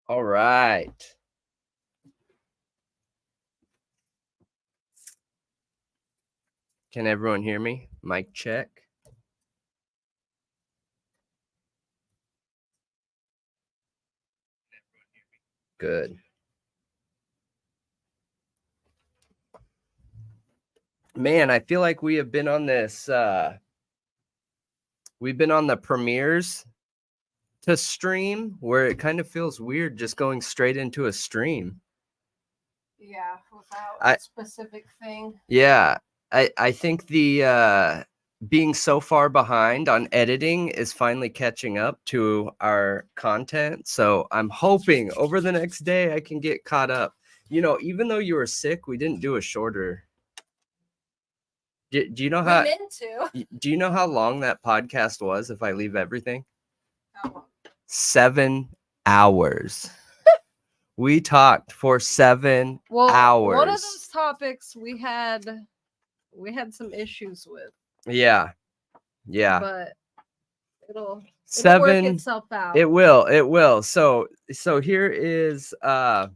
All right. Can everyone hear me? Mic check. Good. Man, I feel like we have been on this, we've been on the premieres to stream where it kind of feels weird just going straight into a stream. Yeah, without a specific thing. Yeah, I think the being so far behind on editing is finally catching up to our content. So I'm hoping over the next day I can get caught up. You know, even though you were sick, we didn't do a shorter. Do you know how? Do you know how long that podcast was? If I leave everything, How long? 7 hours. We talked for 7 hours. One of those topics we had some issues with. Yeah. But it'll work itself out. It will. So here is a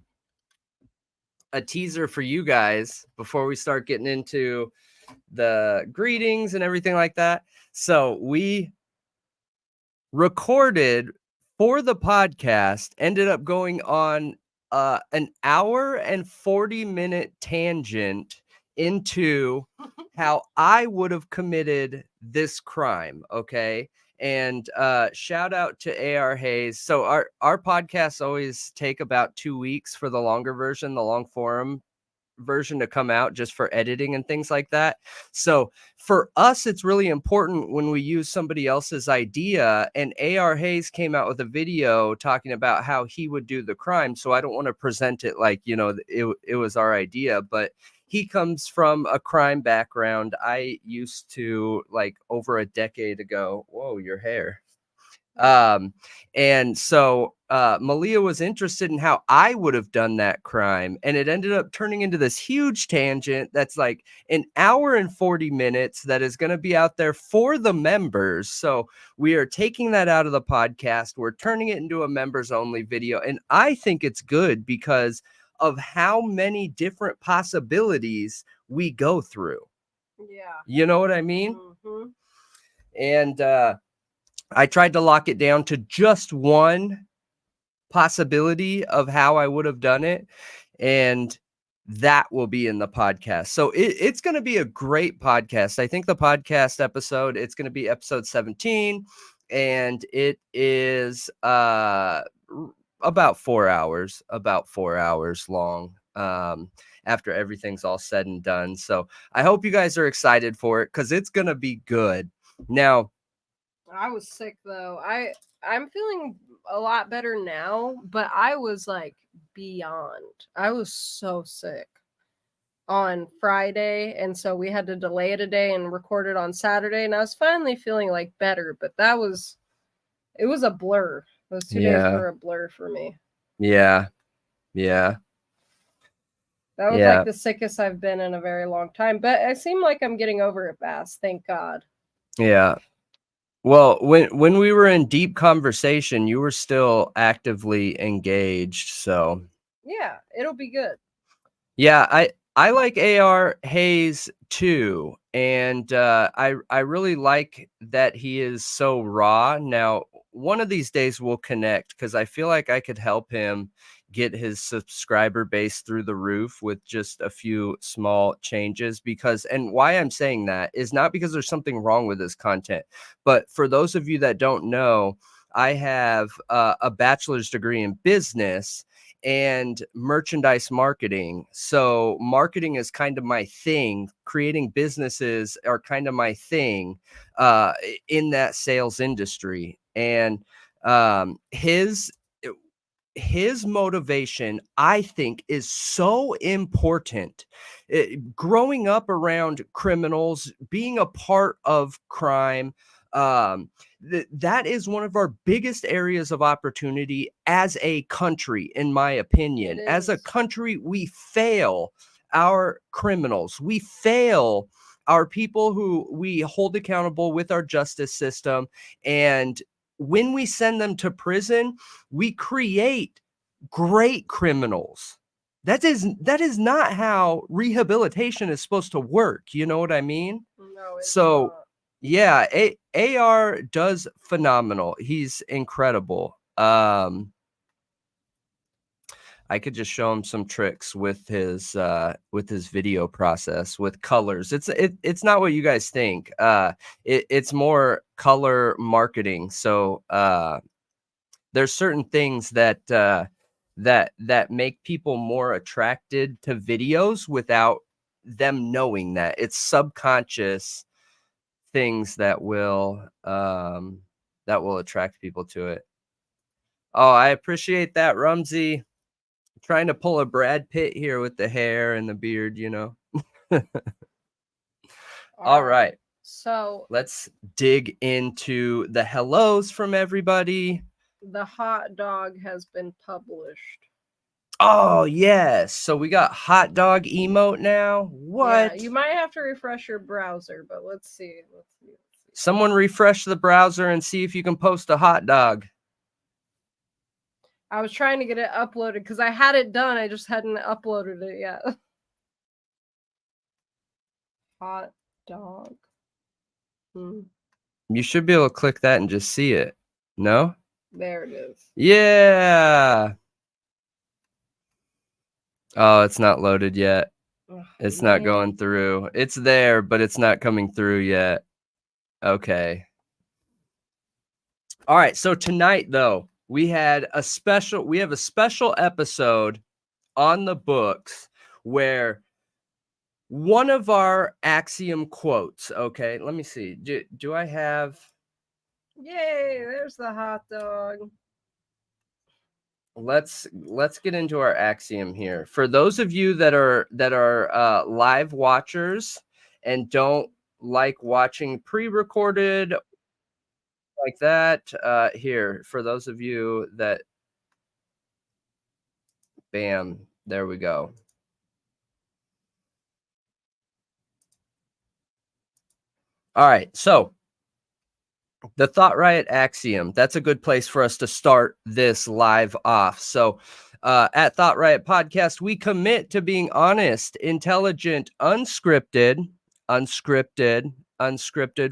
teaser for you guys before we start getting into the greetings and everything like that. So we recorded for the podcast, ended up going on an hour and 40-minute tangent into how I would have committed this crime. Okay. And shout out to AR Hayes. So our podcasts always take about 2 weeks for the longer version, the long form version to come out, just for editing and things like that. So for us, it's really important when we use somebody else's idea, and AR Hayes came out with a video talking about how he would do the crime. So I don't want to present it like, you know, it was our idea, but he comes from a crime background. I used to, like, over a decade ago. Whoa, your hair. And so Malia was interested in how I would have done that crime, and it ended up turning into this huge tangent that's like an hour and 40 minutes that is going to be out there for the members. So we are taking that out of the podcast. We're turning it into a members only video, and I think it's good because of how many different possibilities we go through. Yeah. You know what I mean? Mm-hmm. And I tried to lock it down to just one possibility of how I would have done it, and that will be in the podcast. So it's going to be a great podcast. I think the podcast episode, it's going to be episode 17, and it is about 4 hours long, after everything's all said and done. So I hope you guys are excited for it, because it's going to be good. Now, I was sick though. I'm feeling a lot better now, but I was like beyond. I was so sick on Friday, and so we had to delay it a day and record it on Saturday, and I was finally feeling like better, but it was a blur. Those 2 days were a blur for me. Yeah. That was like the sickest I've been in a very long time, but I seem like I'm getting over it fast, thank God. Yeah. Well, when we were in deep conversation, you were still actively engaged. So yeah, it'll be good. Yeah, I like AR Hayes too, and I really like that he is so raw. Now, one of these days we'll connect, because I feel like I could help him get his subscriber base through the roof with just a few small changes. Because, and why I'm saying that is not because there's something wrong with this content, but for those of you that don't know, I have a bachelor's degree in business and merchandise marketing. So marketing is kind of my thing. Creating businesses are kind of my thing in that sales industry. And his motivation, I think, is so important. Growing up around criminals, being a part of crime, that is one of our biggest areas of opportunity as a country, in my opinion. As a country, we fail our criminals. We fail our people who we hold accountable with our justice system. And when we send them to prison, we create great criminals. That is not how rehabilitation is supposed to work. You know what I mean? No, it's So not. yeah, AR does phenomenal. He's incredible. I could just show him some tricks with his video process with colors. It's not what you guys think. It's more color marketing. So there's certain things that that make people more attracted to videos without them knowing that. It's subconscious things that will attract people to it. Oh, I appreciate that, Rumsey. Trying to pull a Brad Pitt here with the hair and the beard, you know. All right. So let's dig into the hellos from everybody. the hot dog has been published. Oh, yes. So we got hot dog emote now. What? Yeah, you might have to refresh your browser, but let's see. Someone refresh the browser and see if you can post a hot dog. I was trying to get it uploaded because I had it done. I just hadn't uploaded it yet. Hot dog. You should be able to click that and just see it. No? There it is. Yeah. Oh, it's not loaded yet. It's not going through. It's there, but it's not coming through yet. Okay. All right. So tonight, though, we have a special episode on the books where one of our axiom quotes. Okay, let me see. Do I have? Yay! There's the hot dog. Let's get into our axiom here. For those of you that are live watchers and don't like watching pre-recorded like that, here, for those of you that, bam, there we go. All right, so the Thought Riot axiom, that's a good place for us to start this live off. So at Thought Riot Podcast, we commit to being honest, intelligent, unscripted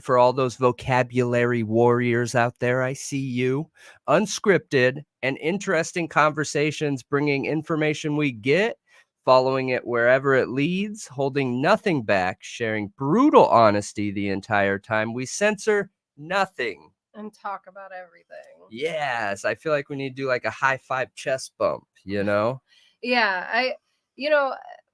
for all those vocabulary warriors out there. I see you. Unscripted and interesting conversations, bringing information we get, following it wherever it leads, holding nothing back, sharing brutal honesty the entire time. We censor nothing and talk about everything. Yes, I feel like we need to do like a high five chest bump, you know? Yeah,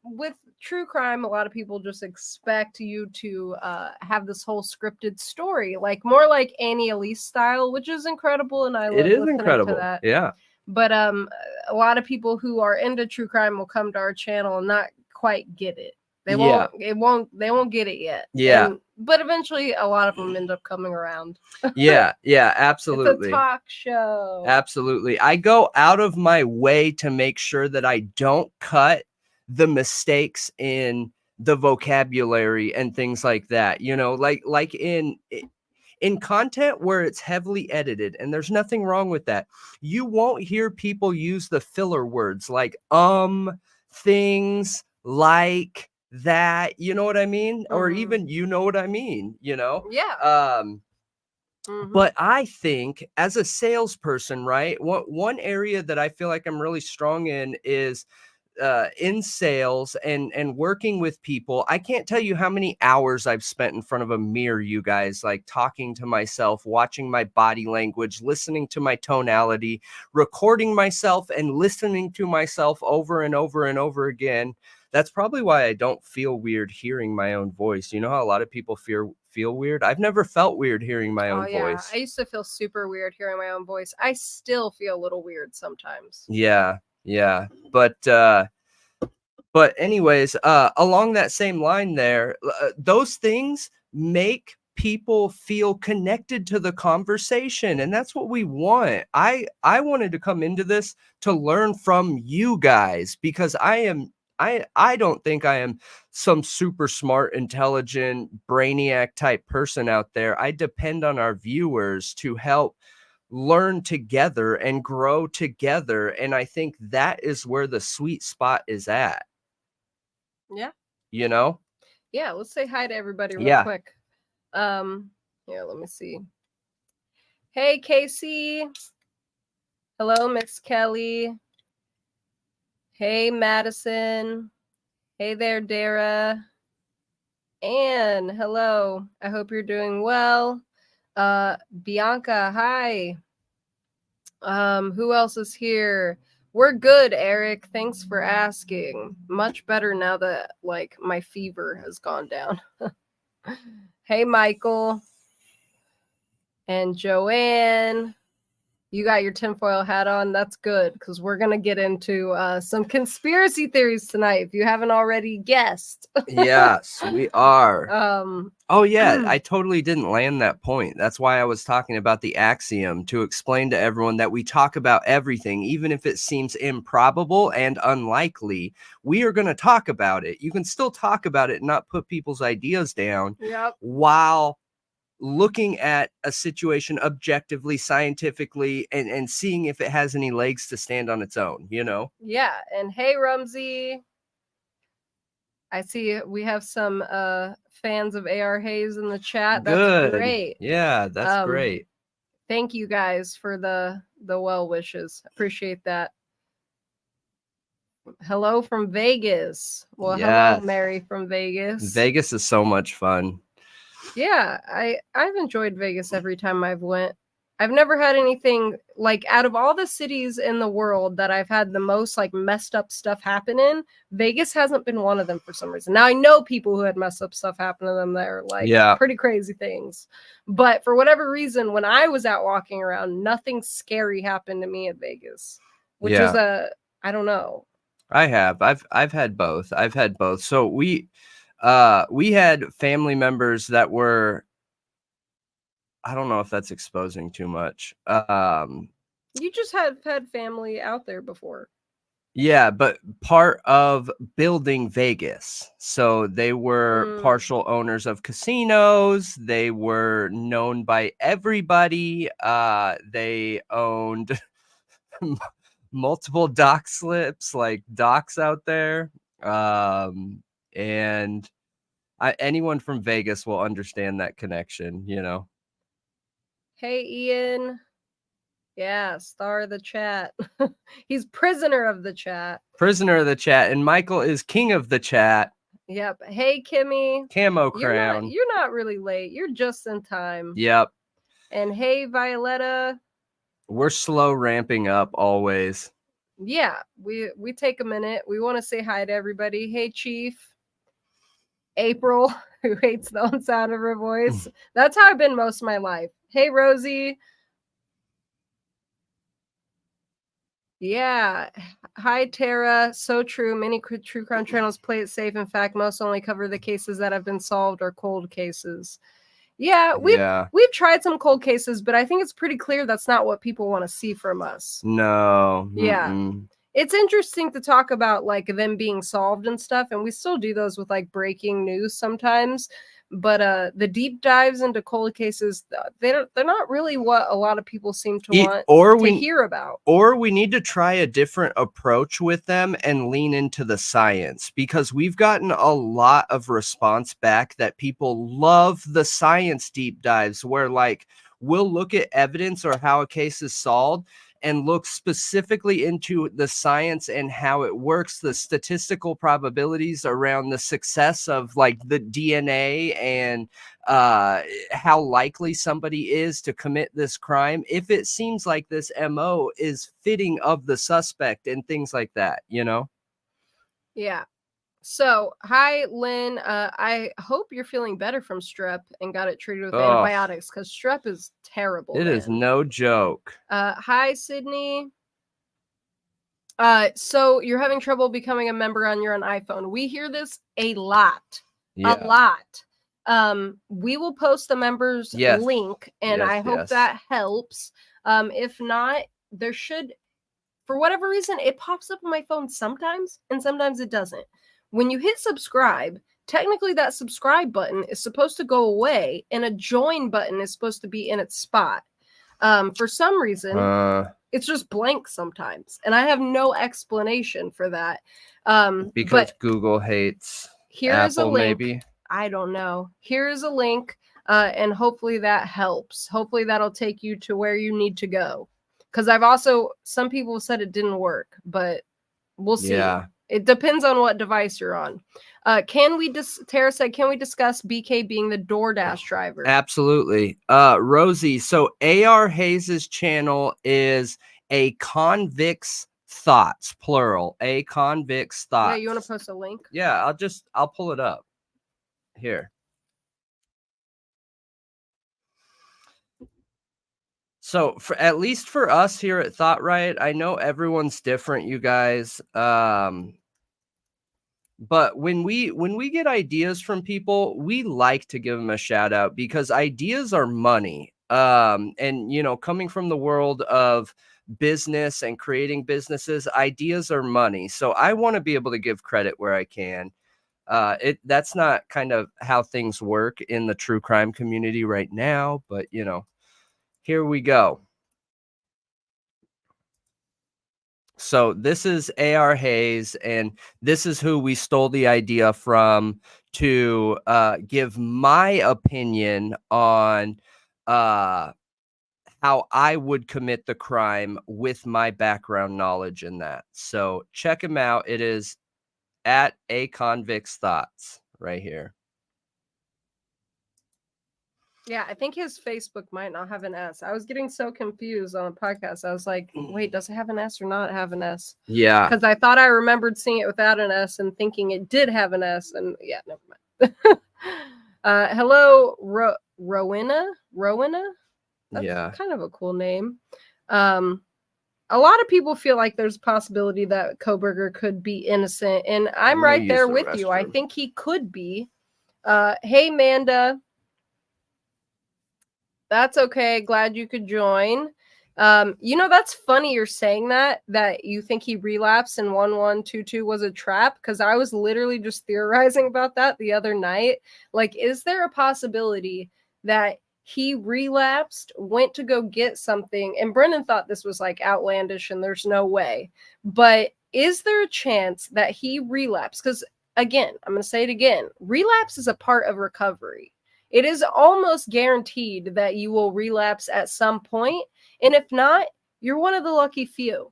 with true crime, a lot of people just expect you to have this whole scripted story, like more like Annie Elise style, which is incredible, and I love listening to that. Yeah. But a lot of people who are into true crime will come to our channel and not quite get it. They won't get it yet. Yeah. But eventually a lot of them end up coming around. Yeah, absolutely. It's a talk show. Absolutely. I go out of my way to make sure that I don't cut the mistakes in the vocabulary and things like that. You know, like in content where it's heavily edited, and there's nothing wrong with that. You won't hear people use the filler words like things like that, you know what I mean? Or even, you know what I mean, you know? Yeah. But I think as a salesperson, right, one area that I feel like I'm really strong in is in sales and working with people. I can't tell you how many hours I've spent in front of a mirror, you guys, like talking to myself, watching my body language, listening to my tonality, recording myself and listening to myself over and over and over again. That's probably why I don't feel weird hearing my own voice. You know how a lot of people feel weird? I've never felt weird hearing my own voice. I used to feel super weird hearing my own voice. I still feel a little weird sometimes. Yeah. But anyways, along that same line there, those things make people feel connected to the conversation, and that's what we want. I wanted to come into this to learn from you guys, because I don't think I am some super smart, intelligent, brainiac type person out there. I depend on our viewers to help learn together and grow together. And I think that is where the sweet spot is at. Yeah. You know? Yeah, let's say hi to everybody real Yeah. quick. Yeah, let me see. Hey, Casey. Hello, Miss Kelly. Hey, Madison. Hey there, Dara. Anne, hello. I hope you're doing well. Bianca, hi. Who else is here? We're good, Eric. Thanks for asking. Much better now that like my fever has gone down. Hey, Michael and Joanne. You got your tinfoil hat on. That's good because we're going to get into some conspiracy theories tonight if you haven't already guessed. Yes, we are. Oh, yeah. I I totally didn't land that point. That's why I was talking about the axiom, to explain to everyone that we talk about everything, even if it seems improbable and unlikely. We are going to talk about it. You can still talk about it and not put people's ideas down while looking at a situation objectively, scientifically, and seeing if it has any legs to stand on its own, you know? Yeah. And hey, Rumsey. I see we have some fans of AR Hayes in the chat. That's Good. great. Yeah, that's great. Thank you guys for the well wishes. Appreciate that. Hello from Vegas. Well, hello, Mary from Vegas. Vegas is so much fun. Yeah, I've enjoyed Vegas every time I've went. I've never had anything like, out of all the cities in the world that I've had the most like messed up stuff happen in, Vegas hasn't been one of them for some reason. Now I know people who had messed up stuff happen to them that are like pretty crazy things. But for whatever reason, when I was out walking around, nothing scary happened to me at Vegas, which is I don't know. I've had both. So we had family members that were, I don't know if that's exposing too much. You just had family out there before. Yeah, but part of building Vegas. So they were partial owners of casinos. They were known by everybody. They owned multiple dock slips, like docks out there. And anyone from Vegas will understand that connection, you know? Hey, Ian. Yeah, star of the chat. He's prisoner of the chat. Prisoner of the chat. And Michael is king of the chat. Yep. Hey, Kimmy. Camo crown. You're not really late. You're just in time. Yep. And hey, Violetta. We're slow ramping up always. Yeah, we take a minute. We want to say hi to everybody. Hey, Chief. April, who hates the own sound of her voice. That's how I've been most of my life. Hey, Rosie. Yeah. Hi, Tara. So true. Many true crime channels play it safe. In fact, most only cover the cases that have been solved or cold cases. Yeah, we've tried some cold cases, but I think it's pretty clear that's not what people want to see from us. No. Yeah. It's interesting to talk about like them being solved and stuff, and we still do those with like breaking news sometimes. But the deep dives into cold cases, they're not really what a lot of people seem to want to hear about. Or we need to try a different approach with them and lean into the science, because we've gotten a lot of response back that people love the science deep dives, where like we'll look at evidence or how a case is solved and look specifically into the science and how it works, the statistical probabilities around the success of like the DNA and how likely somebody is to commit this crime, if it seems like this MO is fitting of the suspect and things like that, you know? Yeah. So, hi, Lynn. I hope you're feeling better from strep and got it treated with antibiotics, because strep is terrible. It is no joke. Hi, Sydney. So you're having trouble becoming a member on your own iPhone. We hear this a lot. A lot. We will post the members link, and I hope that helps. If not, there should, for whatever reason, it pops up on my phone sometimes, and sometimes it doesn't. When you hit subscribe, technically that subscribe button is supposed to go away, and a join button is supposed to be in its spot. For some reason, it's just blank sometimes, and I have no explanation for that. Because But Google hates here is a Apple, link. maybe. I don't know. Here is a link, and hopefully that helps. Hopefully that'll take you to where you need to go. Because some people said it didn't work, but we'll see. Yeah. It depends on what device you're on. Tara said, can we discuss BK being the DoorDash driver? Absolutely. Rosie, so A.R. Hayes's channel is A Convict's Thoughts, plural. A Convict's Thoughts. Yeah, you want to post a link? Yeah, I'll pull it up. Here. So at least for us here at Thought Riot, I know everyone's different, you guys. But when we get ideas from people, we like to give them a shout out because ideas are money. And coming from the world of business and creating businesses, ideas are money. So I want to be able to give credit where I can. That's not kind of how things work in the true crime community right now, but here we go. So this is A.R. Hayes, and this is who we stole the idea from to give my opinion on how I would commit the crime with my background knowledge in that. So check him out. It is at A Convict's Thoughts right here. Yeah, I think his Facebook might not have an S. I was getting so confused on the podcast. I was like, wait, does it have an S or not have an S? Yeah. Because I thought I remembered seeing it without an S and thinking it did have an S. And yeah, never mind. Hello, Rowena? That's kind of a cool name. A lot of people feel like there's a possibility that Kohberger could be innocent. And I'm right there with you. I think he could be. Hey, Manda. That's okay. Glad you could join. That's funny you're saying that you think he relapsed and 1122 was a trap, because I was literally just theorizing about that the other night. Like, is there a possibility that he relapsed, went to go get something, and Brennan thought this was like outlandish and there's no way, but is there a chance that he relapsed? Because again, I'm going to say it again, relapse is a part of recovery. It is almost guaranteed that you will relapse at some point. And if not, you're one of the lucky few.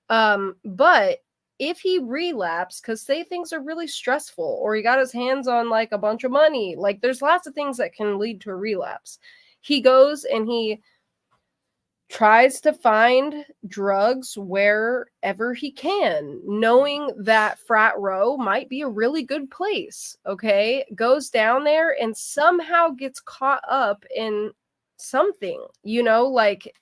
But if he relapsed, because say things are really stressful, or he got his hands on like a bunch of money, like there's lots of things that can lead to a relapse. He goes and he tries to find drugs wherever he can, knowing that frat row might be a really good place, okay? Goes down there and somehow gets caught up in something, like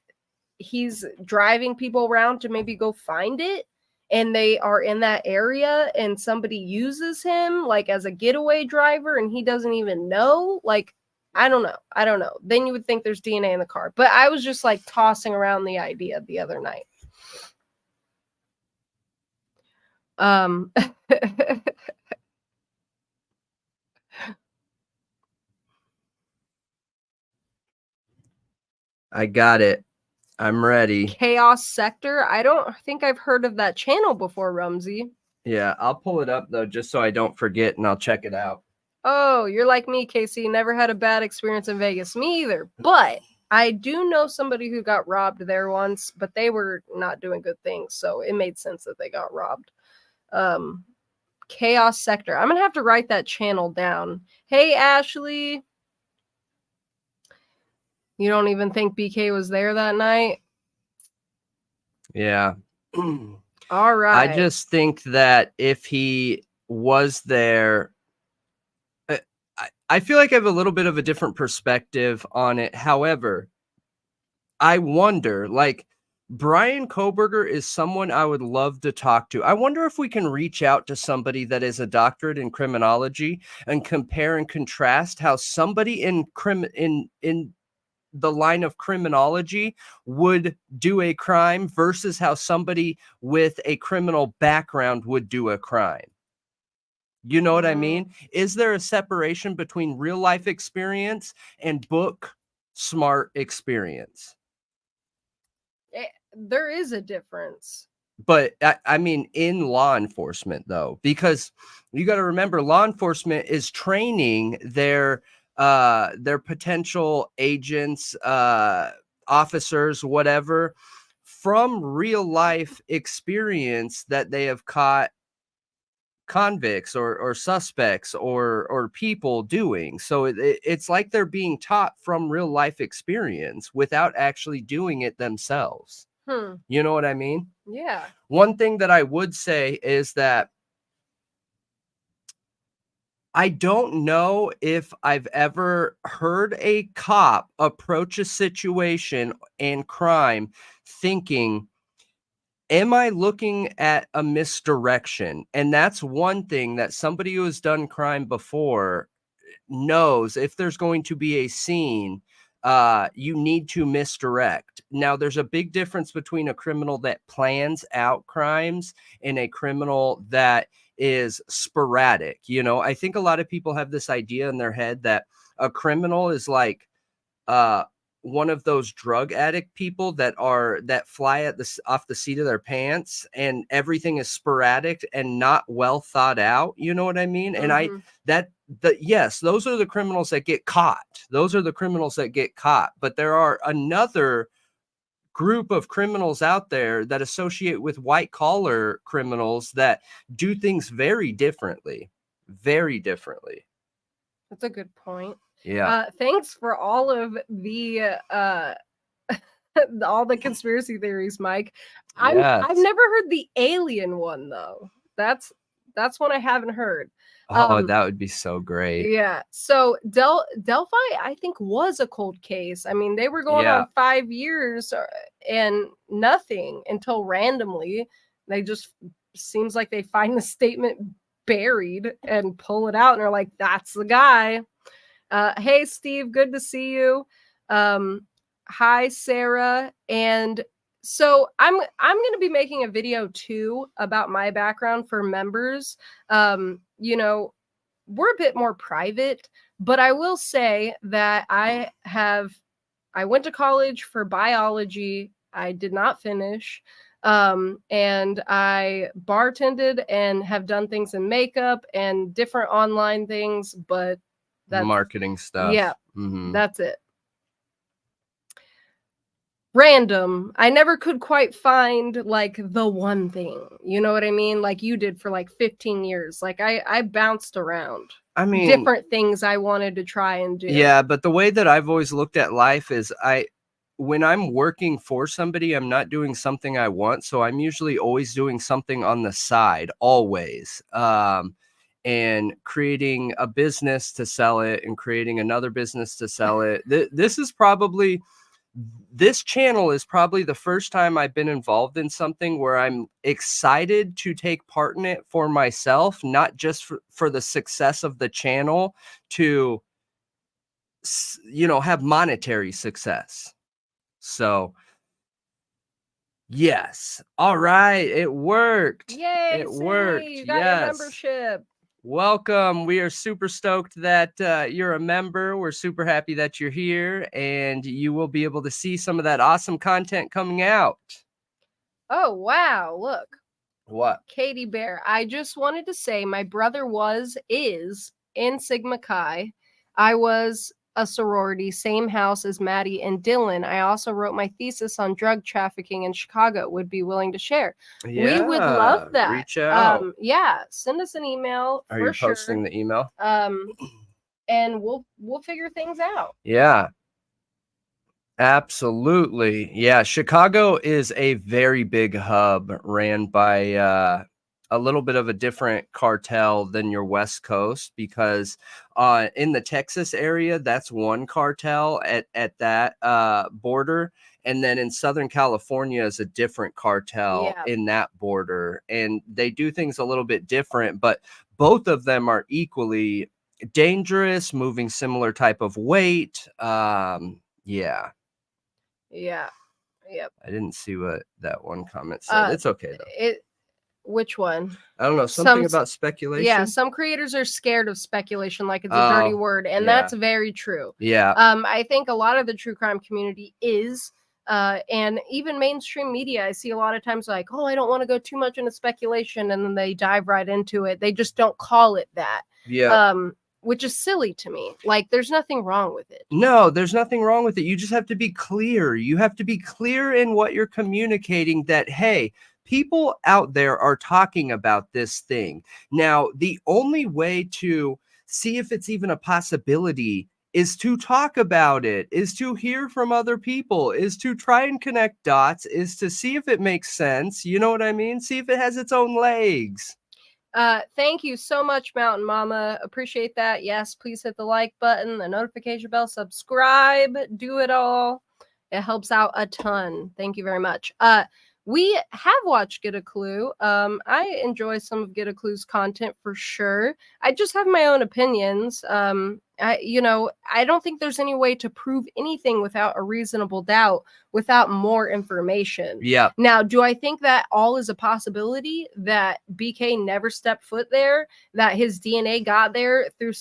he's driving people around to maybe go find it, and they are in that area and somebody uses him like as a getaway driver and he doesn't even know. Like, I don't know. Then you would think there's DNA in the car. But I was just like tossing around the idea the other night. I got it. I'm ready. Chaos Sector. I don't think I've heard of that channel before, Rumsey. Yeah, I'll pull it up though, just so I don't forget, and I'll check it out. Oh, you're like me, Casey. Never had a bad experience in Vegas. Me either. But I do know somebody who got robbed there once, but they were not doing good things, so it made sense that they got robbed. Chaos Sector. I'm gonna have to write that channel down. Hey, Ashley. You don't even think BK was there that night? Yeah. All right. I just think that if he was there, I feel like I have a little bit of a different perspective on it. However, I wonder, like, Bryan Kohberger is someone I would love to talk to. I wonder if we can reach out to somebody that is a doctorate in criminology and compare and contrast how somebody in the line of criminology would do a crime versus how somebody with a criminal background would do a crime. You know what I mean? Is there a separation between real life experience and book smart experience? there is a difference. But I mean, in law enforcement, though, because you got to remember, law enforcement is training their potential agents, officers, whatever, from real life experience that they have caught convicts or suspects or people doing. So it's like they're being taught from real life experience without actually doing it themselves. You know what I mean? Yeah. One thing that I would say is that I don't know if I've ever heard a cop approach a situation and crime thinking, am I looking at a misdirection? And that's one thing that somebody who has done crime before knows. If there's going to be a scene, you need to misdirect. Now, there's a big difference between a criminal that plans out crimes and a criminal that is sporadic. You know, I think a lot of people have this idea in their head that a criminal is like one of those drug addict people that fly off the seat of their pants, and everything is sporadic and not well thought out. You know what I mean? And yes, those are the criminals that get caught. Those are the criminals that get caught. But there are another group of criminals out there that associate with white collar criminals that do things very differently. Very differently. That's a good point. Yeah. Thanks for all of the all the conspiracy theories, Mike. I've never heard the alien one though. That's one I haven't heard. Oh, that would be so great. Yeah. So Delphi, I think, was a cold case. I mean, they were going on 5 years and nothing until randomly they just seems like they find the statement buried and pull it out and they're like, that's the guy. Hey, Steve, good to see you. Hi, Sarah. And so I'm going to be making a video too about my background for members. You know, we're a bit more private, but I will say that I went to college for biology. I did not finish. And I bartended and have done things in makeup and different online things, but that's marketing stuff. Yeah, that's it. Random. I never could quite find like the one thing. You know what I mean? Like you did for like 15 years. Like I bounced around. I mean, different things I wanted to try and do. Yeah, but the way that I've always looked at life is when I'm working for somebody, I'm not doing something I want. So I'm usually always doing something on the side, always. And creating a business to sell it and creating another business to sell it. This channel is probably the first time I've been involved in something where I'm excited to take part in it for myself, not just for the success of the channel to, you know, have monetary success. So yes. All right. It worked. Yay. It worked. You got your membership. Welcome. We are super stoked that you're a member. We're super happy that you're here, and you will be able to see some of that awesome content coming out. Oh, wow. Look. What? Katie Bear. I just wanted to say my brother is in Sigma Chi. I was a sorority, same house as Maddie and Dylan. I also wrote my thesis on drug trafficking in Chicago. Would be willing to share. Yeah, we would love that. Reach out. Yeah, send us an email. Are you posting the email? And we'll figure things out. Yeah. Absolutely. Yeah, Chicago is a very big hub ran by a little bit of a different cartel than your West Coast, because in the Texas area, that's one cartel at that border. And then in Southern California is a different cartel in that border. And they do things a little bit different, but both of them are equally dangerous, moving similar type of weight. Yeah. Yeah. Yep. I didn't see what that one comment said. It's okay though. Which one? I don't know. Something about speculation. Yeah, some creators are scared of speculation, like it's a dirty word, and that's very true. Yeah. I think a lot of the true crime community is And even mainstream media, I see a lot of times like, oh, I don't want to go too much into speculation, and then they dive right into it. They just don't call it that. Yeah. Which is silly to me. Like, there's nothing wrong with it. No, there's nothing wrong with it. You just have to be clear. You have to be clear in what you're communicating, that, hey, people out there are talking about this thing. Now, the only way to see if it's even a possibility is to talk about it, is to hear from other people, is to try and connect dots, is to see if it makes sense. You know what I mean? See if it has its own legs. Thank you so much, Mountain Mama. Appreciate that. Yes, please hit the like button, the notification bell, subscribe, do it all. It helps out a ton. Thank you very much. We have watched Get a Clue. I enjoy some of Get a Clue's content for sure. I just have my own opinions. I don't think there's any way to prove anything without a reasonable doubt, without more information. Yeah. Now, do I think that all is a possibility, that BK never stepped foot there, that his DNA got there through,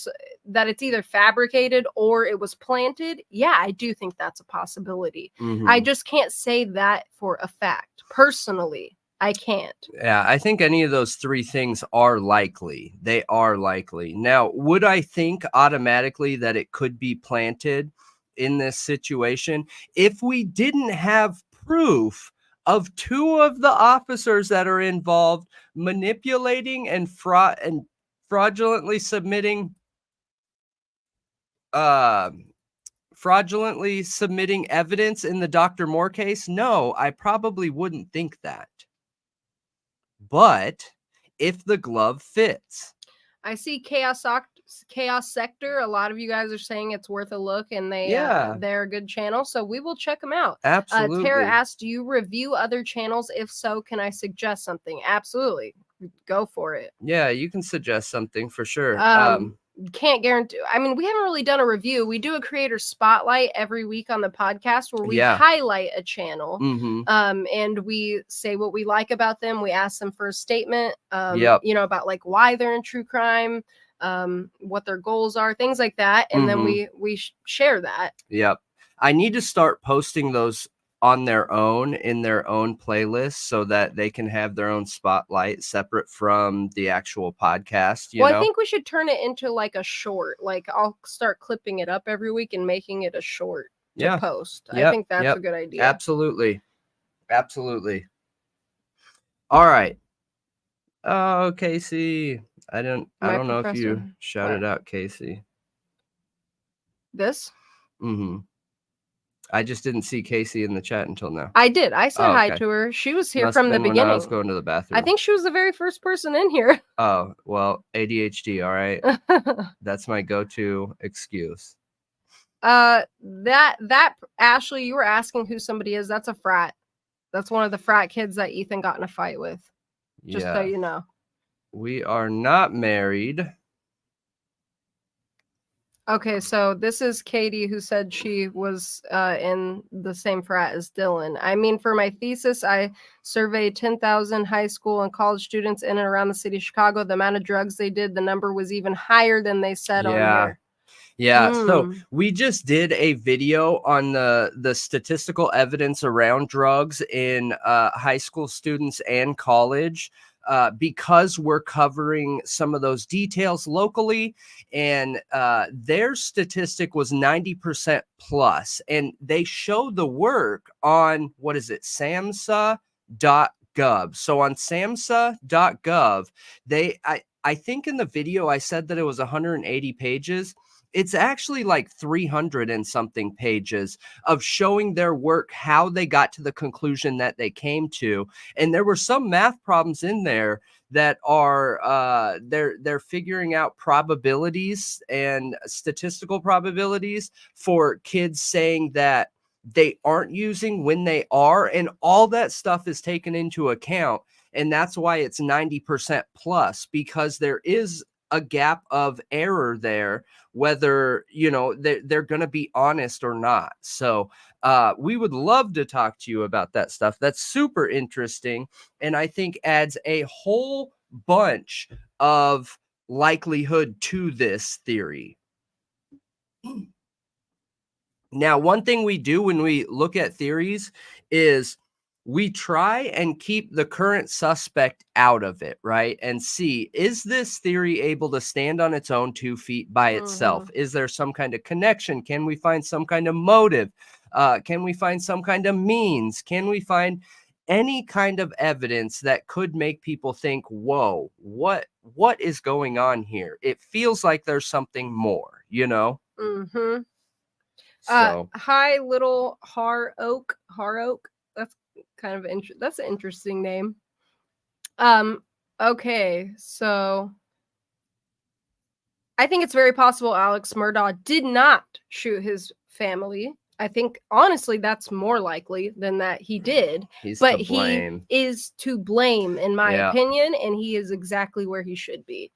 that it's either fabricated or it was planted? Yeah, I do think that's a possibility. I just can't say that for a fact. Personally, I can't. Yeah, I think any of those three things are likely. They are likely. Now, would I think automatically that it could be planted in this situation if we didn't have proof of two of the officers that are involved manipulating and fraudulently submitting evidence in the Dr. Moore case? No, I probably wouldn't think that. But if the glove fits. I see Chaos Sector. A lot of you guys are saying it's worth a look, and they're a good channel, so we will check them out. Absolutely. Tara asked, do you review other channels? If so, can I suggest something? Absolutely. Go for it. Yeah, you can suggest something for sure. Can't guarantee. I mean, we haven't really done a review. We do a creator spotlight every week on the podcast where we highlight a channel, and we say what we like about them. We ask them for a statement, about like why they're in true crime, what their goals are, things like that, and then we share that. Yep. I need to start posting those on their own in their own playlist so that they can have their own spotlight separate from the actual podcast. I think we should turn it into like a short. Like, I'll start clipping it up every week and making it a short to post. I think that's a good idea. Absolutely. All right. Oh, Casey. I don't know if you shouted out Casey. This? I just didn't see Casey in the chat until now. I did. I said hi to her. She was here from the beginning. When I was going to the bathroom. I think she was the very first person in here. Oh, well, ADHD, all right. That's my go-to excuse. That Ashley, you were asking who somebody is. That's a frat. That's one of the frat kids that Ethan got in a fight with. Just so you know. We are not married. Okay, so this is Katie, who said she was in the same frat as Dylan. I mean, for my thesis, I surveyed 10,000 high school and college students in and around the city of Chicago. The amount of drugs they did, the number was even higher than they said on here. Yeah, so we just did a video on the statistical evidence around drugs in high school students and college. Because we're covering some of those details locally, and their statistic was 90% plus, and they show the work on, what is it, samhsa.gov. So on samhsa.gov, I think in the video I said that it was 180 pages. It's actually like 300 and something pages of showing their work, how they got to the conclusion that they came to. And there were some math problems in there that are they're figuring out probabilities and statistical probabilities for kids saying that they aren't using when they are, and all that stuff is taken into account. And that's why it's 90% plus, because there is a gap of error there, whether, they're going to be honest or not. So we would love to talk to you about that stuff. That's super interesting. And I think adds a whole bunch of likelihood to this theory. Now, one thing we do when we look at theories is we try and keep the current suspect out of it, right? And see, is this theory able to stand on its own 2 feet by itself? Is there some kind of connection? Can we find some kind of motive? Can we find some kind of means? Can we find any kind of evidence that could make people think, whoa, what is going on here? It feels like there's something more, you know? Mm-hmm. So Hi, little Har Oak. That's kind of that's an interesting name. Okay, so I think it's very possible Alex Murdaugh did not shoot his family. I think honestly that's more likely than that he did. But he is to blame, in my opinion, and he is exactly where he should be.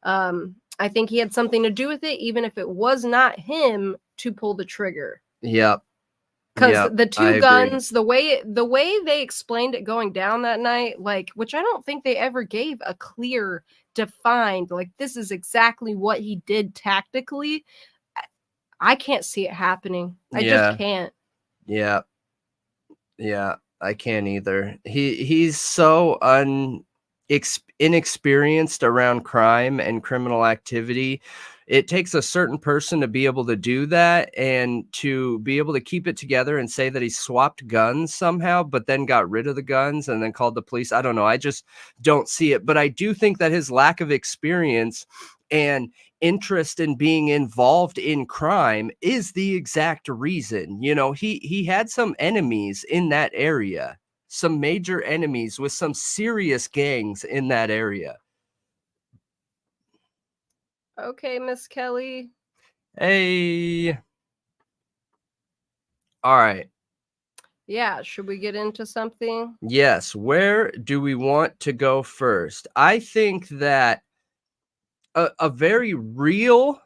I think he had something to do with it, even if it was not him to pull the trigger. Yep. Because the two guns, the way they explained it going down that night, like, which I don't think they ever gave a clear, defined, like, this is exactly what he did tactically. I can't see it happening. I just can't. Yeah. Yeah, I can't either. He's so inexperienced around crime and criminal activity. It takes a certain person to be able to do that and to be able to keep it together and say that he swapped guns somehow, but then got rid of the guns and then called the police. I don't know. I just don't see it. But I do think that his lack of experience and interest in being involved in crime is the exact reason. You know, he had some enemies in that area, some major enemies with some serious gangs in that area. Okay, Miss Kelly. Hey. All right. Yeah, should we get into something? Yes. Where do we want to go first? I think that a very real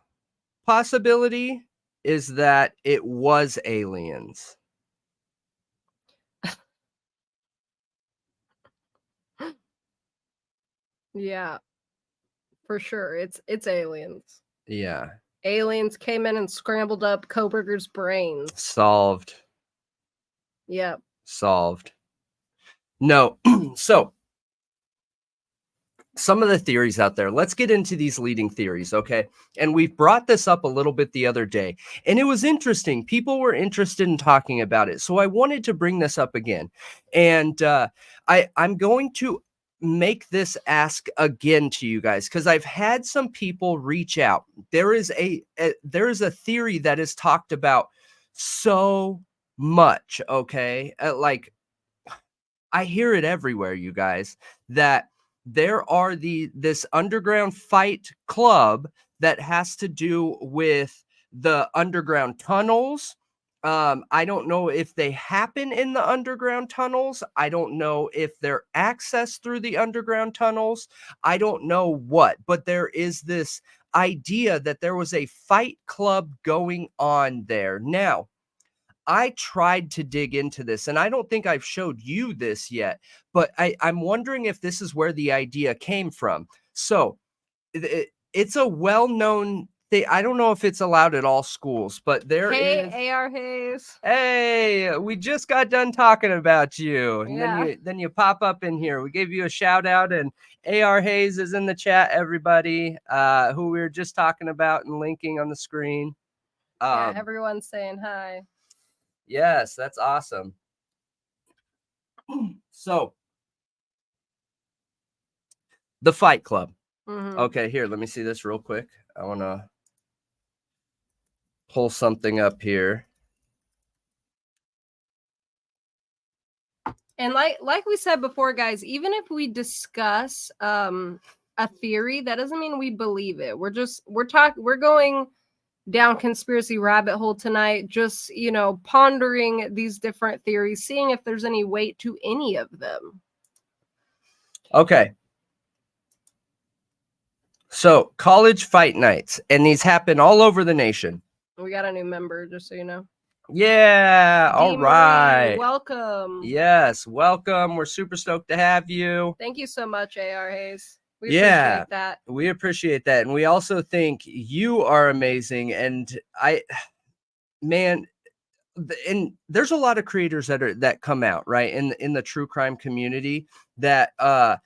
possibility is that it was aliens. Yeah, for sure. It's aliens. Yeah. Aliens came in and scrambled up Kohberger's brains. Solved. Yep. Solved. No. So some of the theories out there, let's get into these leading theories, okay? And we've brought this up a little bit the other day, and it was interesting. People were interested in talking about it, so I wanted to bring this up again. And I'm going to make this ask again to you guys because I've had some people reach out. There is a theory that is talked about so much, okay? Like, I hear it everywhere, you guys, that there are this underground fight club that has to do with the underground tunnels. I don't know if they happen in the underground tunnels. I don't know if they're accessed through the underground tunnels. I don't know what, but there is this idea that there was a fight club going on there. Now, I tried to dig into this, and I don't think I've showed you this yet, but I'm wondering if this is where the idea came from. So it's a well-known thing. I don't know if it's allowed at all schools, but there is. Hey, AR Hayes. Hey, we just got done talking about you. And Yeah. then you pop up in here. We gave you a shout out, and AR Hayes is in the chat, everybody, who we were just talking about and linking on the screen. Yeah, everyone's saying hi. Yes, that's awesome. So, the Fight Club. Mm-hmm. Okay, here, let me see this real quick. I want to pull something up here. And like we said before, guys, even if we discuss a theory, that doesn't mean we believe it. We're going down conspiracy rabbit hole tonight, just, you know, pondering these different theories, seeing if there's any weight to any of them. Okay. So, college fight nights, and these happen all over the nation. We got a new member, just so you know. Yeah, all right. Welcome. Yes, welcome. We're super stoked to have you. Thank you so much, AR Hayes. We appreciate that. We appreciate that. And we also think you are amazing. And man, and there's a lot of creators that come out, right, in the true crime community that are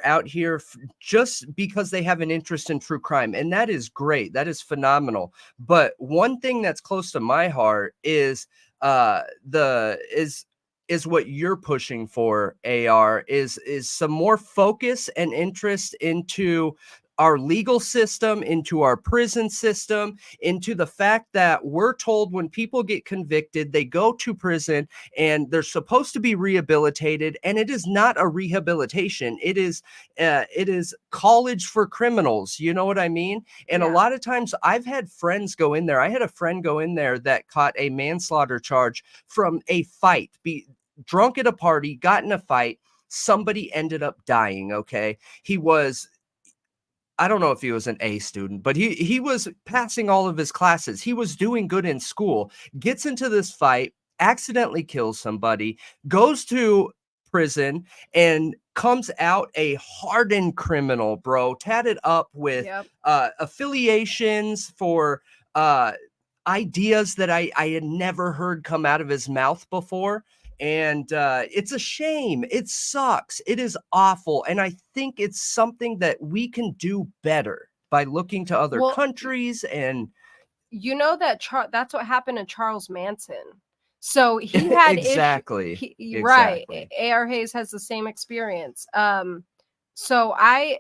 out here just because they have an interest in true crime, and that is great. That is phenomenal. But one thing that's close to my heart is the is what you're pushing for, AR, is some more focus and interest into our legal system, into our prison system, into the fact that we're told when people get convicted, they go to prison and they're supposed to be rehabilitated, and it is not a rehabilitation. It is college for criminals. You know what I mean? And a lot of times I've had friends go in there. I had a friend go in there that caught a manslaughter charge from a fight. Drunk at a party, got in a fight. Somebody ended up dying. Okay. I don't know if he was an A student, but he was passing all of his classes. He was doing good in school, gets into this fight, accidentally kills somebody, goes to prison, and comes out a hardened criminal, bro, tatted up with affiliations for ideas that I had never heard come out of his mouth before. And it's a shame. It sucks. It is awful. And I think it's something that we can do better by looking to other countries. And you know that that's what happened to Charles Manson. So he had exactly. Right. A.R. Hayes has the same experience. So I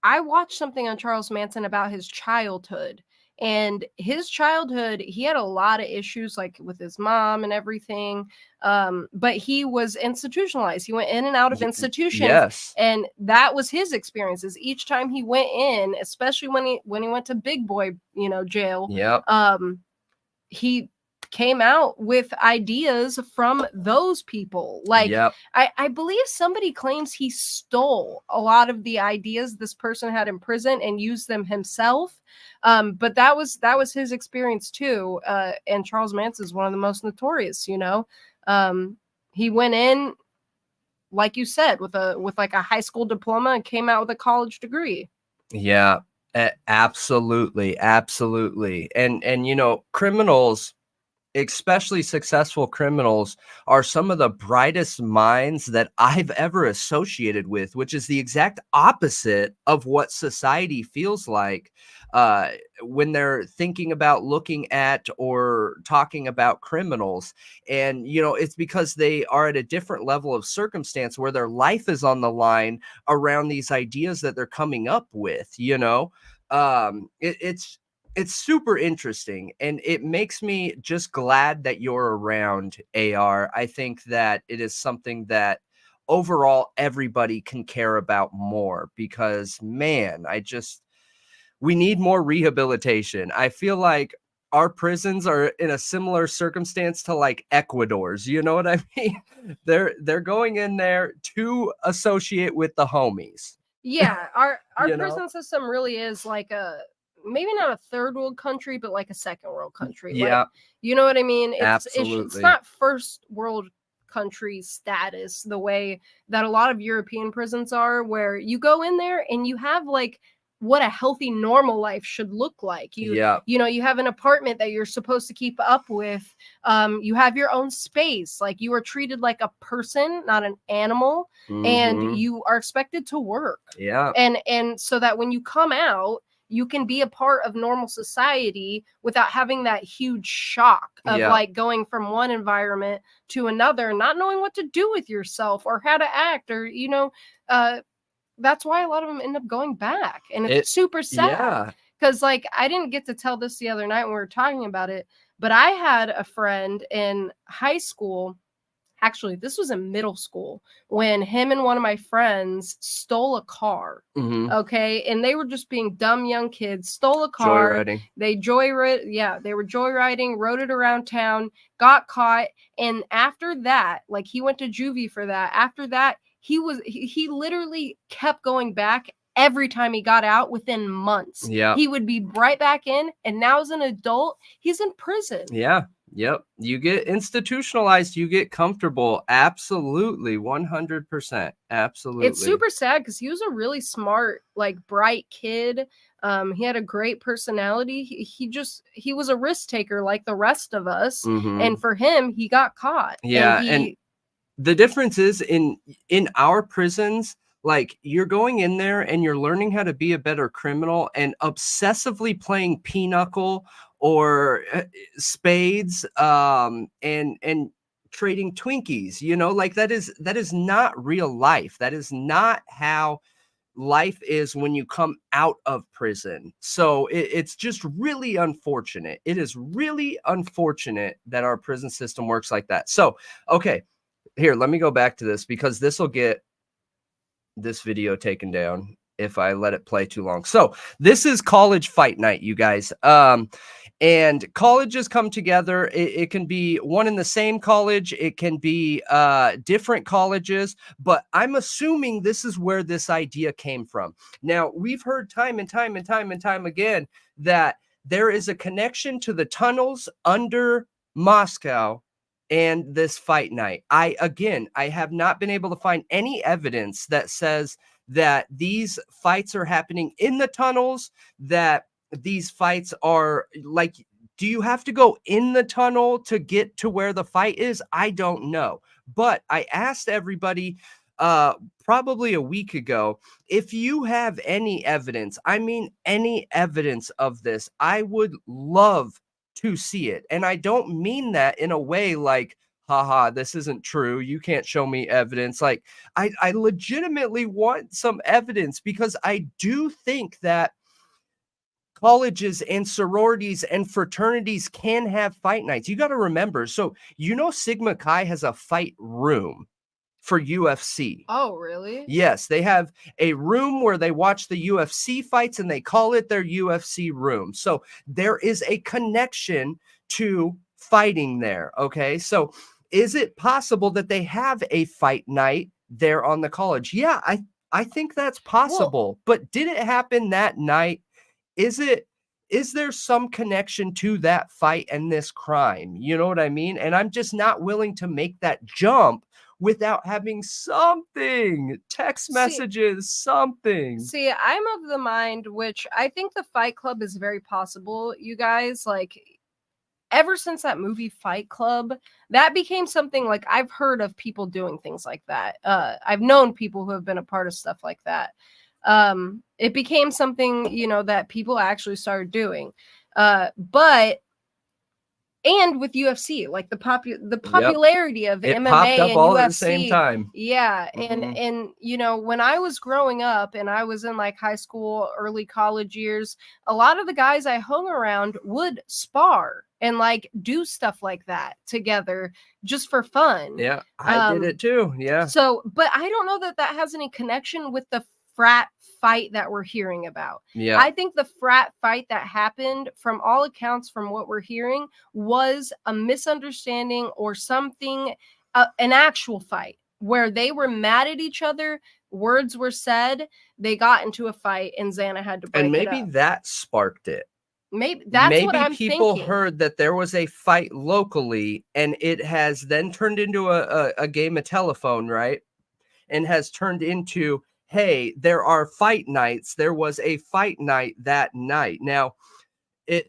watched something on Charles Manson about his childhood. And his childhood, he had a lot of issues, like with his mom and everything. But he was institutionalized. He went in and out of institutions. Yes. And that was his experiences. Each time he went in, especially when he went to big boy, jail. Yep. He came out with ideas from those people. Like, I believe somebody claims he stole a lot of the ideas this person had in prison and used them himself. But that was his experience too. And Charles Manson is one of the most notorious, He went in, like you said, with like a high school diploma and came out with a college degree. Yeah, absolutely. Absolutely. And criminals, especially successful criminals, are some of the brightest minds that I've ever associated with, which is the exact opposite of what society feels like when they're thinking about looking at or talking about criminals. And, it's because they are at a different level of circumstance where their life is on the line around these ideas that they're coming up with, It's super interesting, and it makes me just glad that you're around, AR. I think that it is something that overall everybody can care about more because, man, we need more rehabilitation. I feel like our prisons are in a similar circumstance to like Ecuador's. You know what I mean? They're going in there to associate with the homies. Yeah, our prison system really is like maybe not a third world country, but like a second world country. Yeah. Like, you know what I mean? Absolutely. It's not first world country status the way that a lot of European prisons are, where you go in there and you have like what a healthy normal life should look like. You have an apartment that you're supposed to keep up with. You have your own space. Like, you are treated like a person, not an animal. And you are expected to work. Yeah. And so that when you come out, you can be a part of normal society without having that huge shock of like going from one environment to another, not knowing what to do with yourself or how to act, or that's why a lot of them end up going back. And it's super sad because like I didn't get to tell this the other night when we were talking about it, but I had a friend in high school. Actually, this was in middle school when him and one of my friends stole a car. Okay. And they were just being dumb young kids, stole a car. Joyriding. They were joyriding, rode it around town, got caught. And after that, like, he went to juvie for that. After that, he literally kept going back every time he got out. Within months. Yeah. He would be right back in. And now as an adult, he's in prison. Yeah. Yep. You get institutionalized, you get comfortable. Absolutely. 100%. Absolutely. It's super sad because he was a really smart, like bright kid. He had a great personality. He was a risk taker like the rest of us. Mhm. And for him, he got caught. Yeah, And the difference is in our prisons, like you're going in there and you're learning how to be a better criminal, and obsessively playing pinochle or spades, and trading Twinkies, you know, like that is not real life. That is not how life is when you come out of prison. So it's just really unfortunate. It is really unfortunate that our prison system works like that. So, okay, here, let me go back to this because this will get this video taken down if I let it play too long. So this is college fight night, you guys. And colleges come together. It can be one in the same college. It can be different colleges, but I'm assuming this is where this idea came from. Now, we've heard time and time and time and time again that there is a connection to the tunnels under Moscow and this fight night. I have not been able to find any evidence that says that these fights are happening in the tunnels, that these fights are like, do you have to go in the tunnel to get to where the fight is? I don't know. But I asked everybody probably a week ago, if you have any evidence, I mean any evidence of this, I would love to see it. And I don't mean that in a way like, haha, this isn't true. You can't show me evidence. Like, I legitimately want some evidence because I do think that colleges and sororities and fraternities can have fight nights. You got to remember. So, you know, Sigma Chi has a fight room for UFC. oh, really? Yes, they have a room where they watch the UFC fights and they call it their UFC room. So there is a connection to fighting there. Okay. So is it possible that they have a fight night there on the college? Yeah, I think that's possible. But did it happen that night? Is there some connection to that fight and this crime? You know what I mean? And I'm just not willing to make that jump without having something, text messages, something. See, I'm of the mind, which I think the Fight Club is very possible, you guys. Like, ever since that movie Fight Club, that became something like I've heard of people doing things like that. I've known people who have been a part of stuff like that. It became something, you know, that people actually started doing. But and with UFC, like the popularity of It MMA popped up and all UFC at the same time. Yeah, Mhm. and you know, when I was growing up and I was in like high school, early college years, a lot of the guys I hung around would spar and like do stuff like that together just for fun. Yeah, I did it too. Yeah. So, but I don't know that that has any connection with the frat fight that we're hearing about. Yeah. I think the frat fight that happened, from all accounts, from what we're hearing, was a misunderstanding or something, an actual fight where they were mad at each other. Words were said. They got into a fight, and Xana had to break And it maybe up. that sparked it. Maybe that's what Maybe I'm people thinking. heard that there was a fight locally and it has then turned into a game of telephone, right? And has turned into, hey, there are fight nights. There was a fight night that night. Now, it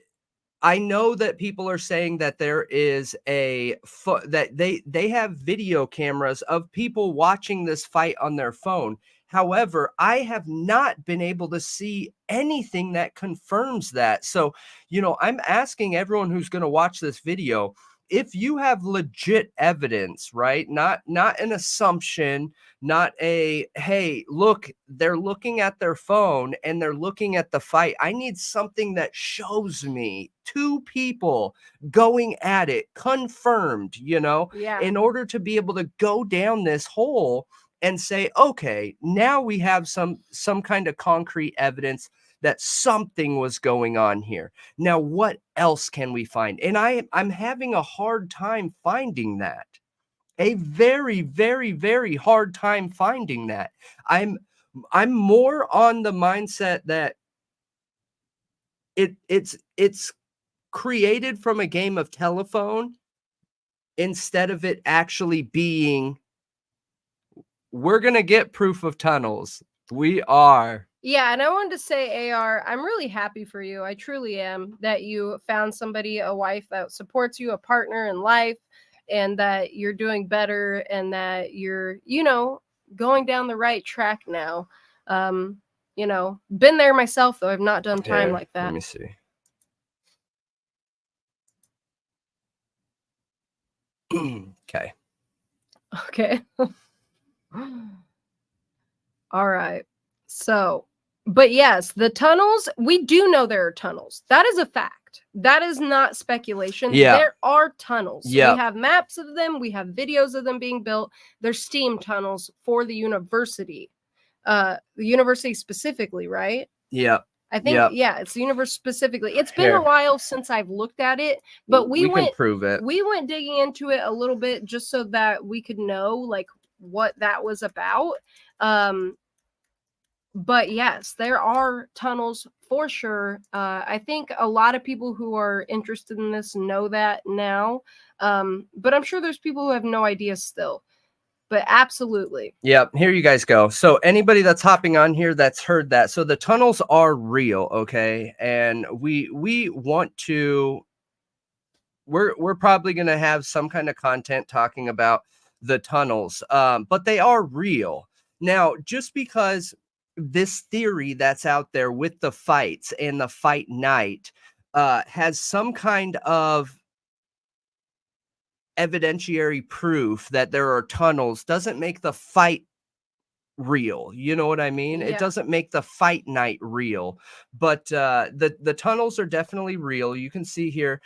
I know that people are saying that there is that they have video cameras of people watching this fight on their phone. However, I have not been able to see anything that confirms that. So, you know, I'm asking everyone who's going to watch this video, if you have legit evidence, right? Not an assumption, not a, hey, look, they're looking at their phone and they're looking at the fight. I need something that shows me two people going at it, confirmed, you know, Yeah. in order to be able to go down this hole and say, okay, now we have some kind of concrete evidence that something was going on here. Now, what else can we find? And I'm having a hard time finding that. A very, very, very hard time finding that. I'm more on the mindset that it's created from a game of telephone instead of it actually being, we're going to get proof of tunnels. We are. Yeah, and I wanted to say, AR, I'm really happy for you. I truly am, that you found somebody, a wife that supports you, a partner in life, and that you're doing better and that you're, going down the right track now. Been there myself, though. I've not done time like that. Let me see. Okay. Okay. All right. So, but yes, the tunnels, we do know there are tunnels. That is a fact. That is not speculation. Yeah. There are tunnels. Yeah. We have maps of them. We have videos of them being built. They're steam tunnels for the university. The university specifically, right? Yeah. I think, yeah, it's the universe specifically. It's been a while since I've looked at it, but we can prove it. We went digging into it a little bit just so that we could know like what that was about. But yes, there are tunnels for sure. I think a lot of people who are interested in this know that now. But I'm sure there's people who have no idea still. But absolutely. Yep. Here you guys go. So anybody that's hopping on here that's heard that. So the tunnels are real, okay? And we want to, we're probably going to have some kind of content talking about the tunnels. But they are real. Now, just because this theory that's out there with the fights and the fight night has some kind of evidentiary proof that there are tunnels doesn't make the fight real. You know what I mean? Yeah. It doesn't make the fight night real, but the tunnels are definitely real. You can see here,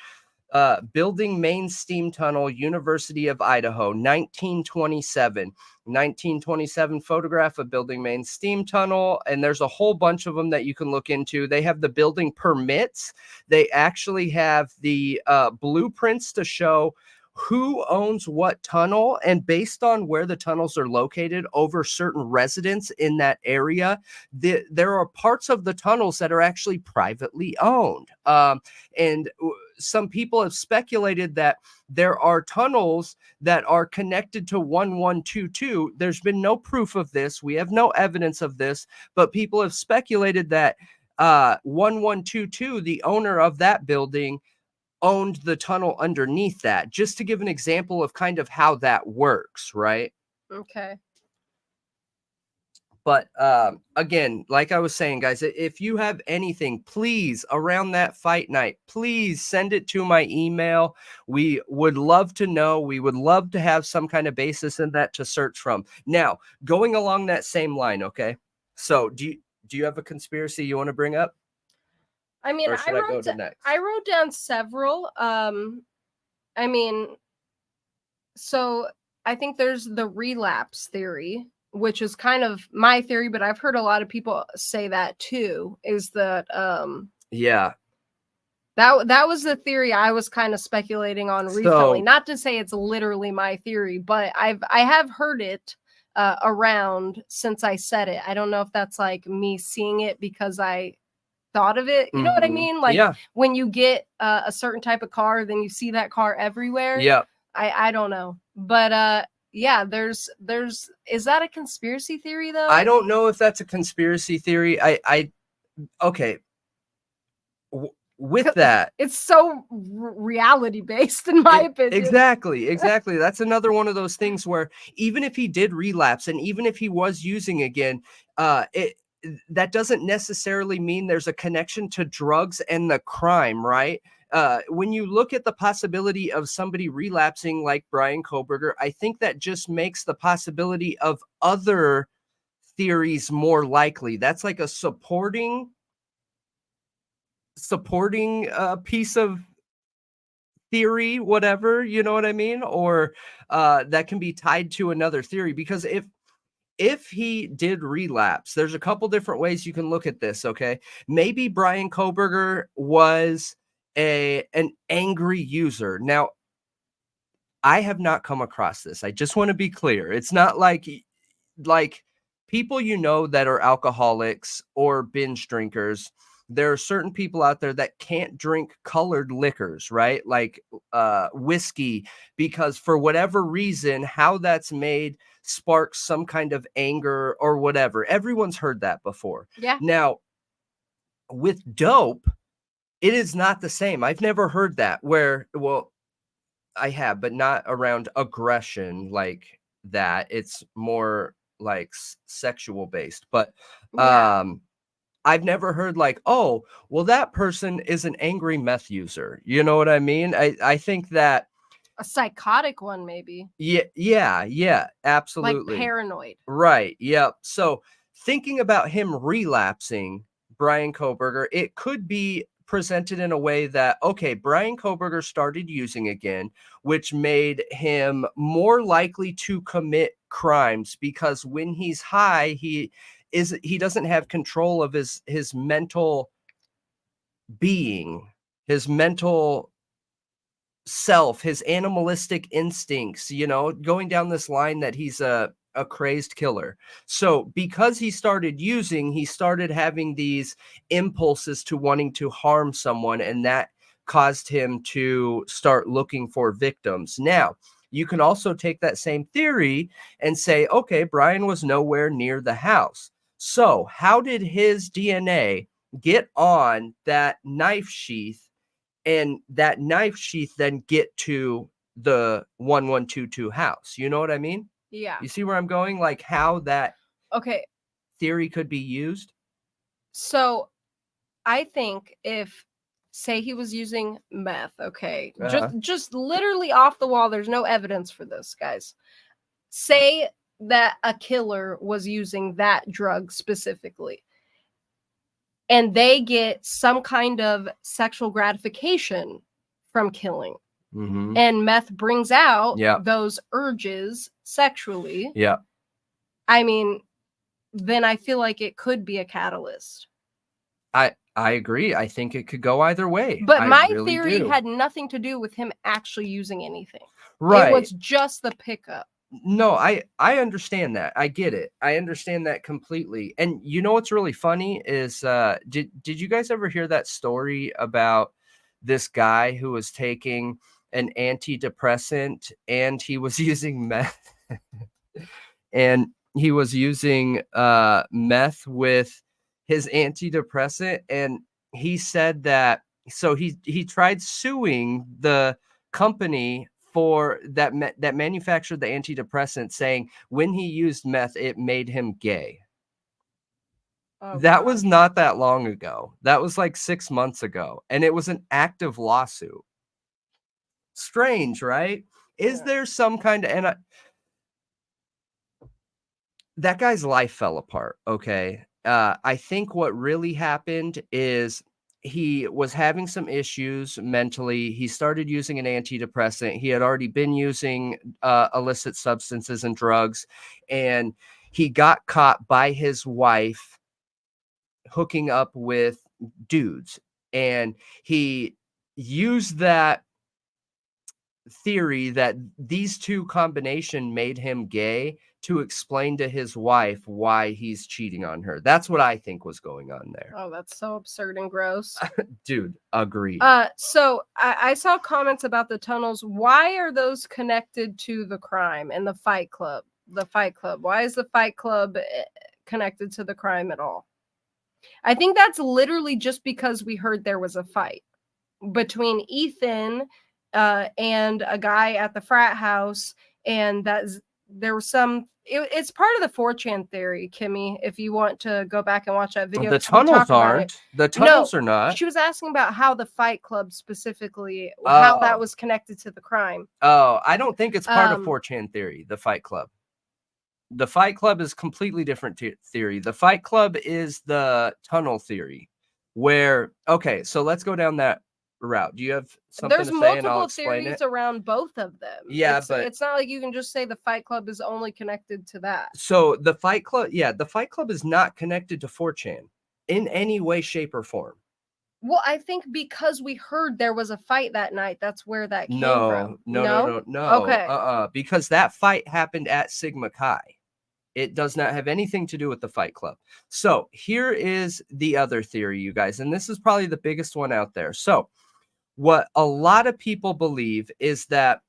building main steam tunnel, University of Idaho, 1927 photograph of building main steam tunnel. And there's a whole bunch of them that you can look into. They have the building permits. They actually have the blueprints to show who owns what tunnel, and based on where the tunnels are located over certain residents in that area, there are parts of the tunnels that are actually privately owned. And some people have speculated that there are tunnels that are connected to 1122. There's been no proof of this. We have no evidence of this, but people have speculated that 1122, the owner of that building, owned the tunnel underneath that, just to give an example of kind of how that works, right? Okay. But again, like I was saying, guys, if you have anything, please, around that fight night, please send it to my email. We would love to know. We would love to have some kind of basis in that to search from. Now, going along that same line, okay? So do you have a conspiracy you want to bring up? I mean, I wrote down several. I mean, so I think there's the relapse theory, which is kind of my theory, but I've heard a lot of people say that too, is that yeah. That was the theory I was kind of speculating on recently. Not to say it's literally my theory, but I have heard it around since I said it. I don't know if that's like me seeing it because I thought of it. You know what I mean? Like when you get a certain type of car, then you see that car everywhere. Yeah. I don't know. But yeah, there's is that a conspiracy theory though? I don't know if that's a conspiracy theory. Okay. With that, it's so reality based in my opinion. Exactly. That's another one of those things where even if he did relapse and even if he was using again, that doesn't necessarily mean there's a connection to drugs and the crime, right? When you look at the possibility of somebody relapsing like Bryan Kohberger, I think that just makes the possibility of other theories more likely. That's like a supporting piece of theory, whatever, you know what I mean? Or that can be tied to another theory, because if he did relapse, there's a couple different ways you can look at this, okay? Maybe Bryan Kohberger was an angry user. Now, I have not come across this. I just want to be clear. It's not like people that are alcoholics or binge drinkers, there are certain people out there that can't drink colored liquors, right? Like whiskey, because for whatever reason, how that's made sparks some kind of anger or whatever. Everyone's heard that before. Yeah. Now, with dope, it is not the same. I've never heard that where, well, I have, but not around aggression like that. It's more like sexual based. But Yeah. I've never heard like, oh, well, that person is an angry meth user. You know what I mean? I think that A psychotic one, maybe. yeah, absolutely. Like paranoid. Right. Yep. So thinking about him relapsing, Bryan Kohberger, it could be presented in a way that, okay, Bryan Kohberger started using again, which made him more likely to commit crimes because when he's high, he doesn't have control of his mental being, his mental self, his animalistic instincts, you know, going down this line that he's a crazed killer. So because he started using, he started having these impulses to wanting to harm someone, and that caused him to start looking for victims. Now, you can also take that same theory and say, okay, Bryan was nowhere near the house. So how did his DNA get on that knife sheath, and that knife sheath then get to the 1122 house? You know what I mean? Yeah. You see where I'm going? Like how that Okay. theory could be used? So I think if, say he was using meth, okay, just literally off the wall, there's no evidence for this, guys. Say that a killer was using that drug specifically, and they get some kind of sexual gratification from killing. Mm-hmm. And meth brings out Yeah. those urges sexually. Yeah. I mean, then I feel like it could be a catalyst. I agree. I think it could go either way. But my really theory do. had nothing to do with him actually using anything. Right. It was just the pickup. No, I understand that. I get it. I understand that completely. And you know what's really funny is did you guys ever hear that story about this guy who was taking an antidepressant and he was using meth and he was using meth with his antidepressant, and he said that, so he tried suing the company for that manufactured the antidepressant, saying when he used meth it made him gay. Oh, that was not that long ago. That was like 6 months ago, and it was an active lawsuit. Strange, right? Is there some kind of, that guy's life fell apart, okay? I think what really happened is he was having some issues mentally. He started using an antidepressant. He had already been using illicit substances and drugs, and he got caught by his wife hooking up with dudes. And he used that theory that these two combination made him gay to explain to his wife why he's cheating on her. That's what I think was going on there. Oh, that's so absurd and gross. Dude, agreed. So I saw comments about the tunnels. Why are those connected to the crime and the Fight Club? The Fight Club. Why is the Fight Club connected to the crime at all? I think that's literally just because we heard there was a fight between Ethan and a guy at the frat house, and there was some. It's part of the 4chan theory, Kimmy. If you want to go back and watch that video, the tunnels aren't. The tunnels are not. She was asking about how the Fight Club specifically, how that was connected to the crime. Oh, I don't think it's part of 4chan theory. The Fight Club. The Fight Club is completely different theory. The Fight Club is the tunnel theory, where, okay, so let's go down that route. Do you have something to say, and I'll explain it? There's multiple theories around both of them. Yeah, but it's not like you can just say the Fight Club is only connected to that. So the Fight Club, the Fight Club is not connected to 4chan in any way, shape, or form. Well, I think because we heard there was a fight that night, that's where that came from. No. Okay. Because that fight happened at Sigma Chi. It does not have anything to do with the Fight Club. So here is the other theory, you guys, and this is probably the biggest one out there. So what a lot of people believe is that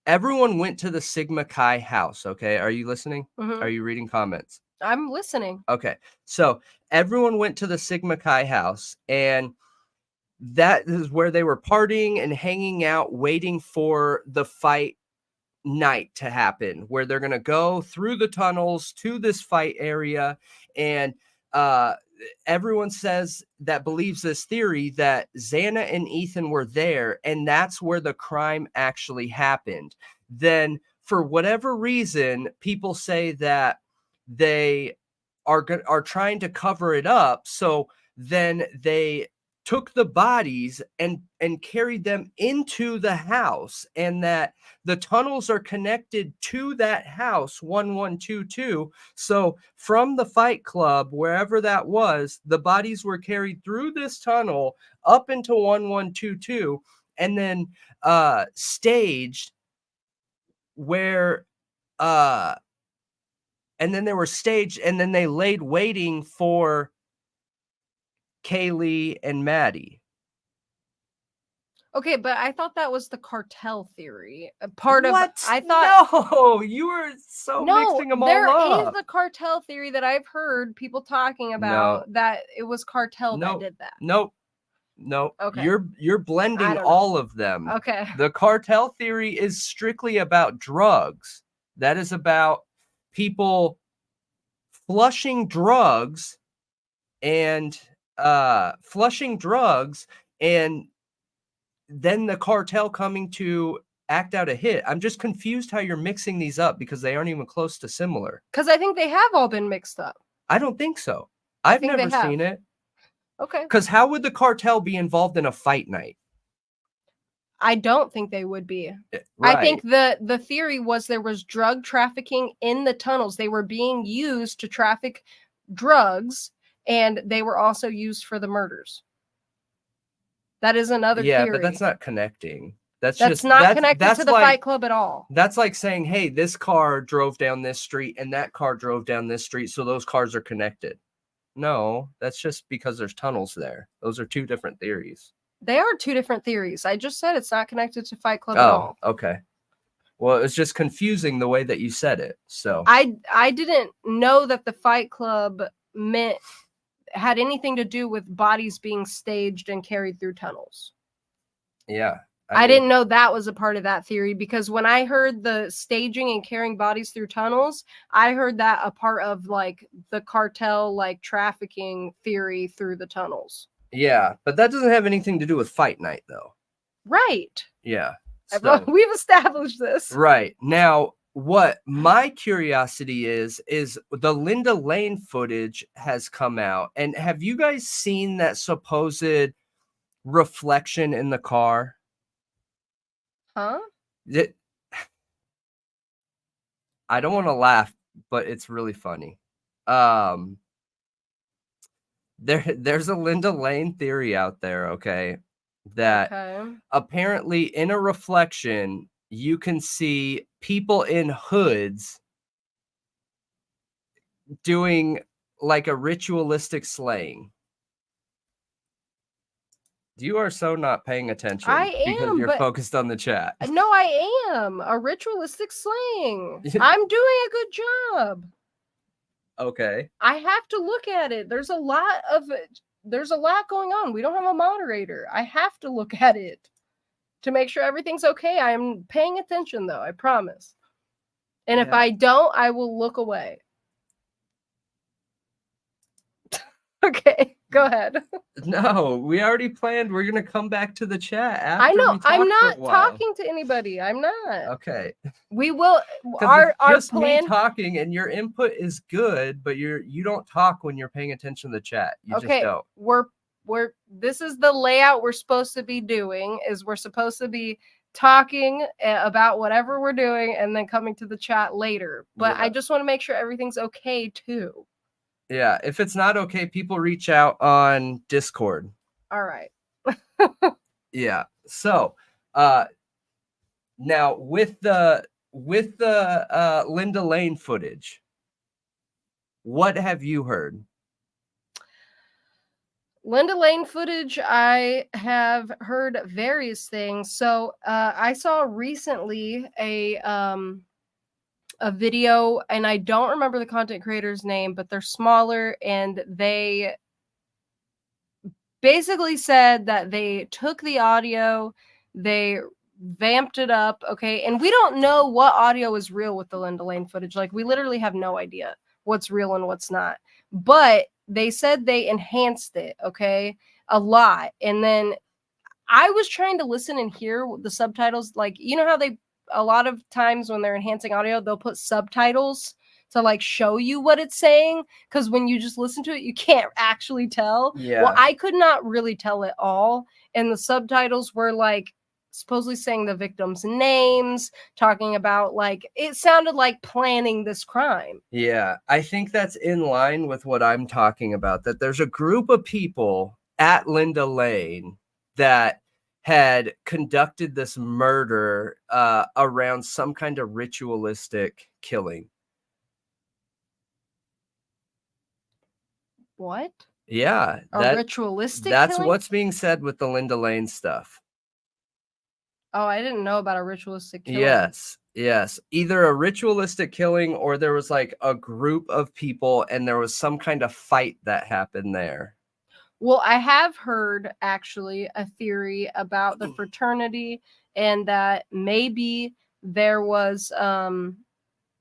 everyone went to the Sigma Chi house. Okay. Are you listening? Mhm. Are you reading comments? I'm listening. Okay. So everyone went to the Sigma Chi house, and that is where they were partying and hanging out, waiting for the fight night to happen, where they're going to go through the tunnels to this fight area. And everyone says that believes this theory that Xana and Ethan were there, and that's where the crime actually happened. Then for whatever reason, people say that they are trying to cover it up. So then they took the bodies and carried them into the house, and that the tunnels are connected to that house 1122. So from the Fight Club, wherever that was, the bodies were carried through this tunnel up into 1122, and then staged where and then they were staged, and then they laid waiting for Kaylee and Maddie. Okay, but I thought that was the cartel theory. I thought no, you were mixing them all up. There is a cartel theory that I've heard people talking about, that it was cartel that did that. Nope. Okay. You're blending all of them. Okay. The cartel theory is strictly about drugs. That is about people flushing drugs and then the cartel coming to act out a hit. I'm just confused how you're mixing these up, because they aren't even close to similar. Because I think they have all been mixed up. I don't think so. I've never seen it. Okay. Because how would the cartel be involved in a fight night? I don't think they would be. Right. I think the theory was there was drug trafficking in the tunnels. They were being used to traffic drugs, and they were also used for the murders. That is another theory. Yeah, but that's not connecting. That's not connected to the Fight Club at all. That's like saying, hey, this car drove down this street and that car drove down this street, so those cars are connected. No, that's just because there's tunnels there. Those are two different theories. They are two different theories. I just said it's not connected to Fight Club at all. Oh, okay. Well, it's just confusing the way that you said it. So I didn't know that the Fight Club had anything to do with bodies being staged and carried through tunnels. Yeah. I didn't know that was a part of that theory, because when I heard the staging and carrying bodies through tunnels, I heard that a part of like the cartel, like trafficking theory through the tunnels. Yeah, but that doesn't have anything to do with fight night, though. Right. Yeah. So, we've established this. Right. Now, what my curiosity is the Linda Lane footage has come out. And have you guys seen that supposed reflection in the car? Huh? I don't want to laugh, but it's really funny. There's a Linda Lane theory out there, okay, that apparently in a reflection you can see people in hoods doing like a ritualistic slaying. You are so not paying attention. I am, because you're focused on the chat. No, I am. A ritualistic slaying. I'm doing a good job. Okay. I have to look at it. There's a lot going on. We don't have a moderator. I have to look at it to make sure everything's okay. I'm paying attention, though. I promise. And if I don't, I will look away. Okay, go ahead. No, we already planned. We're going to come back to the chat after. I know. I'm not talking to anybody. I'm not. Okay. We will. Just me talking, and your input is good, but you don't talk when you're paying attention to the chat. You just don't. This is the layout we're supposed to be doing. Is we're supposed to be talking about whatever we're doing and then coming to the chat later. But I just want to make sure everything's okay too. Yeah, if it's not okay, people reach out on Discord. All right. Yeah. So, now with the with the Linda Lane footage, what have you heard? Linda Lane footage, I have heard various things. So I saw recently a video, and I don't remember the content creator's name, but they're smaller, and they basically said that they took the audio, they vamped it up, okay, and we don't know what audio is real with the Linda Lane footage. Like, we literally have no idea what's real and what's not. But they said they enhanced it, okay, a lot. And then I was trying to listen and hear the subtitles. Like, you know how they, a lot of times when they're enhancing audio, they'll put subtitles to like show you what it's saying, because when you just listen to it, you can't actually tell. Yeah. Well, I could not really tell at all, and the subtitles were like supposedly saying the victims' names, talking about, like, it sounded like planning this crime. Yeah, I think that's in line with what I'm talking about, that there's a group of people at Linda Lane that had conducted this murder around some kind of ritualistic killing. What? Yeah, A ritualistic that's killing? what's being said with the Linda Lane stuff. Oh, I didn't know about a ritualistic killing. Yes. Either a ritualistic killing, or there was like a group of people and there was some kind of fight that happened there. Well, I have heard actually a theory about the fraternity, and that maybe there was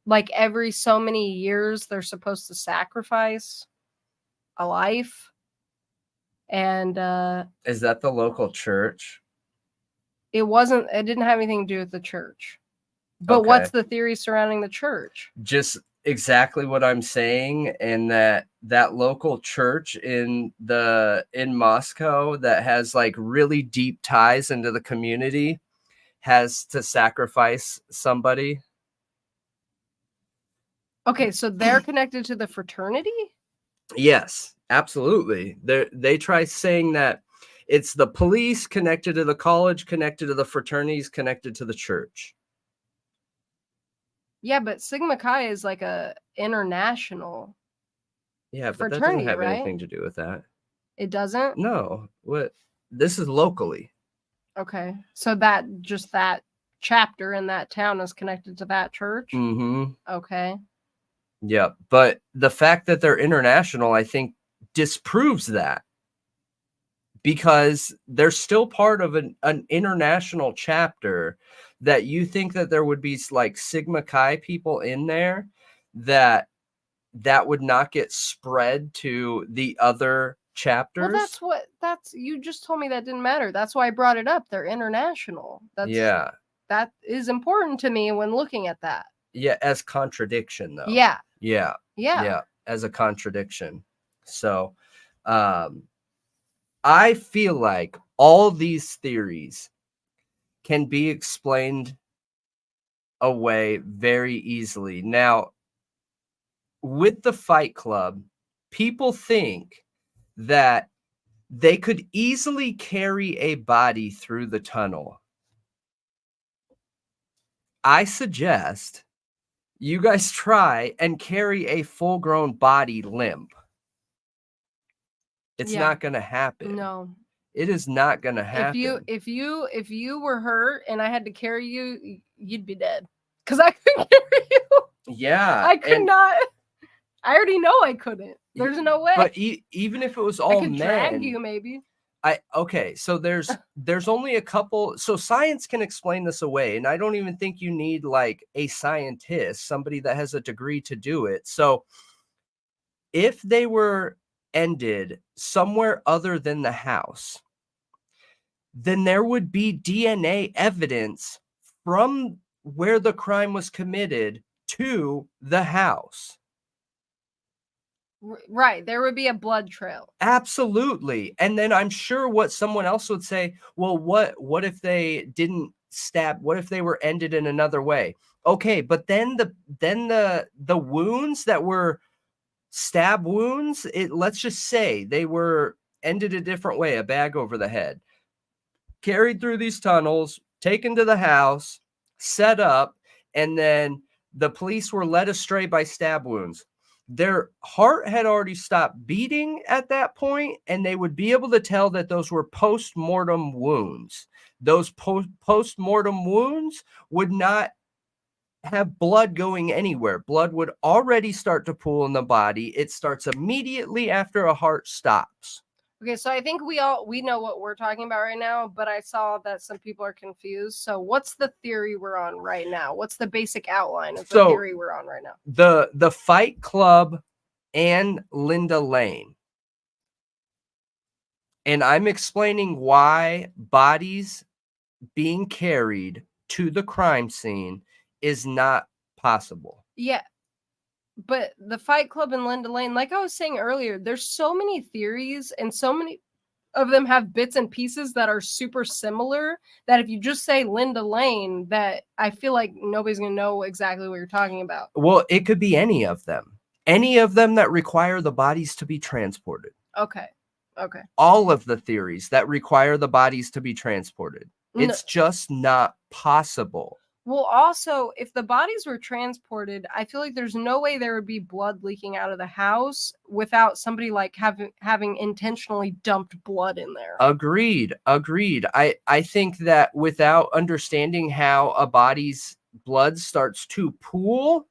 like every so many years they're supposed to sacrifice a life. And Is that the local church? it didn't have anything to do with the church. But Okay. what's the theory surrounding the church? Just exactly what I'm saying, and that local church in Moscow that has like really deep ties into the community has to sacrifice somebody. Okay, so they're connected to the fraternity? Yes, absolutely. They try saying that it's the police connected to the college, connected to the fraternities, connected to the church. Yeah, but Sigma Chi is like a international. Yeah, but fraternity, that doesn't have right? anything to do with that. It doesn't? No. What? This is locally. Okay. So that chapter in that town is connected to that church? Mm-hmm. Okay. Yeah, but the fact that they're international, I think, disproves that, because they're still part of an international chapter. That you think that there would be like Sigma Chi people in there that would not get spread to the other chapters. Well, you just told me that didn't matter. That's why I brought it up. They're international. Yeah. That is important to me when looking at that. Yeah, as contradiction though. Yeah. Yeah. Yeah. Yeah, as a contradiction. So, I feel like all these theories can be explained away very easily. Now, with the Fight Club, people think that they could easily carry a body through the tunnel. I suggest you guys try and carry a full-grown body limp. It's not going to happen. No. It is not going to happen. If you were hurt and I had to carry you, you'd be dead. Because I couldn't carry you. Yeah. I could not. I already know I couldn't. There's no way. But even if it was all I could men, drag you maybe. Okay, so there's only a couple. So science can explain this away, and I don't even think you need like a scientist, somebody that has a degree to do it. So if they were ended somewhere other than the house, then there would be DNA evidence from where the crime was committed to the house. Right. There would be a blood trail. Absolutely. And then I'm sure what someone else would say, well, what if they didn't stab? What if they were ended in another way? Okay, but then the wounds that were stab wounds, let's just say they were ended a different way, a bag over the head, carried through these tunnels, taken to the house, set up, and then the police were led astray by stab wounds. Their heart had already stopped beating at that point, and they would be able to tell that those were post-mortem wounds. Those post-mortem wounds would not have blood going anywhere. Blood would already start to pool in the body. It starts immediately after a heart stops. Okay, so I think we know what we're talking about right now, but I saw that some people are confused. So what's the theory we're on right now? What's the basic outline of the theory we're on right now? The Fight Club and Linda Lane. And I'm explaining why bodies being carried to the crime scene is not possible. Yeah. But the Fight Club and Linda Lane, like I was saying earlier, there's so many theories and so many of them have bits and pieces that are super similar that if you just say Linda Lane, that I feel like nobody's going to know exactly what you're talking about. Well, it could be any of them. Any of them that require the bodies to be transported. Okay. All of the theories that require the bodies to be transported. It's just not possible. Well, also, if the bodies were transported, I feel like there's no way there would be blood leaking out of the house without somebody like having intentionally dumped blood in there. Agreed. I think that without understanding how a body's blood starts to pool,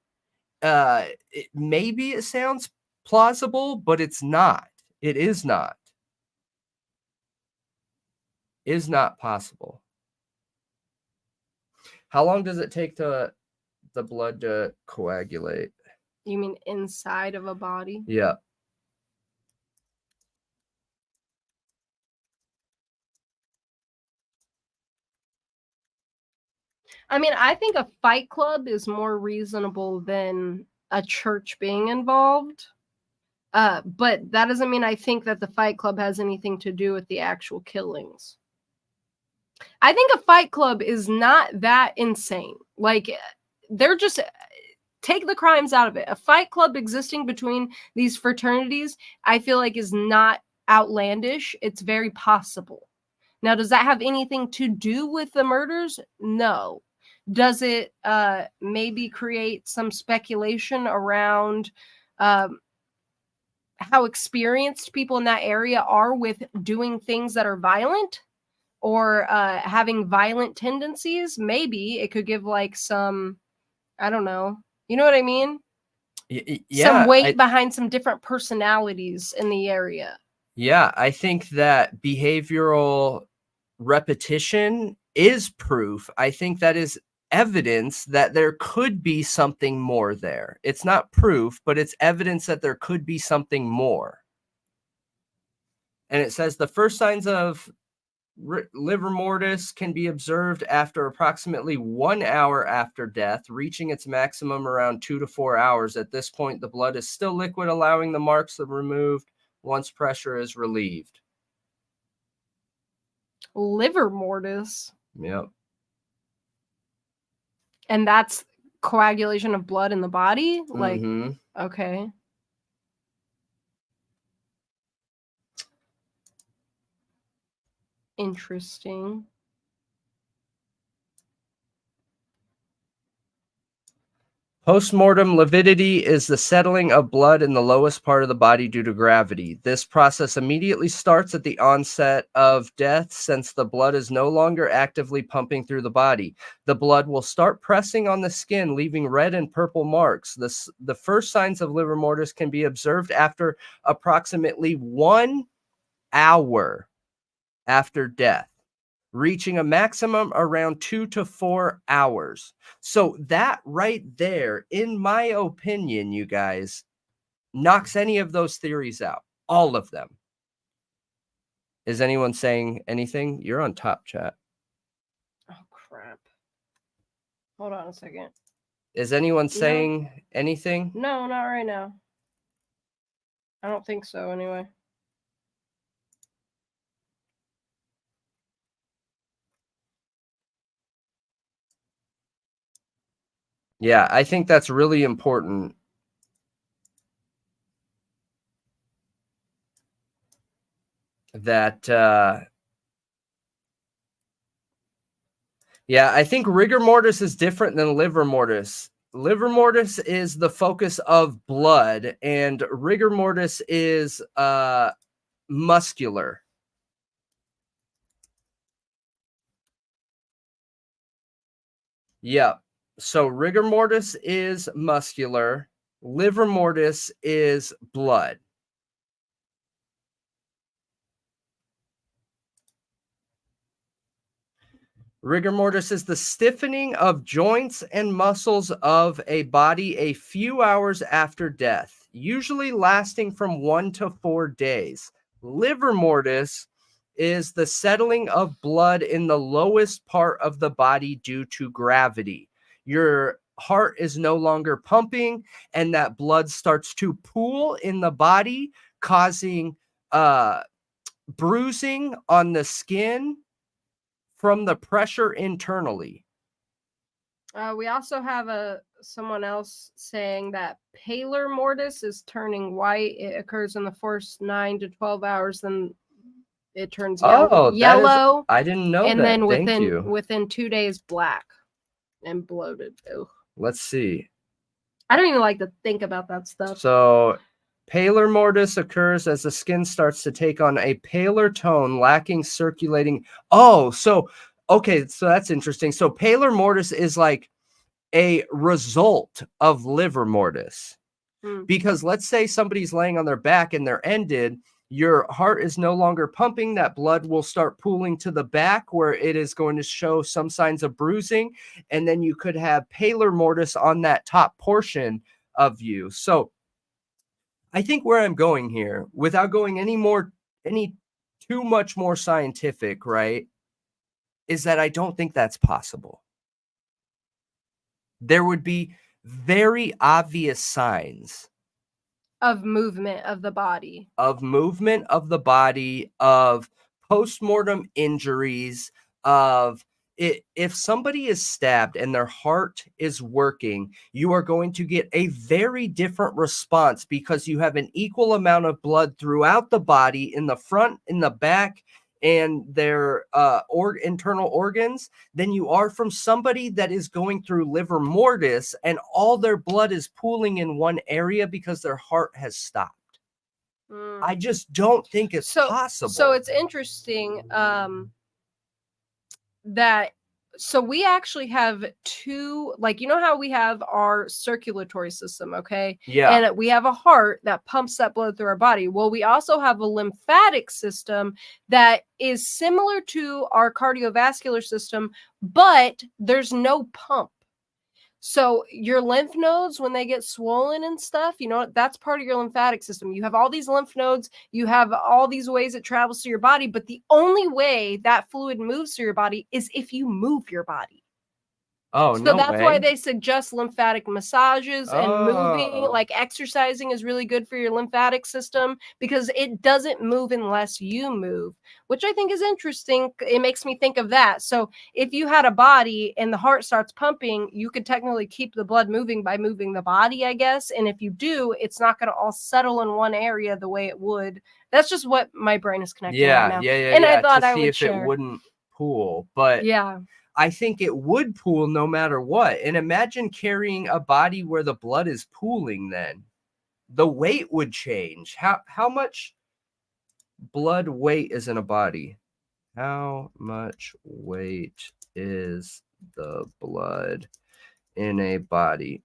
maybe it sounds plausible, but it's not. It is not. Is not possible. How long does it take the blood to coagulate? You mean inside of a body? Yeah. I mean, I think a fight club is more reasonable than a church being involved. But that doesn't mean I think that the Fight Club has anything to do with the actual killings. I think a Fight Club is not that insane. Like, they're just take the crimes out of it. A Fight Club existing between these fraternities, I feel like is not outlandish. It's very possible. Now, does that have anything to do with the murders? No. Does it maybe create some speculation around how experienced people in that area are with doing things that are violent or having violent tendencies? Maybe it could give like some, I don't know. You know what I mean? Yeah, some weight behind some different personalities in the area. Yeah, I think that behavioral repetition is proof. I think that is evidence that there could be something more there. It's not proof, but it's evidence that there could be something more. And it says the first signs of livor mortis can be observed after approximately 1 hour after death, reaching its maximum around 2 to 4 hours. At this point, the blood is still liquid, allowing the marks to be removed once pressure is relieved. Livor mortis? Yep. And that's coagulation of blood in the body? Like, Mm-hmm. Okay. Interesting. Postmortem lividity is the settling of blood in the lowest part of the body due to gravity. This process immediately starts at the onset of death, since the blood is no longer actively pumping through the body. The blood will start pressing on the skin, leaving red and purple marks. The first signs of livor mortis can be observed after approximately 1 hour after death, reaching a maximum around 2 to 4 hours. So that right there, in my opinion, you guys, knocks any of those theories out. All of them. Is anyone saying anything? You're on top, chat. Oh, crap. Hold on a second. Is anyone saying anything? No, not right now. I don't think so, anyway. Yeah, I think that's really important. That Yeah, I think rigor mortis is different than livor mortis. Livor mortis is the focus of blood, and rigor mortis is muscular. Yeah. So rigor mortis is muscular. Livor mortis is blood. Rigor mortis is the stiffening of joints and muscles of a body a few hours after death, usually lasting from 1 to 4 days. Livor mortis is the settling of blood in the lowest part of the body due to gravity. Your heart is no longer pumping, and that blood starts to pool in the body, causing bruising on the skin from the pressure internally. We also have someone else saying that paler mortis is turning white. It occurs in the first 9 to 12 hours, then it turns yellow. I didn't know and that. then Thank you. within 2 days, black and bloated. Ugh. Let's see. I don't even like to think about that stuff. So paler mortis occurs as the skin starts to take on a paler tone, lacking circulating. Oh, so okay, so that's interesting. So paler mortis is like a result of livor mortis. Because let's say somebody's laying on their back and they're ended, your heart is no longer pumping. That blood will start pooling to the back where it is going to show some signs of bruising. And then you could have paler mortis on that top portion of you. So I think where I'm going here, without going any too much more scientific, right, is that I don't think that's possible. There would be very obvious signs of movement of the body, of postmortem injuries, of it. If somebody is stabbed and their heart is working, you are going to get a very different response because you have an equal amount of blood throughout the body, in the front, in the back, and their internal organs, than you are from somebody that is going through livor mortis and all their blood is pooling in one area because their heart has stopped. I just don't think it's possible. So it's interesting that so we actually have two, like, you know how we have our circulatory system, okay? Yeah. And we have a heart that pumps that blood through our body. Well, we also have a lymphatic system that is similar to our cardiovascular system, but there's no pump. So your lymph nodes, when they get swollen and stuff, you know, that's part of your lymphatic system. You have all these lymph nodes, you have all these ways it travels through your body, but the only way that fluid moves through your body is if you move your body. Oh, so that's why they suggest lymphatic massages and moving, Oh. like exercising is really good for your lymphatic system because it doesn't move unless you move, which I think is interesting. It makes me think of that. So if you had a body and the heart starts pumping, you could technically keep the blood moving by moving the body, I guess. And if you do, it's not going to all settle in one area the way it would. That's just what my brain is connecting right now. And I thought I would share. It wouldn't pool, but yeah, I think it would pool no matter what. And imagine carrying a body where the blood is pooling, then the weight would change. How much blood weight is in a body? How much weight is the blood in a body?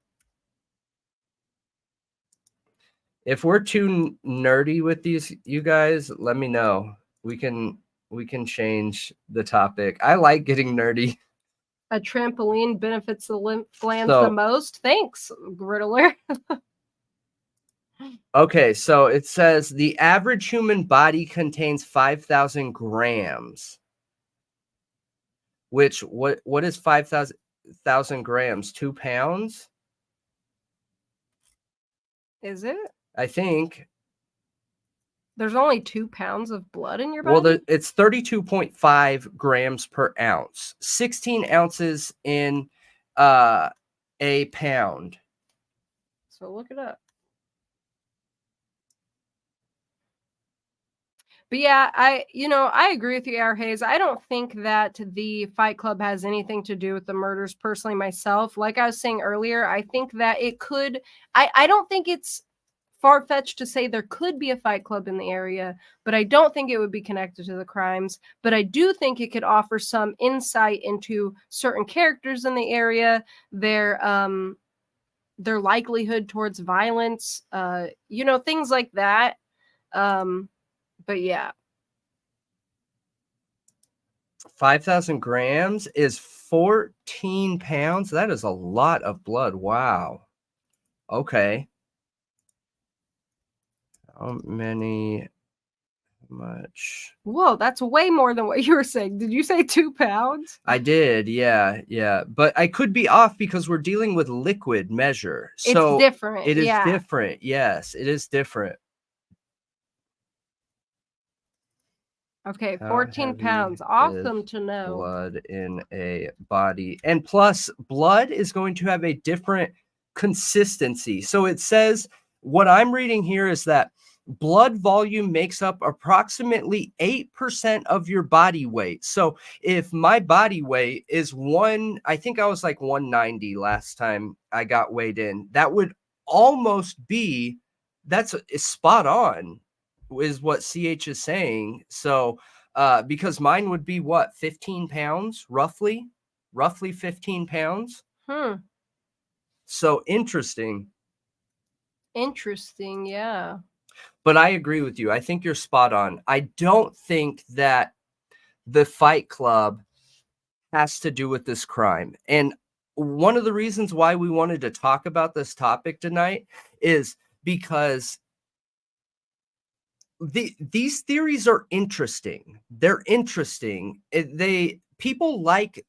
If we're too nerdy with these, you guys, let me know. We can change the topic. I like getting nerdy. A trampoline benefits the lymph glands the most. Thanks, Griddler. Okay, so it says the average human body contains 5,000 grams. Which what is 5,000 grams? 2 pounds? Is it? I think. There's only 2 pounds of blood in your body? Well, it's 32.5 grams per ounce. 16 ounces in a pound. So look it up. But yeah, I agree with you, Air Hayes. I don't think that the Fight Club has anything to do with the murders personally myself. Like I was saying earlier, I think that it could, I don't think it's far-fetched to say there could be a Fight Club in the area, but I don't think it would be connected to the crimes. But I do think it could offer some insight into certain characters in the area, their likelihood towards violence, things like that. But yeah. 5,000 grams is 14 pounds. That is a lot of blood. Wow. Okay. How much? Whoa, that's way more than what you were saying. Did you say 2 pounds? I did, yeah. But I could be off because we're dealing with liquid measure. So it's different. It is yeah. different. Yes, it is different. Okay, How 14 heavy pounds. is Awesome to know. Blood in a body. And plus, blood is going to have a different consistency. So it says, what I'm reading here is that blood volume makes up approximately 8% of your body weight. So if my body weight is I think I was like 190 last time I got weighed in, that would almost be, that's spot on, is what CH is saying. So because mine would be what, 15 pounds, roughly 15 pounds. So interesting. Interesting, yeah. But I agree with you. I think you're spot on. I don't think that the Fight Club has to do with this crime. And one of the reasons why we wanted to talk about this topic tonight is because these theories are interesting. They're interesting. People like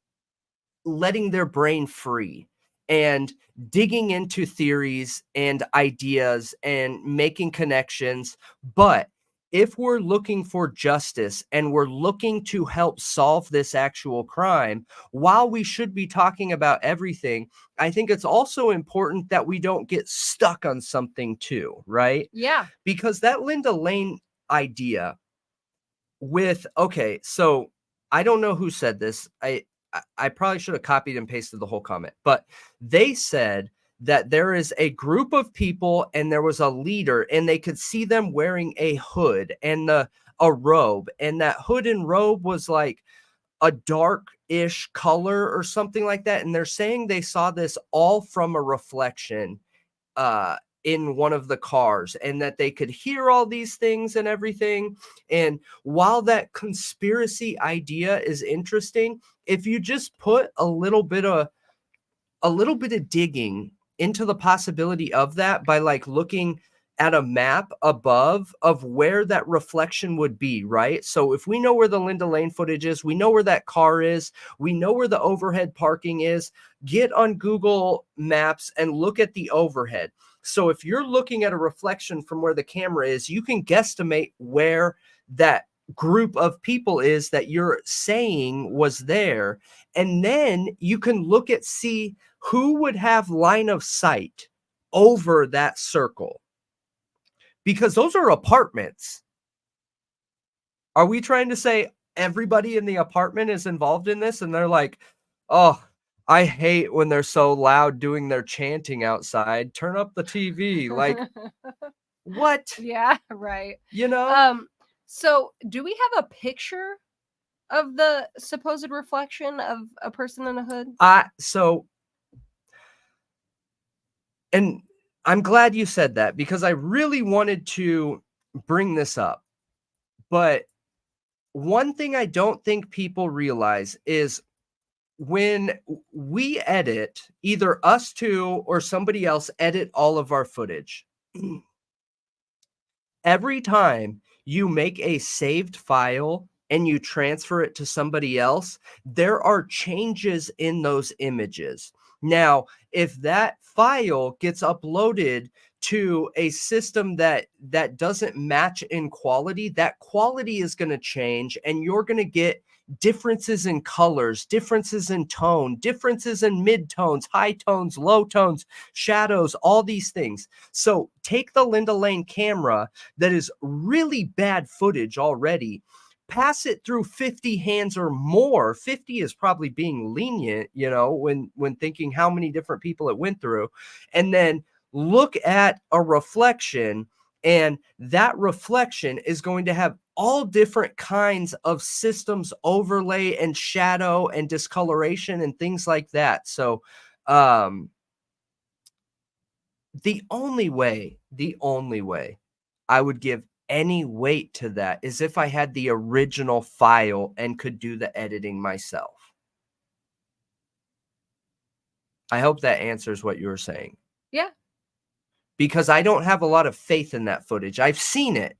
letting their brain free and digging into theories and ideas and making connections. But if we're looking for justice and we're looking to help solve this actual crime, while we should be talking about everything, I think it's also important that we don't get stuck on something too, right? Yeah. Because that Linda Lane idea so I don't know who said this. I probably should have copied and pasted the whole comment, but they said that there is a group of people and there was a leader and they could see them wearing a hood and a robe, and that hood and robe was like a dark-ish color or something like that. And they're saying they saw this all from a reflection in one of the cars, and that they could hear all these things and everything. And while that conspiracy idea is interesting, if you just put a little bit of digging into the possibility of that by like looking at a map above of where that reflection would be, right? So if we know where the Linda Lane footage is, we know where that car is, we know where the overhead parking is, get on Google Maps and look at the overhead. So if you're looking at a reflection from where the camera is, you can guesstimate where that group of people is that you're saying was there. And then you can see who would have line of sight over that circle. Because those are apartments. Are we trying to say everybody in the apartment is involved in this? And they're like, oh, I hate when they're so loud doing their chanting outside. Turn up the TV. Like, what? Yeah, right. You know? So do we have a picture of the supposed reflection of a person in a hood? And I'm glad you said that, because I really wanted to bring this up. But one thing I don't think people realize is when we edit, either us two or somebody else edit all of our footage, every time you make a saved file and you transfer it to somebody else, there are changes in those images. Now, if that file gets uploaded to a system that doesn't match in quality, that quality is going to change and you're going to get differences in colors, differences in tone, differences in mid-tones, high tones, low tones, shadows, all these things. So take the Linda Lane camera that is really bad footage already, pass it through 50 hands or more. 50 is probably being lenient, you know, when thinking how many different people it went through, and then look at a reflection, and that reflection is going to have all different kinds of systems overlay and shadow and discoloration and things like that. So the only way I would give any weight to that is if I had the original file and could do the editing myself. I hope that answers what you were saying. Yeah. Because I don't have a lot of faith in that footage. I've seen it.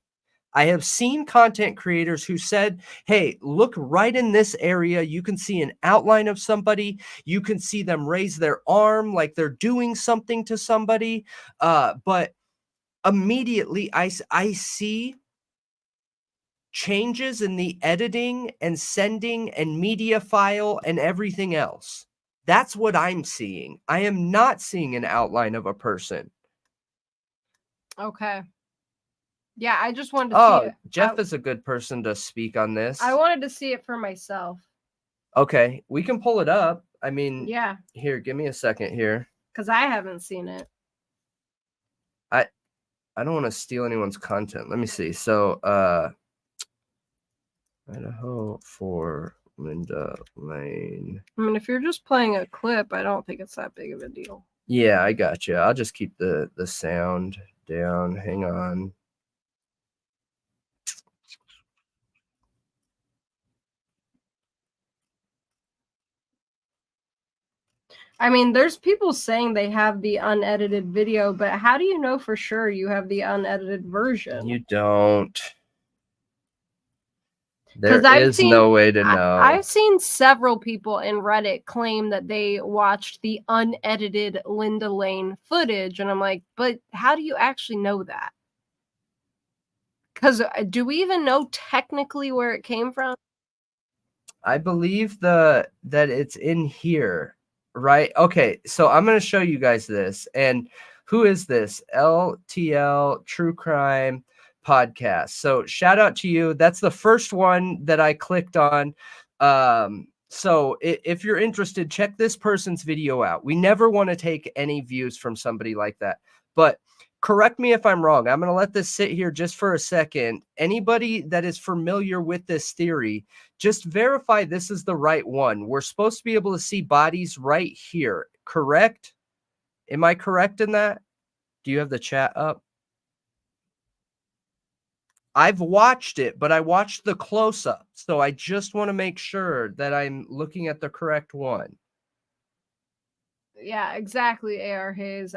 I have seen content creators who said, hey, look right in this area. You can see an outline of somebody. You can see them raise their arm like they're doing something to somebody. But immediately I see changes in the editing and sending and media file and everything else. That's what I'm seeing. I am not seeing an outline of a person. Okay. Yeah, I just wanted to see it. Jeff is a good person to speak on this. I wanted to see it for myself. Okay, we can pull it up. I mean, yeah. Here, give me a second here. Because I haven't seen it. I don't want to steal anyone's content. Let me see. So, Idaho for Linda Lane. I mean, if you're just playing a clip, I don't think it's that big of a deal. Yeah, I got you. I'll just keep the sound down. Hang on. I mean, there's people saying they have the unedited video, but how do you know for sure you have the unedited version? You don't. There is no way to know. I've seen several people in Reddit claim that they watched the unedited Linda Lane footage, and I'm like, but how do you actually know that? Because do we even know technically where it came from? I believe that it's in here, right? Okay, so I'm going to show you guys this. And who is this? LTL True Crime Podcast. So shout out to you. That's the first one that I clicked on. So if you're interested, check this person's video out. We never want to take any views from somebody like that. But correct me if I'm wrong. I'm going to let this sit here just for a second. Anybody that is familiar with this theory, just verify this is the right one. We're supposed to be able to see bodies right here, correct? Am I correct in that? Do you have the chat up? I've watched it, but I watched the close-up, so I just want to make sure that I'm looking at the correct one. Yeah, exactly, AR Hayes.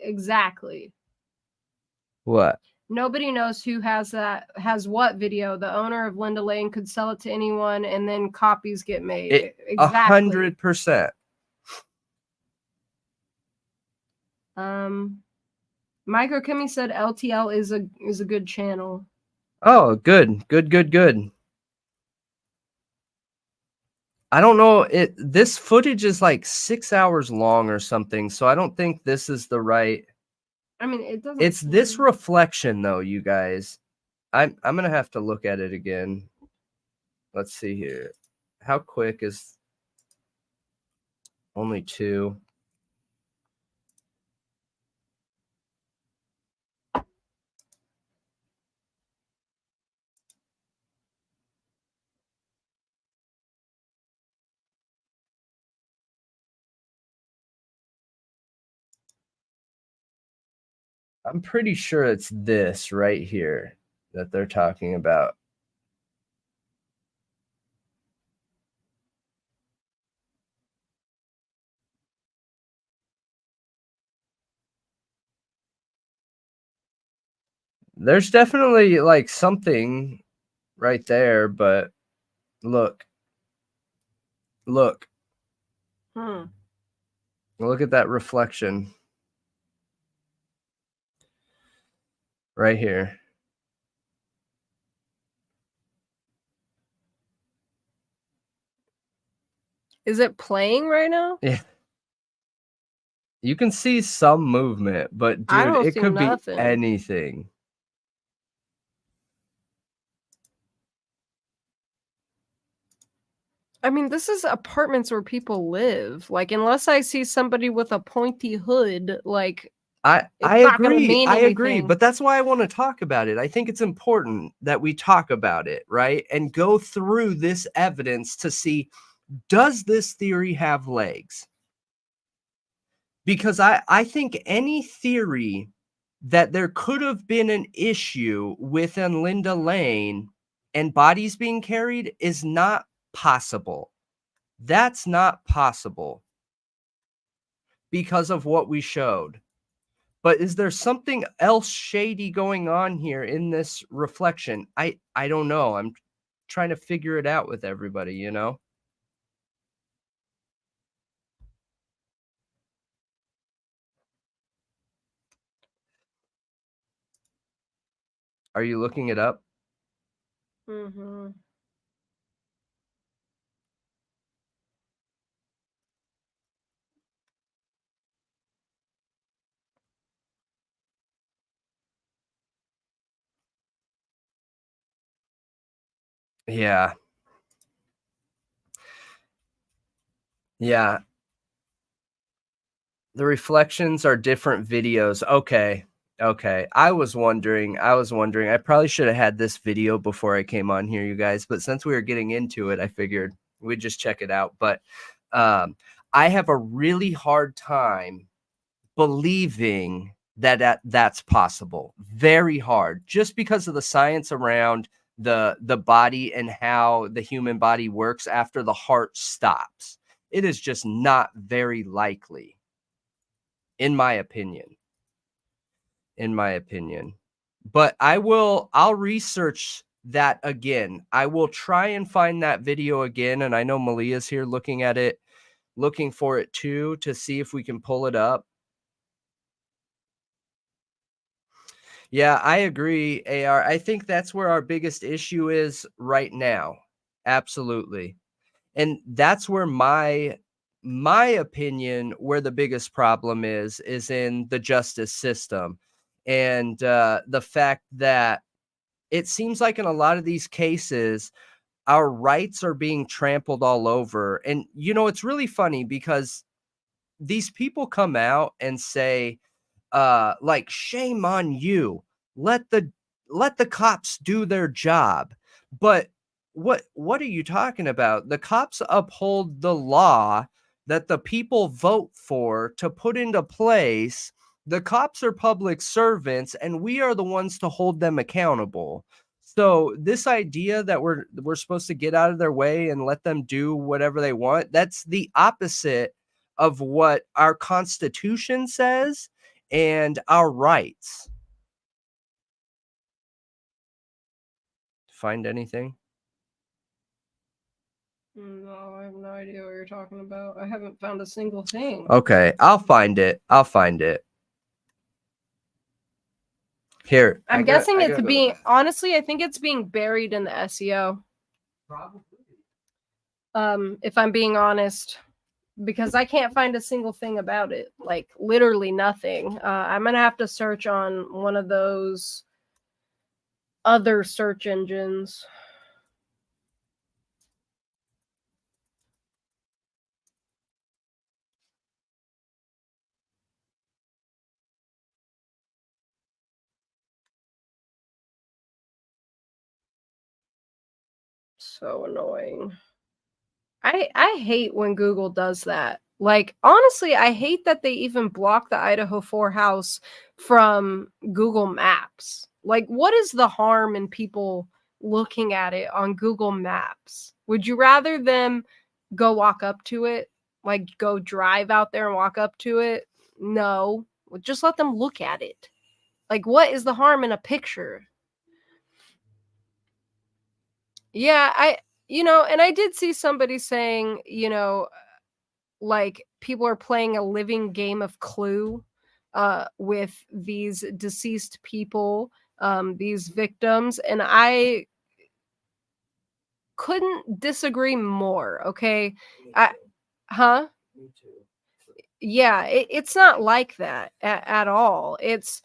Exactly. What? Nobody knows who has what video. The owner of Linda Lane could sell it to anyone, and then copies get made. Exactly. 100%. Micro Kimmy said LTL is a good channel. Oh, good. I don't know. This footage is like 6 hours long or something, so I don't think this is the right. I mean, it doesn't. It's this reflection, though, you guys. I'm gonna have to look at it again. Let's see here. How quick is? Only 2. I'm pretty sure it's this right here that they're talking about. There's definitely like something right there, but look. Look at that reflection right here. Is it playing right now? Yeah. You can see some movement, but I dude, don't it see could be nothing. anything. I mean, this is apartments where people live. Like, unless I see somebody with a pointy hood, like, I it's not gonna agree. mean I agree, anything. but that's why I want to talk about it. I think it's important that we talk about it, right? And go through this evidence to see, does this theory have legs? Because I think any theory that there could have been an issue with Linda Lane and bodies being carried is not possible. That's not possible because of what we showed. But is there something else shady going on here in this reflection? I don't know. I'm trying to figure it out with everybody, you know? Are you looking it up? Mm-hmm. Yeah. Yeah. The reflections are different videos. Okay. Okay. I was wondering. I probably should have had this video before I came on here, you guys, but since we were getting into it, I figured we'd just check it out. But I have a really hard time believing that that's possible. Very hard, just because of the science around the body and how the human body works after the heart stops. It is just not very likely, in my opinion. But I'll research that again. I will try and find that video again, and I know Malia's here looking at it, looking for it too, to see if we can pull it up. Yeah, I agree, AR. I think that's where our biggest issue is right now. Absolutely. And that's where my opinion, where the biggest problem is in the justice system. And the fact that it seems like in a lot of these cases, our rights are being trampled all over. And, you know, it's really funny because these people come out and say, like, shame on you, let the cops do their job. But what are you talking about? The cops uphold the law that the people vote for to put into place. The cops are public servants and we are the ones to hold them accountable. So this idea that we're supposed to get out of their way and let them do whatever they want, that's the opposite of what our Constitution says and our rights. Find anything? No, I have no idea what you're talking about. I haven't found a single thing. Okay, I'll find it. Here. I'm guessing it's being, honestly, I think it's being buried in the SEO. Probably. If I'm being honest, because I can't find a single thing about it, like literally nothing. I'm gonna have to search on one of those other search engines. So annoying. I hate when Google does that. Like, honestly, I hate that they even block the Idaho 4 house from Google Maps. Like, what is the harm in people looking at it on Google Maps? Would you rather them go walk up to it? Like, go drive out there and walk up to it? No. Just let them look at it. Like, what is the harm in a picture? Yeah, and I did see somebody saying, like people are playing a living game of Clue with these deceased people, these victims, and I couldn't disagree more. Okay, Huh? Me too. Yeah, it's not like that at all. It's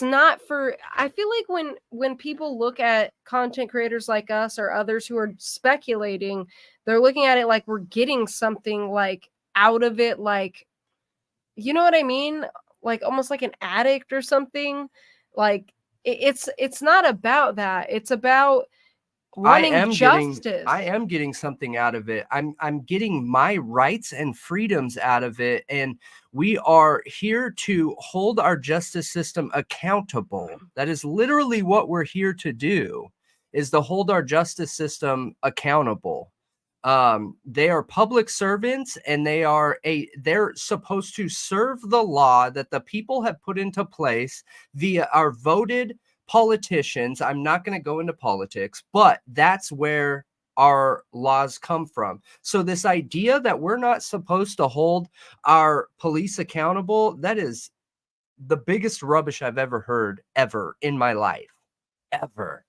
not for, I feel like when people look at content creators like us or others who are speculating, they're looking at it like we're getting something like out of it, like, you know what I mean? Like almost like an addict or something. Like it's not about that. It's about wanting justice. I am getting something out of it. I'm getting my rights and freedoms out of it, and we are here to hold our justice system accountable. That is literally what we're here to do, is to hold our justice system accountable. They are public servants, and they're supposed to serve the law that the people have put into place via our voted politicians. I'm not going to go into politics, but that's where our laws come from. So this idea that we're not supposed to hold our police accountable, that is the biggest rubbish I've ever heard ever in my life. Ever.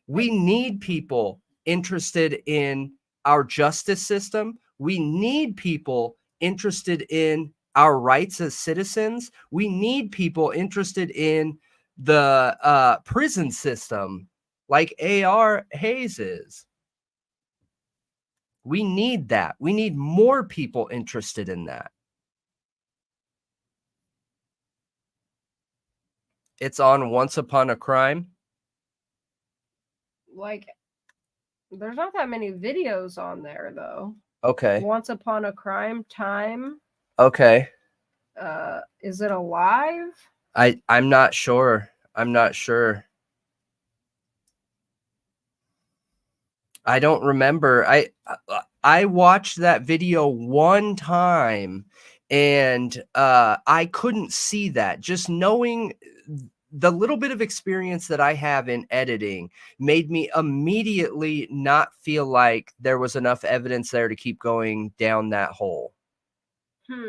We need people interested in our justice system. We need people interested in our rights as citizens. We need people interested in the prison system like A.R. Hayes is. We need that. We need more people interested in that. It's on Once Upon a Crime. Like, there's not that many videos on there though. Okay. Once Upon a Crime Time. Okay. Is it alive? I'm not sure. I'm not sure. I don't remember. I watched that video one time, and I couldn't see that. Just knowing the little bit of experience that I have in editing made me immediately not feel like there was enough evidence there to keep going down that hole.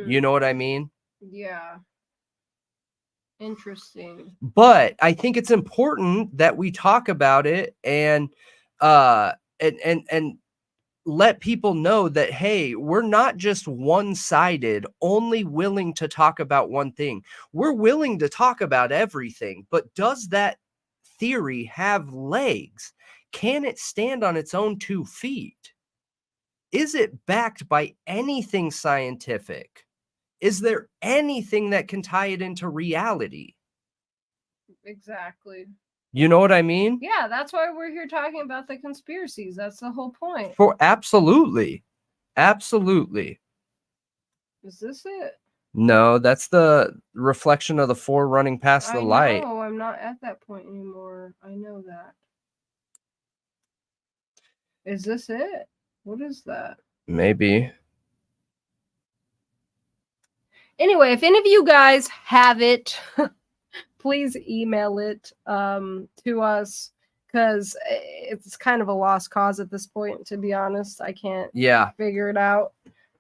You know what I mean? Yeah. Interesting. But I think it's important that we talk about it and let people know that, hey, we're not just one-sided, only willing to talk about one thing. We're willing to talk about everything, but does that theory have legs? Can it stand on its own 2 feet? Is it backed by anything scientific? Is there anything that can tie it into reality? Exactly. You know what I mean? Yeah, that's why we're here talking about the conspiracies. That's the whole point. For absolutely. Absolutely. Is this it? No, that's the reflection of the 4 running past the light. No, I'm not at that point anymore. I know that. Is this it? What is that? Maybe. Anyway, if any of you guys have it, please email it to us, because it's kind of a lost cause at this point, to be honest. I can't figure it out.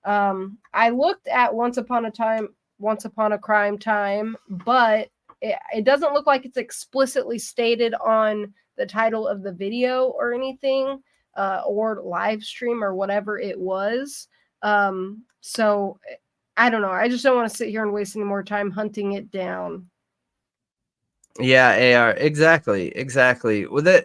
I looked at Once Upon a Crime Time, but it doesn't look like it's explicitly stated on the title of the video or anything, or live stream or whatever it was. So I don't know. I just don't want to sit here and waste any more time hunting it down. Yeah, AR. Exactly. Well,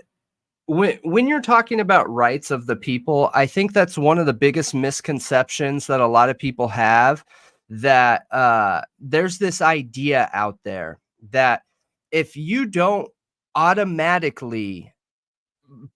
when you're talking about rights of the people, I think that's one of the biggest misconceptions that a lot of people have, that there's this idea out there that if you don't automatically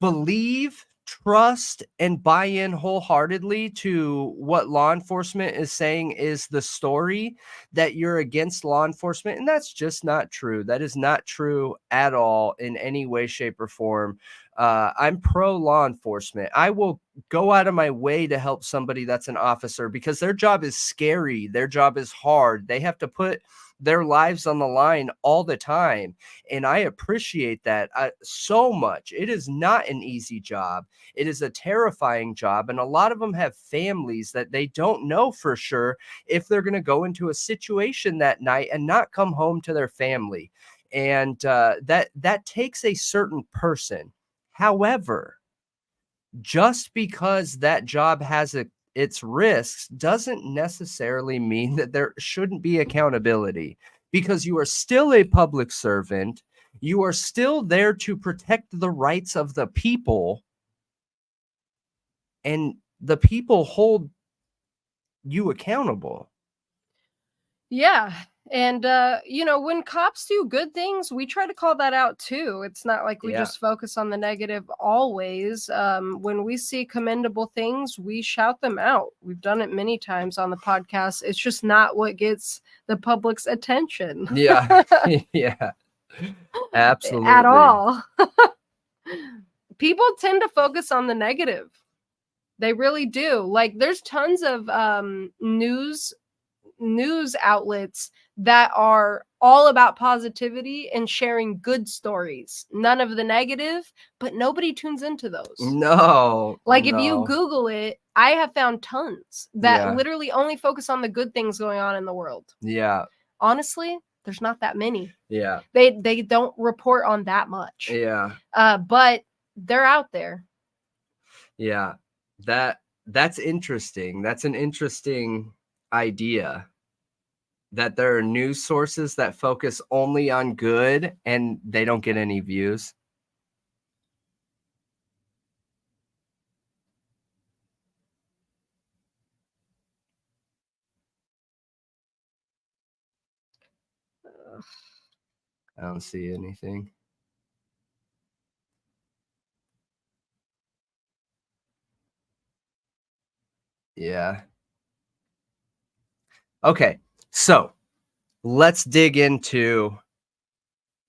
believe, trust, and buy in wholeheartedly to what law enforcement is saying is the story, that you're against law enforcement. And that's just not true. That is not true at all in any way, shape, or form. I'm pro law enforcement. I will go out of my way to help somebody that's an officer, because their job is scary. Their job is hard. They have to put their lives on the line all the time. And I appreciate that so much. It is not an easy job. It is a terrifying job. And a lot of them have families that they don't know for sure if they're going to go into a situation that night and not come home to their family. And that takes a certain person. However, just because that job has its risks doesn't necessarily mean that there shouldn't be accountability, because you are still a public servant. You are still there to protect the rights of the people, and the people hold you accountable. Yeah. And, when cops do good things, we try to call that out too. It's not like we just focus on the negative always. When we see commendable things, we shout them out. We've done it many times on the podcast. It's just not what gets the public's attention. Yeah. Yeah. Absolutely. At all. People tend to focus on the negative. They really do. Like, there's tons of news outlets that are all about positivity and sharing good stories, none of the negative, but nobody tunes into those. No. Like, if you Google it, I have found tons that Yeah. literally only focus on the good things going on in the world. Yeah. Honestly, there's not that many. Yeah. They don't report on that much. Yeah. But they're out there. Yeah. That's interesting. That's an interesting idea, that there are news sources that focus only on good and they don't get any views. I don't see anything. Yeah. Okay. So let's dig into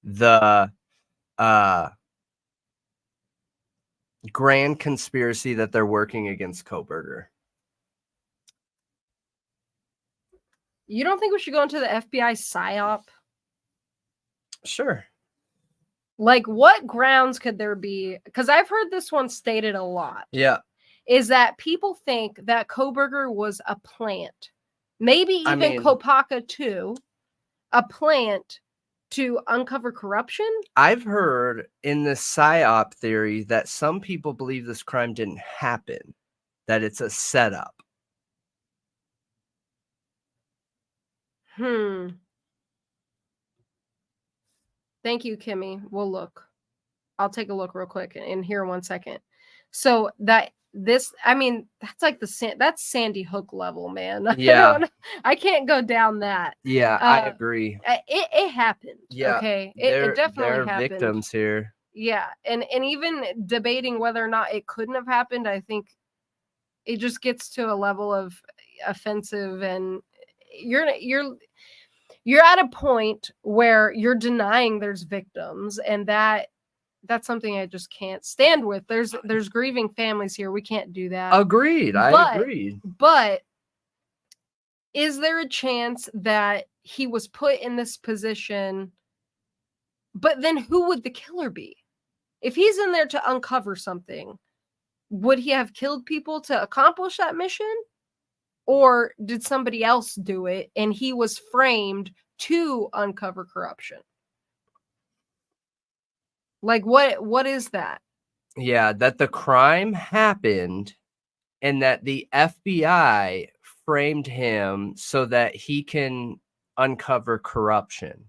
the grand conspiracy that they're working against Kohberger. You don't think we should go into the FBI PSYOP? Sure. Like, what grounds could there be? Because I've heard this one stated a lot. Yeah. Is that people think that Kohberger was a plant. Maybe even Kopaka too. A plant to uncover corruption? I've heard in the PSYOP theory that some people believe this crime didn't happen, that it's a setup. Thank you, Kimmy. We'll look. I'll take a look real quick in here 1 second. So that's like that's Sandy Hook level, man. Yeah. I can't go down that. Yeah, I agree. It happened. Yeah. Okay. It definitely happened. Victims here. Yeah. And even debating whether or not it couldn't have happened, I think it just gets to a level of offensive, and you're at a point where you're denying there's victims, and that's something I just can't stand with. There's grieving families here. We can't do that. Agreed. I agreed. But is there a chance that he was put in this position? But then who would the killer be? If he's in there to uncover something, would he have killed people to accomplish that mission? Or did somebody else do it and he was framed to uncover corruption? Like, what is that? Yeah, that the crime happened and that the FBI framed him so that he can uncover corruption.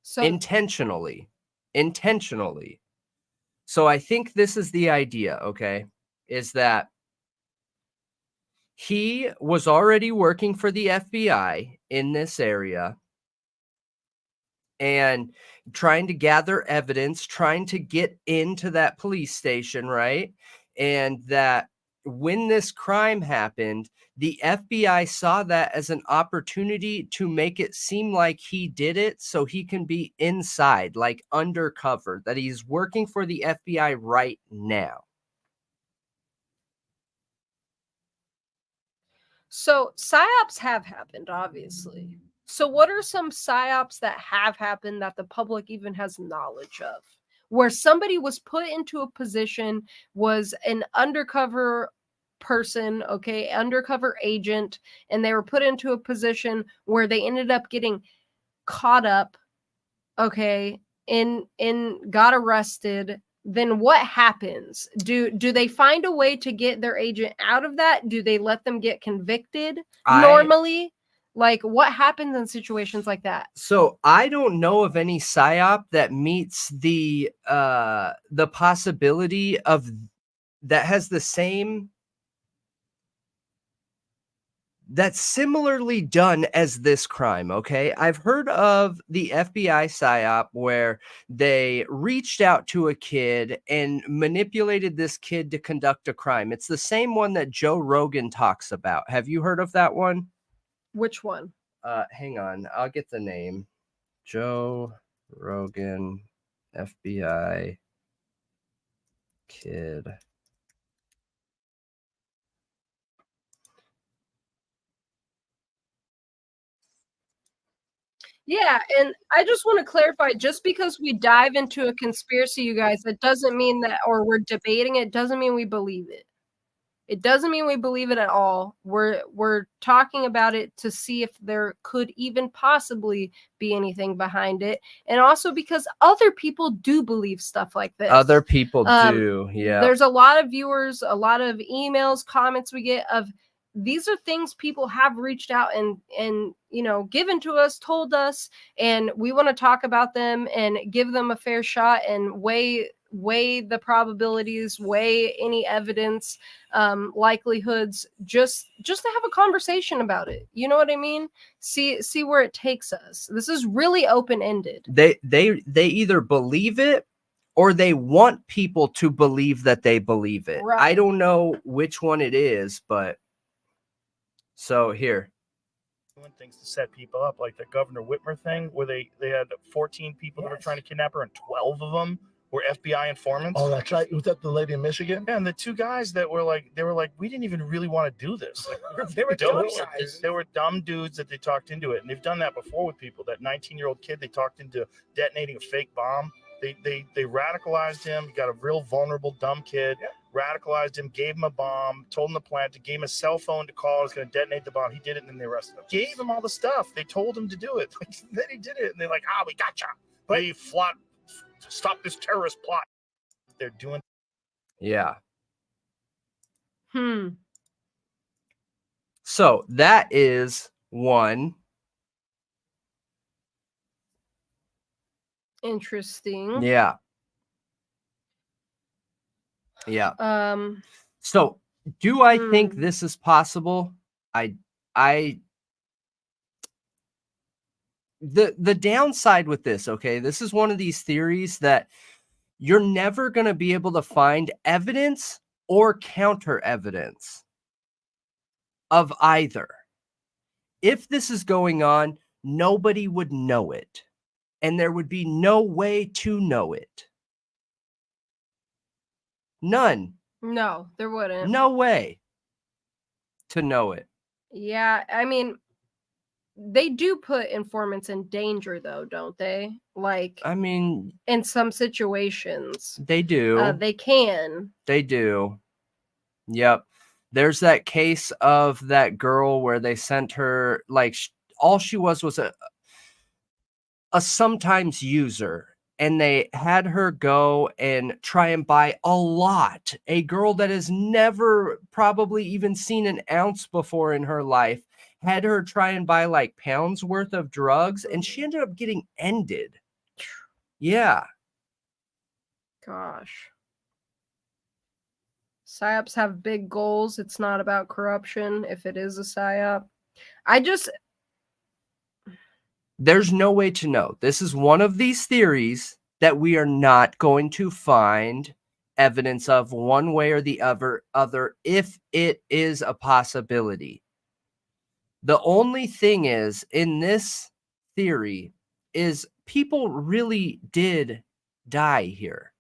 So intentionally. So I think this is the idea, okay, is that he was already working for the FBI in this area and trying to gather evidence, trying to get into that police station, right? And that when this crime happened, the FBI saw that as an opportunity to make it seem like he did it so he can be inside, like undercover, that he's working for the FBI right now. So PSYOPs have happened, obviously. So what are some PSYOPs that have happened that the public even has knowledge of? Where somebody was put into a position, was an undercover person, okay, undercover agent, and they were put into a position where they ended up getting caught up, okay, got arrested, then what happens? Do they find a way to get their agent out of that? Do they let them get convicted normally? Like, what happens in situations like that? So I don't know of any psyop that meets the possibility of that has the same that's similarly done as this crime, okay? I've heard of the FBI psyop where they reached out to a kid and manipulated this kid to conduct a crime. It's the same one that Joe Rogan talks about. Have you heard of that one? Which one? Hang on, I'll get the name. Joe Rogan, FBI kid. Yeah, and I just want to clarify, just because we dive into a conspiracy, you guys, that doesn't mean that, or we're debating it, doesn't mean we believe it. It doesn't mean we believe it at all. We're talking about it to see if there could even possibly be anything behind it, and also because other people do believe stuff like this. Other people do, yeah. There's a lot of viewers, a lot of emails, comments we get of these are things people have reached out and you know, given to us, told us, and we want to talk about them and give them a fair shot and weigh the probabilities, weigh any evidence, likelihoods, just to have a conversation about it. You know what I mean? See where it takes us. This is really open-ended. They either believe it or they want people to believe that they believe it. Right. I don't know which one it is, but so here. Doing things to set people up, like the Governor Whitmer thing, where they had 14 people that were trying to kidnap her, and 12 of them were FBI informants. Oh, that's right. Was that the lady in Michigan? Yeah, and the two guys that were like, we didn't even really want to do this. Like, they were dumb dudes that they talked into it, and they've done that before with people. That 19-year-old kid they talked into detonating a fake bomb. They radicalized him. He got a real vulnerable, dumb kid. Yeah. Radicalized him, gave him a bomb, told him to plant it, gave him a cell phone to call. He's going to detonate the bomb. He did it, and then they arrested him. Gave him all the stuff. They told him to do it. Then he did it, and they're like, we gotcha. We stop this terrorist plot. They're doing. Yeah. So that is one. Interesting. Yeah. So do I think this is possible? The downside with this, okay, this is one of these theories that you're never going to be able to find evidence or counter evidence of either. If this is going on, nobody would know it, and there would be no way to know it. None. No, there wouldn't. No way to know it. Yeah, I mean, they do put informants in danger, though, don't they? Like, I mean, in some situations, they do. They can. They do. Yep. There's that case of that girl where they sent her, like, all she was a sometimes user. And they had her go and try and buy a lot. A girl that has never probably even seen an ounce before in her life, had her try and buy like pounds worth of drugs, and she ended up getting ended. Yeah. Gosh. PSYOPs have big goals. It's not about corruption if it is a PSYOP. There's no way to know. This is one of these theories that we are not going to find evidence of one way or the other if it is a possibility. The only thing is, in this theory, is people really did die here.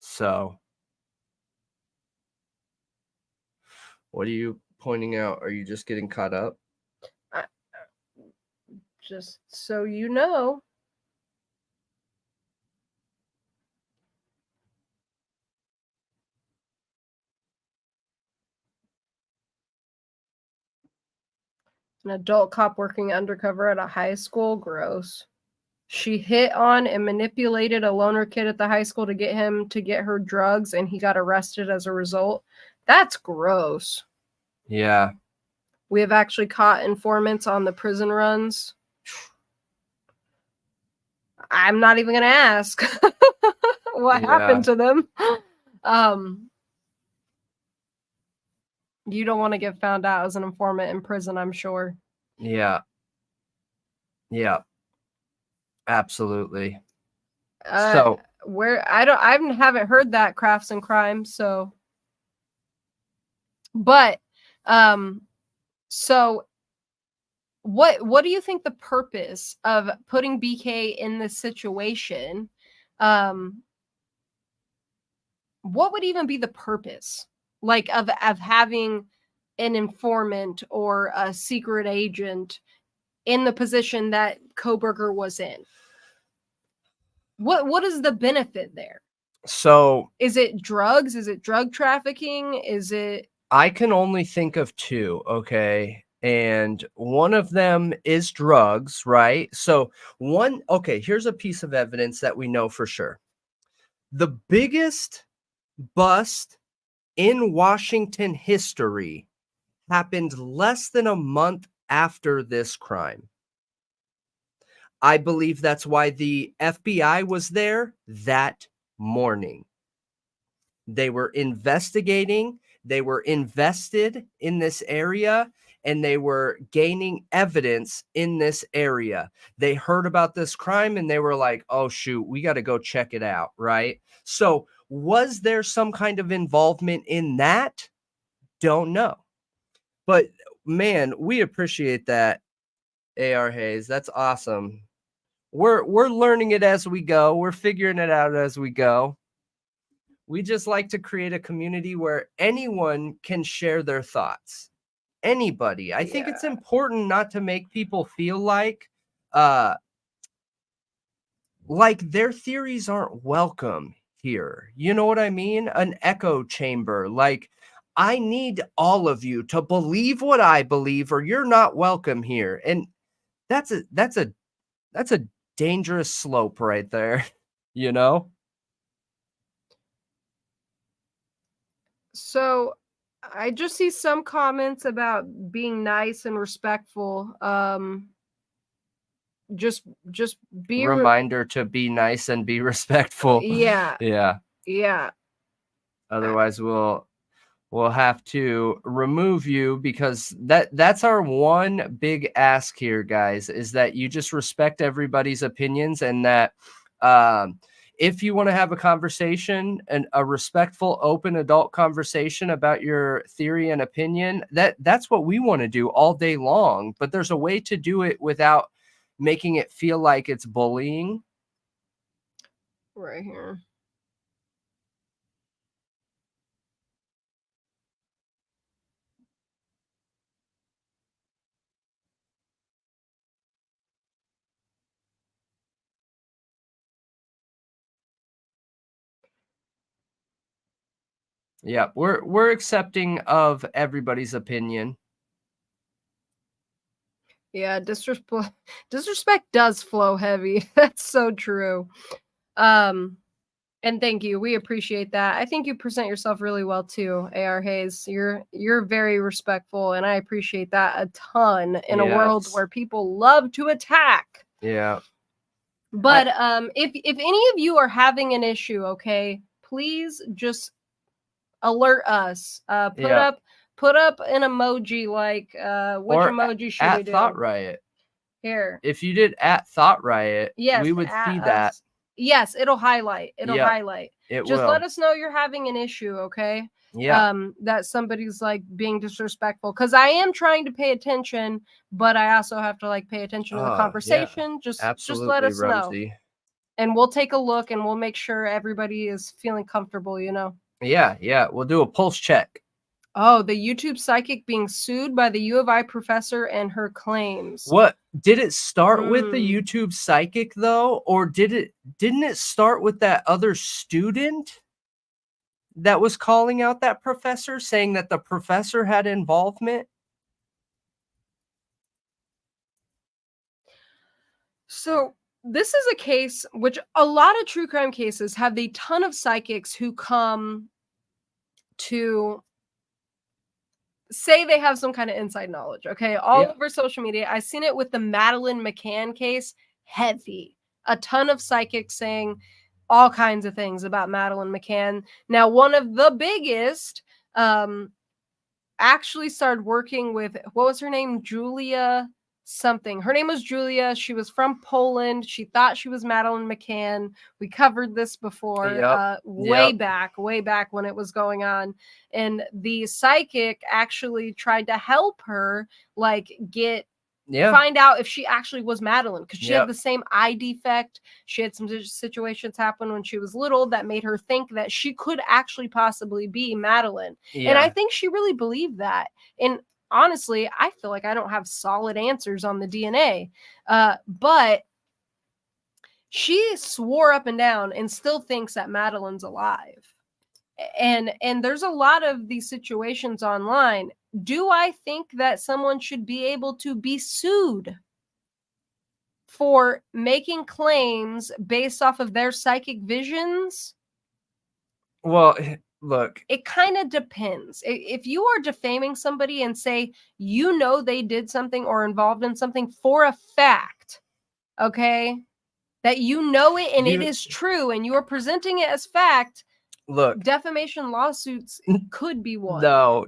So, what are you pointing out? Are you just getting caught up? Just so you know. An adult cop working undercover at a high school. Gross. She hit on and manipulated a loner kid at the high school to get him to get her drugs, and he got arrested as a result. That's gross. Yeah. We have actually caught informants on the prison runs. I'm not even going to ask what happened to them. You don't want to get found out as an informant in prison, I'm sure. Yeah. Yeah. Absolutely. So where I haven't heard that Crafts and Crime, so but so what do you think the purpose of putting BK in this situation? What would even be the purpose, like, of having an informant or a secret agent in the position that Kohberger was in? What is the benefit there? So is it drugs? Is it drug trafficking? Is it? I can only think of two, okay? And one of them is drugs, right? So here's a piece of evidence that we know for sure. The biggest bust in Washington history happened less than a month after this crime. I believe that's why the FBI was there that morning. They were investigating, they were invested in this area, and they were gaining evidence in this area. They heard about this crime and they were like, oh, shoot, we got to go check it out, right? So was there some kind of involvement in that? Don't know. But man, we appreciate that, AR Hayes. That's awesome. We're learning it as we go. We're figuring it out as we go. We just like to create a community where anyone can share their thoughts. Anybody. I think it's important not to make people feel like their theories aren't welcome here. You know what I mean? An echo chamber. Like, I need all of you to believe what I believe, or you're not welcome here. And that's a dangerous slope right there, you know? So I just see some comments about being nice and respectful. Just be reminder to be nice and be respectful. Yeah. Otherwise we'll have to remove you, because that's our one big ask here, guys, is that you just respect everybody's opinions, and that if you want to have a conversation, and a respectful, open adult conversation about your theory and opinion, that's what we want to do all day long. But there's a way to do it without making it feel like it's bullying. Right here. Yeah, we're accepting of everybody's opinion. Yeah, disrespect does flow heavy. That's so true. And thank you. We appreciate that. I think you present yourself really well too, AR Hayes. You're very respectful, and I appreciate that a ton in a world where people love to attack. Yeah. But if any of you are having an issue, okay, please just alert us. Put up an emoji, like which emoji should we do? Thought Riot. Here. If you did at Thought Riot, yes, we would see that. Yes, it'll highlight. Highlight. Just will. let us know you're having an issue, okay? Yeah. That somebody's like being disrespectful. Because I am trying to pay attention, but I also have to like pay attention to the conversation. Yeah. Just let us Rosie. know. And we'll take a look and we'll make sure everybody is feeling comfortable, you know? Yeah. We'll do a pulse check. Oh, the YouTube psychic being sued by the U of I professor and her claims. What did it start with, the YouTube psychic though, or didn't it start with that other student that was calling out that professor, saying that the professor had involvement? So this is a case which a lot of true crime cases have a ton of psychics who come to say they have some kind of inside knowledge. Okay. All over social media. I've seen it with the Madeleine McCann case. Heavy. A ton of psychics saying all kinds of things about Madeleine McCann. Now, one of the biggest actually started working with, what was her name? Julia something. Her name was Julia. She was from Poland. She thought she was Madeleine McCann. We covered this before, way back when it was going on. And the psychic actually tried to help her, like, find out if she actually was Madeleine, because she had the same eye defect. She had some situations happen when she was little that made her think that she could actually possibly be Madeleine. And I think she really believed that. And honestly, I feel like I don't have solid answers on the DNA, but she swore up and down and still thinks that Madeleine's alive. And there's a lot of these situations online. Do I think that someone should be able to be sued for making claims based off of their psychic visions? Well, look, it kind of depends. If you are defaming somebody and say, you know, they did something or involved in something for a fact, okay, that you know it and it is true and you are presenting it as fact, look, defamation lawsuits could be one. No.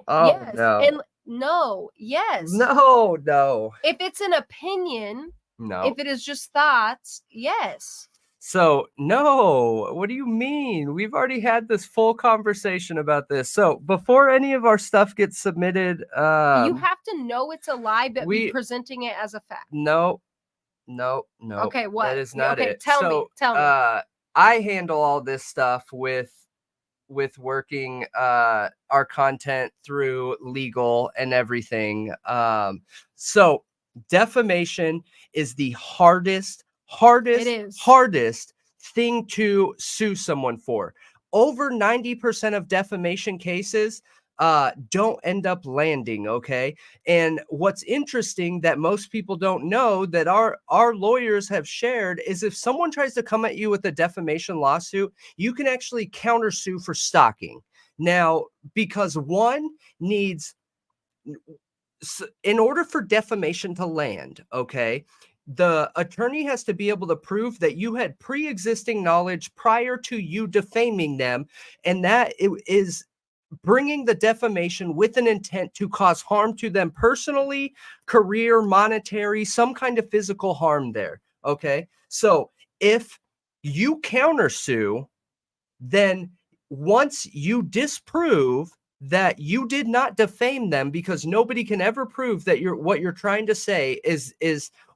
Oh, yes. no. And no. Yes. No. If it's an opinion, no. If it is just thoughts, yes. So, no. What do you mean? We've already had this full conversation about this. So, before any of our stuff gets submitted, you have to know it's a lie, but be presenting it as a fact. No. Okay, what? That is not it. Tell me. I handle all this stuff with working our content through legal and everything. So defamation is the hardest thing to sue someone for. Over 90% of defamation cases don't end up landing, okay? And what's interesting that most people don't know that our lawyers have shared is if someone tries to come at you with a defamation lawsuit, you can actually countersue for stalking. Now, because one needs, in order for defamation to land, okay, the attorney has to be able to prove that you had pre-existing knowledge prior to you defaming them, and that it is bringing the defamation with an intent to cause harm to them personally, career, monetary, some kind of physical harm there. Okay. So if you countersue, then once you disprove that you did not defame them, because nobody can ever prove that what you're trying to say is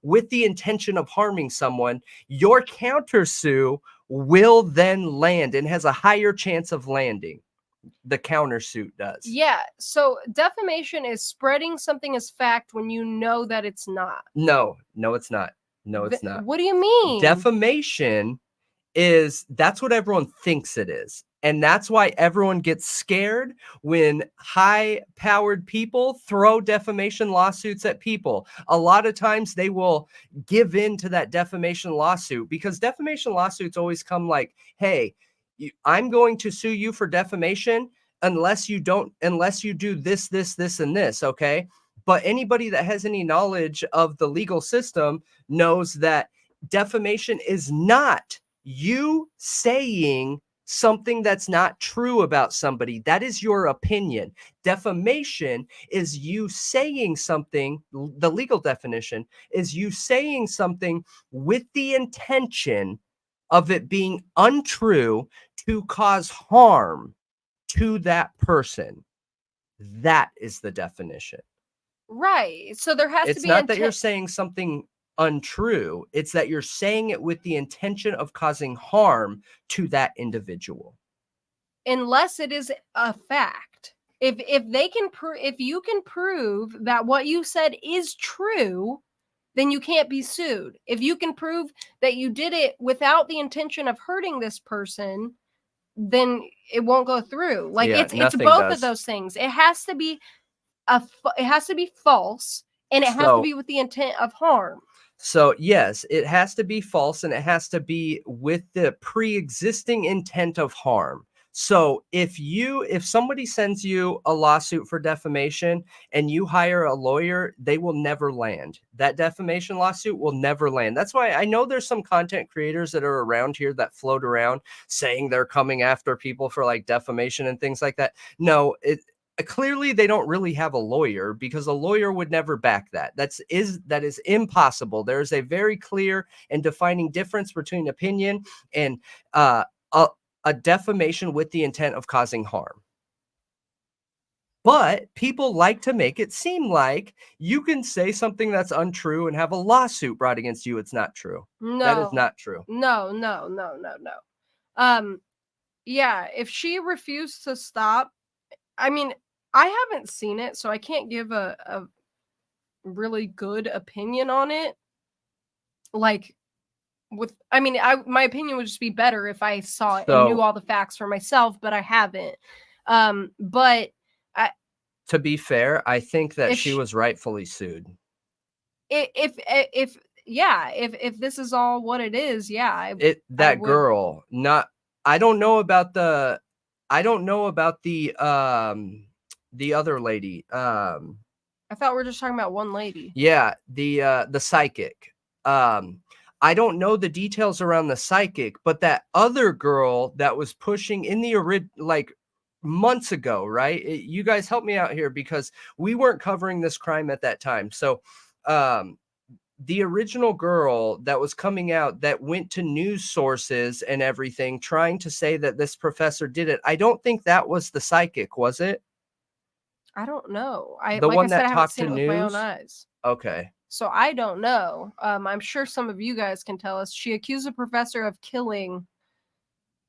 with the intention of harming someone, your countersue will then land and has a higher chance of landing. The countersuit does. Yeah. So defamation is spreading something as fact when you know that it's not. No, it's not. No, it's not. What do you mean? Defamation that's what everyone thinks it is. And that's why everyone gets scared when high-powered people throw defamation lawsuits at people. A lot of times they will give in to that defamation lawsuit because defamation lawsuits always come like, hey, I'm going to sue you for defamation unless you do this, and this, okay? But anybody that has any knowledge of the legal system knows that defamation is not you saying something that's not true about somebody. That is your opinion. Defamation is you saying something, the legal definition is you saying something with the intention of it being untrue to cause harm to that person. That is the definition. Right. So there has to be. It's not that you're saying something untrue. It's that you're saying it with the intention of causing harm to that individual. Unless it is a fact. If you can prove that what you said is true, then you can't be sued. If you can prove that you did it without the intention of hurting this person, then it won't go through. Like it's both of those things. It has to be false, and it has to be with the intent of harm. So yes, it has to be false, and it has to be with the pre-existing intent of harm. So if somebody sends you a lawsuit for defamation and you hire a lawyer, they will never land. That defamation lawsuit will never land. That's why I know there's some content creators that are around here that float around saying they're coming after people for like defamation and things like that. No, clearly they don't really have a lawyer, because a lawyer would never back that. That is impossible. There is a very clear and defining difference between opinion and a defamation with the intent of causing harm. But people like to make it seem like you can say something that's untrue and have a lawsuit brought against you. It's not true. No, that is not true. No. Yeah, if she refused to stop, I mean, I haven't seen it, so I can't give a really good opinion on it. Like, my opinion would just be better if I saw it and knew all the facts for myself, but I haven't. But to be fair, I think that she was rightfully sued. If this is all what it is, yeah. Girl, not. I don't know about the other lady. I thought we were just talking about one lady. Yeah, the psychic. I don't know the details around the psychic, but that other girl that was pushing in the months ago, right? You guys help me out here, because we weren't covering this crime at that time. So, the original girl that was coming out that went to news sources and everything trying to say that this professor did it, I don't think that was the psychic, was it? I don't know. The one that talked to news with my own eyes. Okay. So I don't know. I'm sure some of you guys can tell us. She accused a professor of killing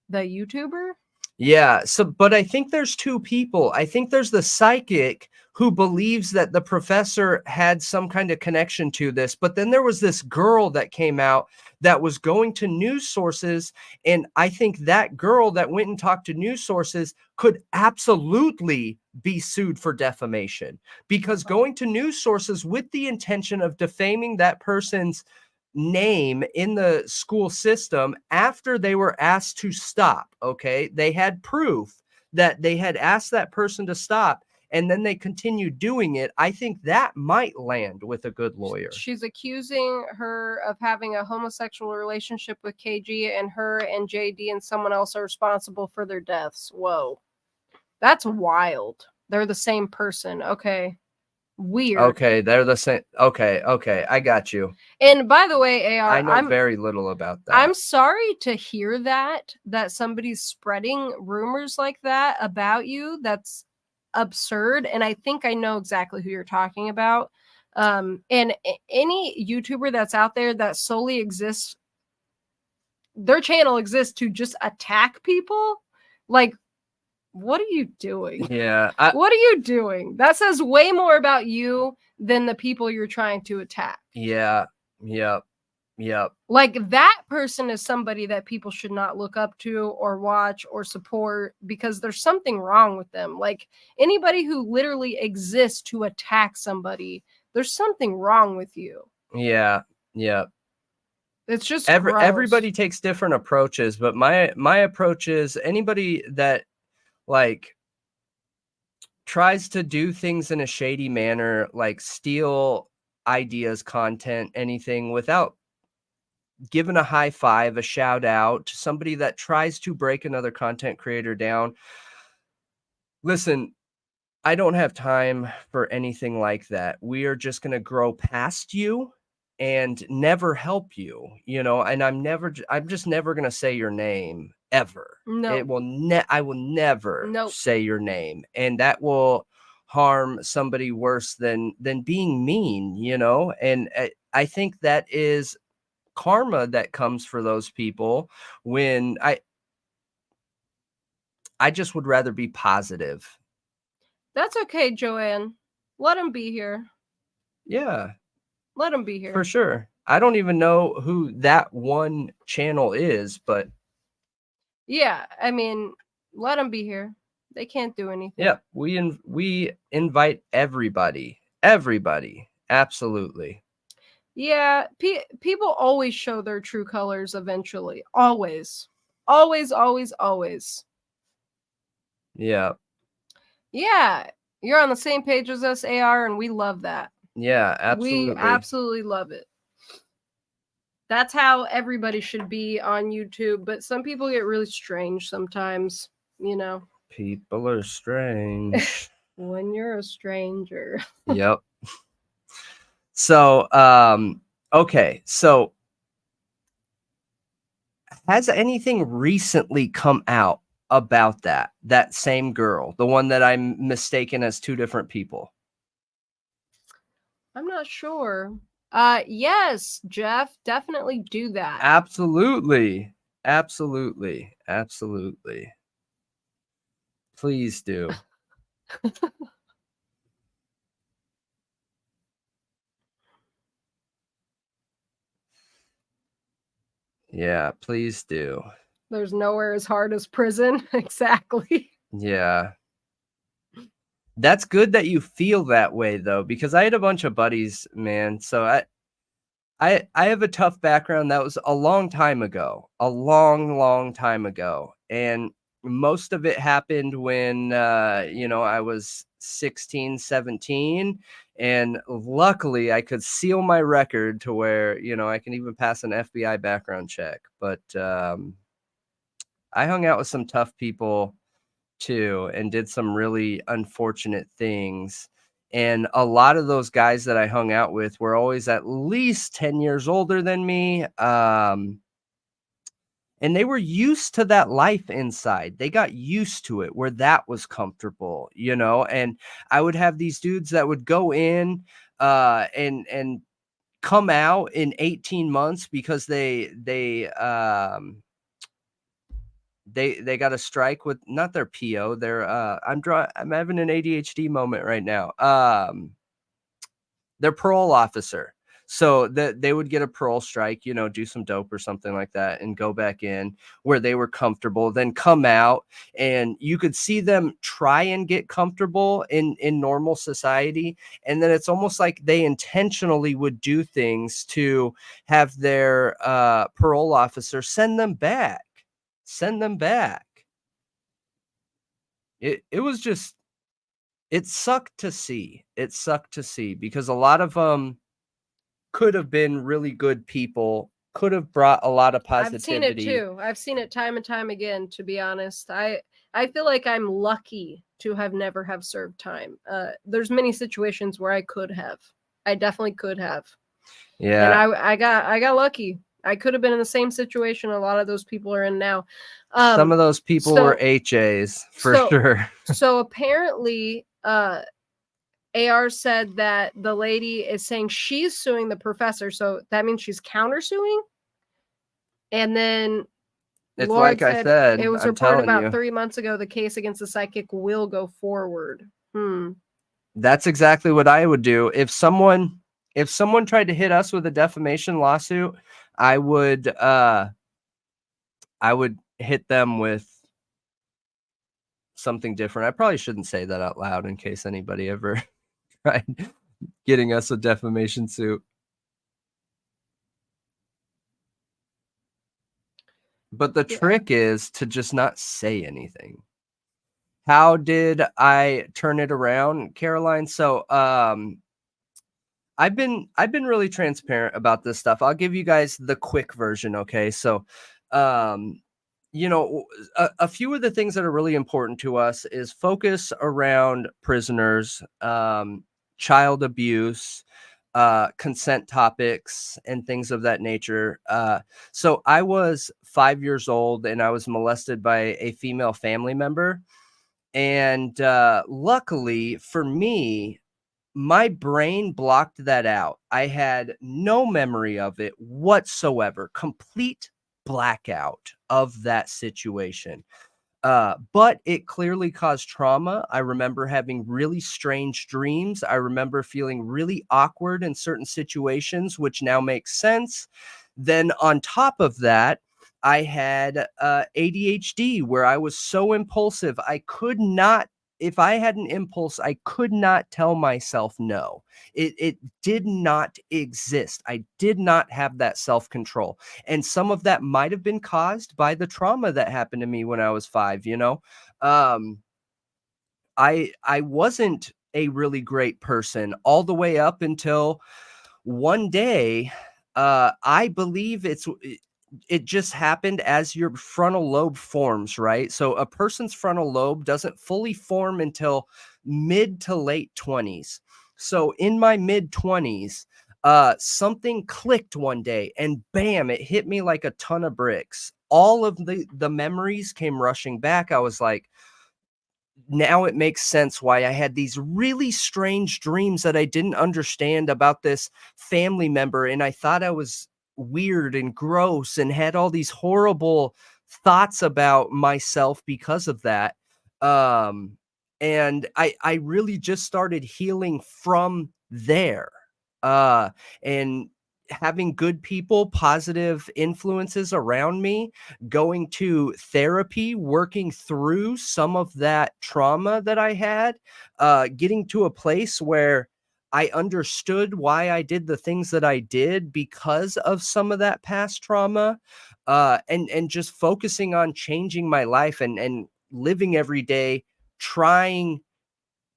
the YouTuber. Yeah. So, but I think there's two people. I think there's the psychic who believes that the professor had some kind of connection to this. But then there was this girl that came out that was going to news sources. And I think that girl that went and talked to news sources could absolutely be sued for defamation, because going to news sources with the intention of defaming that person's name in the school system after they were asked to stop. Okay. They had proof that they had asked that person to stop, and then they continued doing it. I think that might land with a good lawyer. She's accusing her of having a homosexual relationship with KG, and her and JD and someone else are responsible for their deaths. Whoa. That's wild. They're the same person. Okay. Weird. Okay, they're the same. Okay, I got you. And by the way, AR, I know very little about that. I'm sorry to hear that somebody's spreading rumors like that about you. That's absurd. And I think I know exactly who you're talking about. And any YouTuber that's out there that solely exists, their channel exists to just attack people, like, what are you doing? Yeah. What are you doing? That says way more about you than the people you're trying to attack. Yeah. Yep. Like, that person is somebody that people should not look up to or watch or support, because there's something wrong with them. Like, anybody who literally exists to attack somebody, there's something wrong with you. Yeah. It's just everybody takes different approaches, but my approach is anybody that like tries to do things in a shady manner, like steal ideas, content, anything, without giving a high five, a shout out to somebody that tries to break another content creator down. Listen, I don't have time for anything like that. We are just going to grow past you and never help you, and I'm just never going to say your name ever. No. I will never say your name, and that will harm somebody worse than being mean, and I think that is karma that comes for those people. When I just would rather be positive. That's okay, Joanne. Let him be here. Yeah. Let him be here. For sure. I don't even know who that one channel is, but yeah, I mean, let them be here. They can't do anything. Yeah, we invite everybody. Absolutely. Yeah, people always show their true colors eventually. Always. Always, always, always. Yeah. Yeah, you're on the same page as us, AR, and we love that. Yeah, absolutely. We absolutely love it. That's how everybody should be on YouTube, but some people get really strange sometimes, you know. People are strange. When you're a stranger. Yep. So, okay. So, has anything recently come out about that same girl, the one that I'm mistaken as two different people? I'm not sure. Yes, Jeff, definitely do that. Absolutely. Absolutely. Absolutely. Please do. Yeah, please do. There's nowhere as hard as prison. Exactly. Yeah. That's good that you feel that way though, because I had a bunch of buddies, man. So I have a tough background. That was a long time ago, a long time ago. And most of it happened when, I was 16, 17. And luckily I could seal my record to where, I can even pass an FBI background check. But I hung out with some tough people too and did some really unfortunate things. And a lot of those guys that I hung out with were always at least 10 years older than me. And they were used to that life inside. They got used to it where that was comfortable, and I would have these dudes that would go in and come out in 18 months because they got a strike with not their PO. I'm having an ADHD moment right now. Their parole officer. So that they would get a parole strike, do some dope or something like that and go back in where they were comfortable, then come out and you could see them try and get comfortable in normal society. And then it's almost like they intentionally would do things to have their parole officer send them back. It was just, it sucked to see. Because a lot of them could have been really good people, could have brought a lot of positivity. I've seen it too. I've seen it time and time again, to be honest. I feel like I'm lucky to have never have served time. There's many situations where I definitely could have. Yeah. And I got lucky. I could have been in the same situation a lot of those people are in now. Some of those people were HAs for sure. So apparently, AR said that the lady is saying she's suing the professor. So that means she's countersuing. And then it's Lord like I said, it was reported about 3 months ago, the case against the psychic will go forward. That's exactly what I would do. If someone tried to hit us with a defamation lawsuit, I would hit them with something different. I probably shouldn't say that out loud in case anybody ever tried getting us a defamation suit. But the trick is to just not say anything. How did I turn it around, Caroline? So I've been really transparent about this stuff. I'll give you guys the quick version, okay? So a few of the things that are really important to us is focus around prisoners, child abuse, consent topics, and things of that nature. So I was 5 years old and I was molested by a female family member. And luckily for me, my brain blocked that out. I had no memory of it whatsoever, complete blackout of that situation. But it clearly caused trauma. I remember having really strange dreams. I remember feeling really awkward in certain situations, which now makes sense. Then on top of that, I had ADHD where I was so impulsive. I could not if I had an impulse, I could not tell myself no. It did not exist. I did not have that self-control. And some of that might have been caused by the trauma that happened to me when I was 5, you know. I wasn't a really great person all the way up until one day. I believe it just happened as your frontal lobe forms, right? So a person's frontal lobe doesn't fully form until mid to late 20s. So in my mid 20s, something clicked one day and bam, it hit me like a ton of bricks. All of the memories came rushing back. I was like, now it makes sense why I had these really strange dreams that I didn't understand about this family member. And I thought I was weird and gross and had all these horrible thoughts about myself because of that. And I really just started healing from there. And having good people, positive influences around me, going to therapy, working through some of that trauma that I had, getting to a place where I understood why I did the things that I did because of some of that past trauma, and just focusing on changing my life and living every day,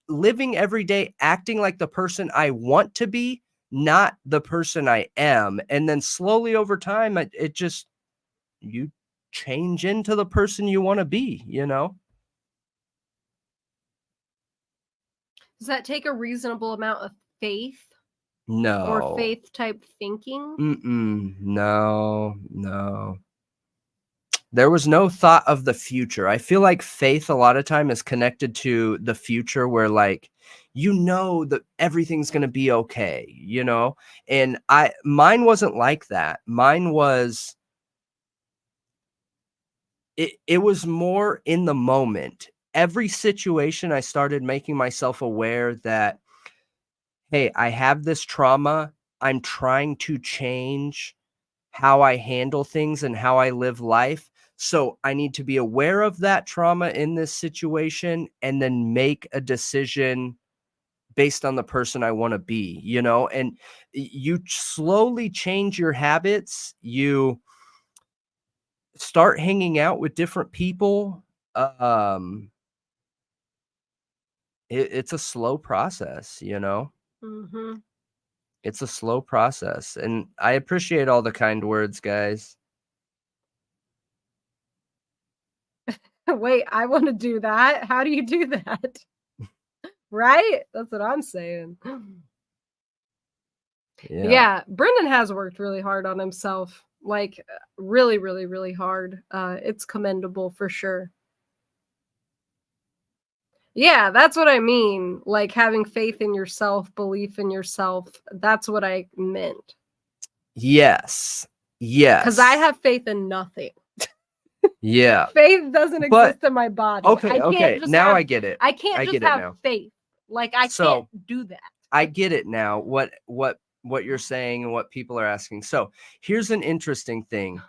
living every day, acting like the person I want to be, not the person I am. And then slowly over time, it just, you change into the person you want to be, you know? Does that take a reasonable amount of faith or No. faith type thinking? No. There was no thought of the future. I feel like faith a lot of time is connected to the future where like, you know that everything's going to be okay, you know? And mine wasn't like that. Mine was, it was more in the moment. Every situation I started making myself aware that, hey, I have this trauma. I'm trying to change how I handle things and how I live life. So I need to be aware of that trauma in this situation and then make a decision based on the person I want to be, you know? And you slowly change your habits. You start hanging out with different people. Um, it's a slow process, you know? Mm-hmm. It's a slow process. And I appreciate all the kind words, guys. Wait, I want to do that. How do you do that? Right? That's what I'm saying. Yeah, Brendan has worked really hard on himself. Like really, really, really hard. It's commendable for sure. Yeah, that's what I mean. Like having faith in yourself, belief in yourself. That's what I meant. Yes. Because I have faith in nothing. Yeah. Faith doesn't exist in my body. Okay. Now I get it. I can't just have faith. Like I can't do that. I get it now. What you're saying and what people are asking. So here's an interesting thing.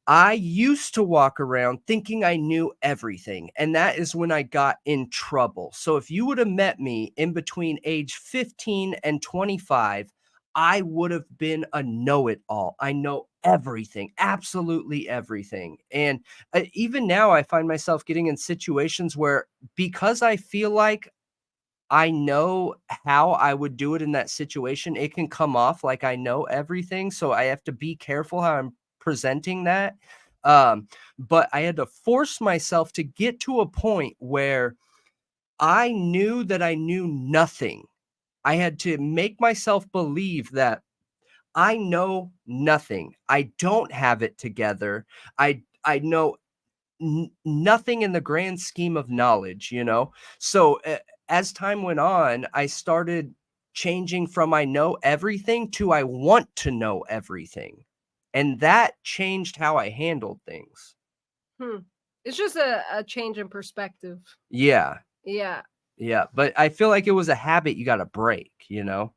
I used to walk around thinking I knew everything, and that is when I got in trouble. So if you would have met me in between age 15 and 25, I would have been a know-it-all. I know everything, absolutely everything. And even now, I find myself getting in situations where, because I feel like I know how I would do it in that situation, it can come off like I know everything. So I have to be careful how I'm presenting that. But I had to force myself to get to a point where I knew that I knew nothing. I had to make myself believe that I know nothing. I don't have it together. I know nothing in the grand scheme of knowledge, you know? So as time went on, I started changing from I know everything to I want to know everything. And that changed how I handled things. It's just a change in perspective. Yeah. Yeah. Yeah. But I feel like it was a habit you got to break, you know?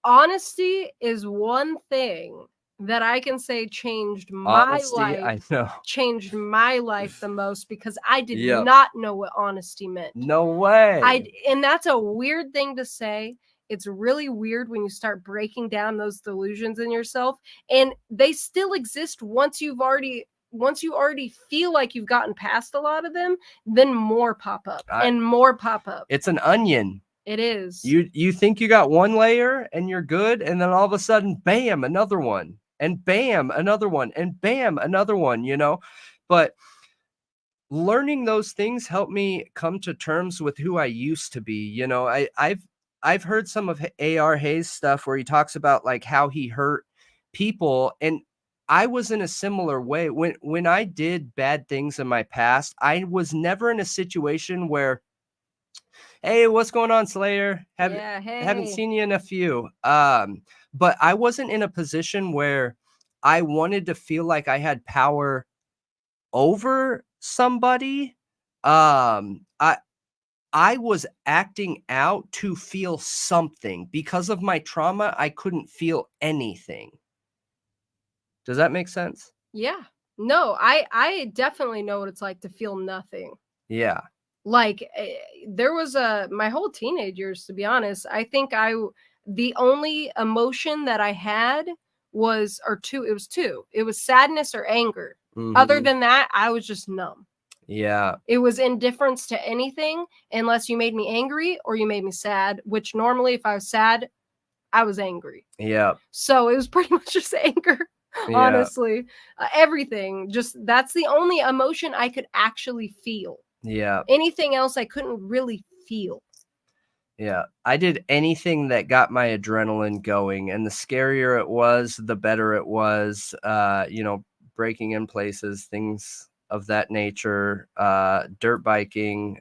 Honesty is one thing that I can say changed my Honesty, life. I know. Changed my life the most because I did Yep. not know what honesty meant. No way. And that's a weird thing to say. It's really weird when you start breaking down those delusions in yourself, and they still exist once you already feel like you've gotten past a lot of them, then more pop up and more pop up. It's an onion. It is. You think you got one layer and you're good, and then all of a sudden, bam, another one, and bam, another one, and bam, another one, you know? But learning those things helped me come to terms with who I used to be. You know, I've heard some of A.R. Hayes stuff where he talks about like how he hurt people, and I was in a similar way. When I did bad things in my past, I was never in a situation where, hey, what's going on, Slayer? Haven't seen you in a few. But I wasn't in a position where I wanted to feel like I had power over somebody. I was acting out to feel something. Because of my trauma, I couldn't feel anything. Does that make sense? Yeah. No, I definitely know what it's like to feel nothing. Yeah. Like there was my whole teenage years, to be honest. I think the only emotion that I had was two. It was sadness or anger. Mm-hmm. Other than that, I was just numb. Yeah. It was indifference to anything unless you made me angry or you made me sad, which normally if I was sad, I was angry. Yeah. So it was pretty much just anger, honestly. Everything. Just that's the only emotion I could actually feel. Yeah. Anything else I couldn't really feel. Yeah. I did anything that got my adrenaline going, and the scarier it was, the better it was. You know, breaking in places, things of that nature, dirt biking,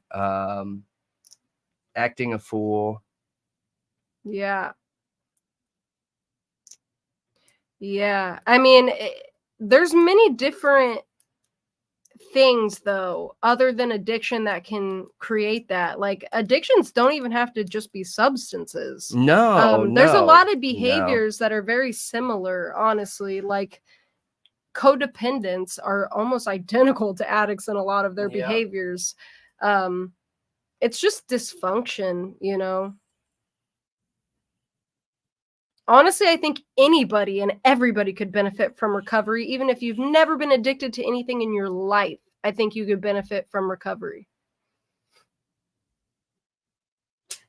acting a fool. Yeah. Yeah. I mean, there's many different things though other than addiction that can create that. Like addictions don't even have to just be substances. There's a lot of behaviors that are very similar, honestly. Like codependents are almost identical to addicts in a lot of their behaviors. It's just dysfunction, you know. Honestly, I think anybody and everybody could benefit from recovery. Even if you've never been addicted to anything in your life, I think you could benefit from recovery.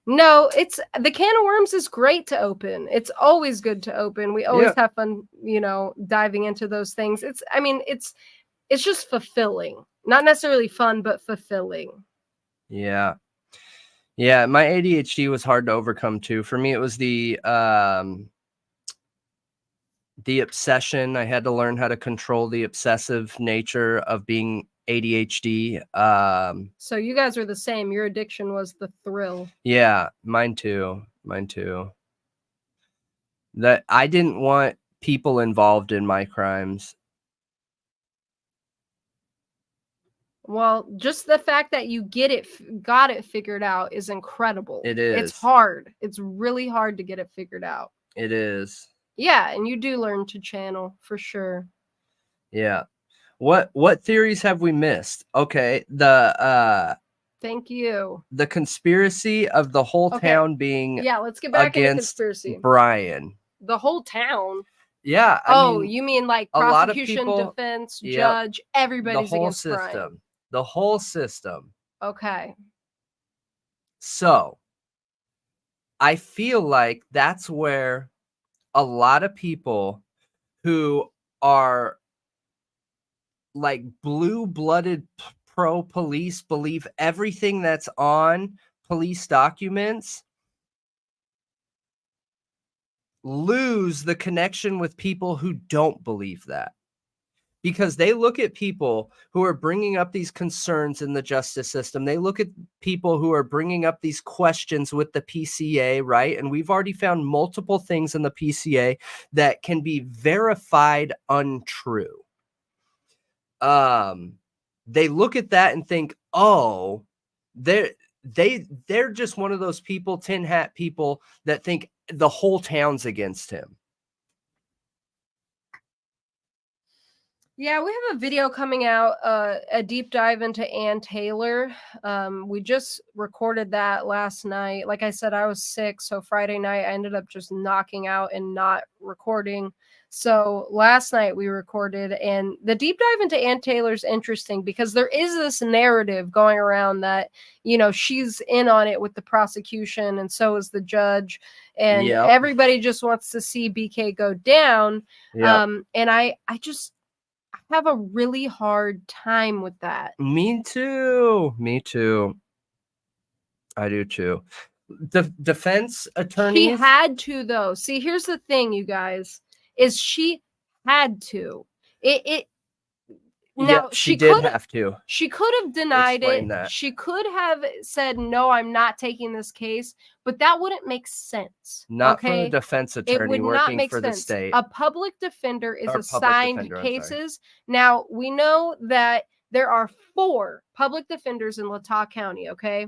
No, it's the can of worms is great to open. It's always good to open. We always have fun, you know, diving into those things. It's just fulfilling. Not necessarily fun, but fulfilling. Yeah. Yeah, my ADHD was hard to overcome too. For me, it was the obsession. I had to learn how to control the obsessive nature of being ADHD. So you guys are the same. Your addiction was the thrill. Yeah, mine too. That I didn't want people involved in my crimes. Well, just the fact that you got it figured out is incredible. It is. It's hard. It's really hard to get it figured out. It is. Yeah, and you do learn to channel for sure. Yeah. What theories have we missed? Okay, Thank you. The conspiracy of the whole town being let's get back into conspiracy. Bryan. The whole town. Yeah. I mean, you mean like prosecution, defense, judge, everybody's against Bryan. The whole system. Okay. So I feel like that's where a lot of people who are like blue-blooded pro-police believe everything that's on police documents lose the connection with people who don't believe that. Because they look at people who are bringing up these concerns in the justice system. They look at people who are bringing up these questions with the PCA, right? And we've already found multiple things in the PCA that can be verified untrue. They look at that and think, oh, they're just one of those people, tin hat people that think the whole town's against him. Yeah, we have a video coming out, a deep dive into Ann Taylor. We just recorded that last night. Like I said, I was sick, so Friday night I ended up just knocking out and not recording. So last night we recorded, and the deep dive into Ann Taylor's interesting because there is this narrative going around that, you know, she's in on it with the prosecution, and so is the judge, and Yep. everybody just wants to see BK go down. Yep. And I just have a really hard time with that. Me too. I do too. The defense She attorneys. had to, though. See, here's the thing, you guys, is she had to. Now, Yep, she did have to. She could have denied Explain it. that. She could have said, no, I'm not taking this case, but that wouldn't make sense. Not for okay? a defense It attorney would not working make for the sense. state. A public defender is Or public assigned defender, I'm sorry. cases. Now, we know that there are 4 public defenders in Latah County, okay?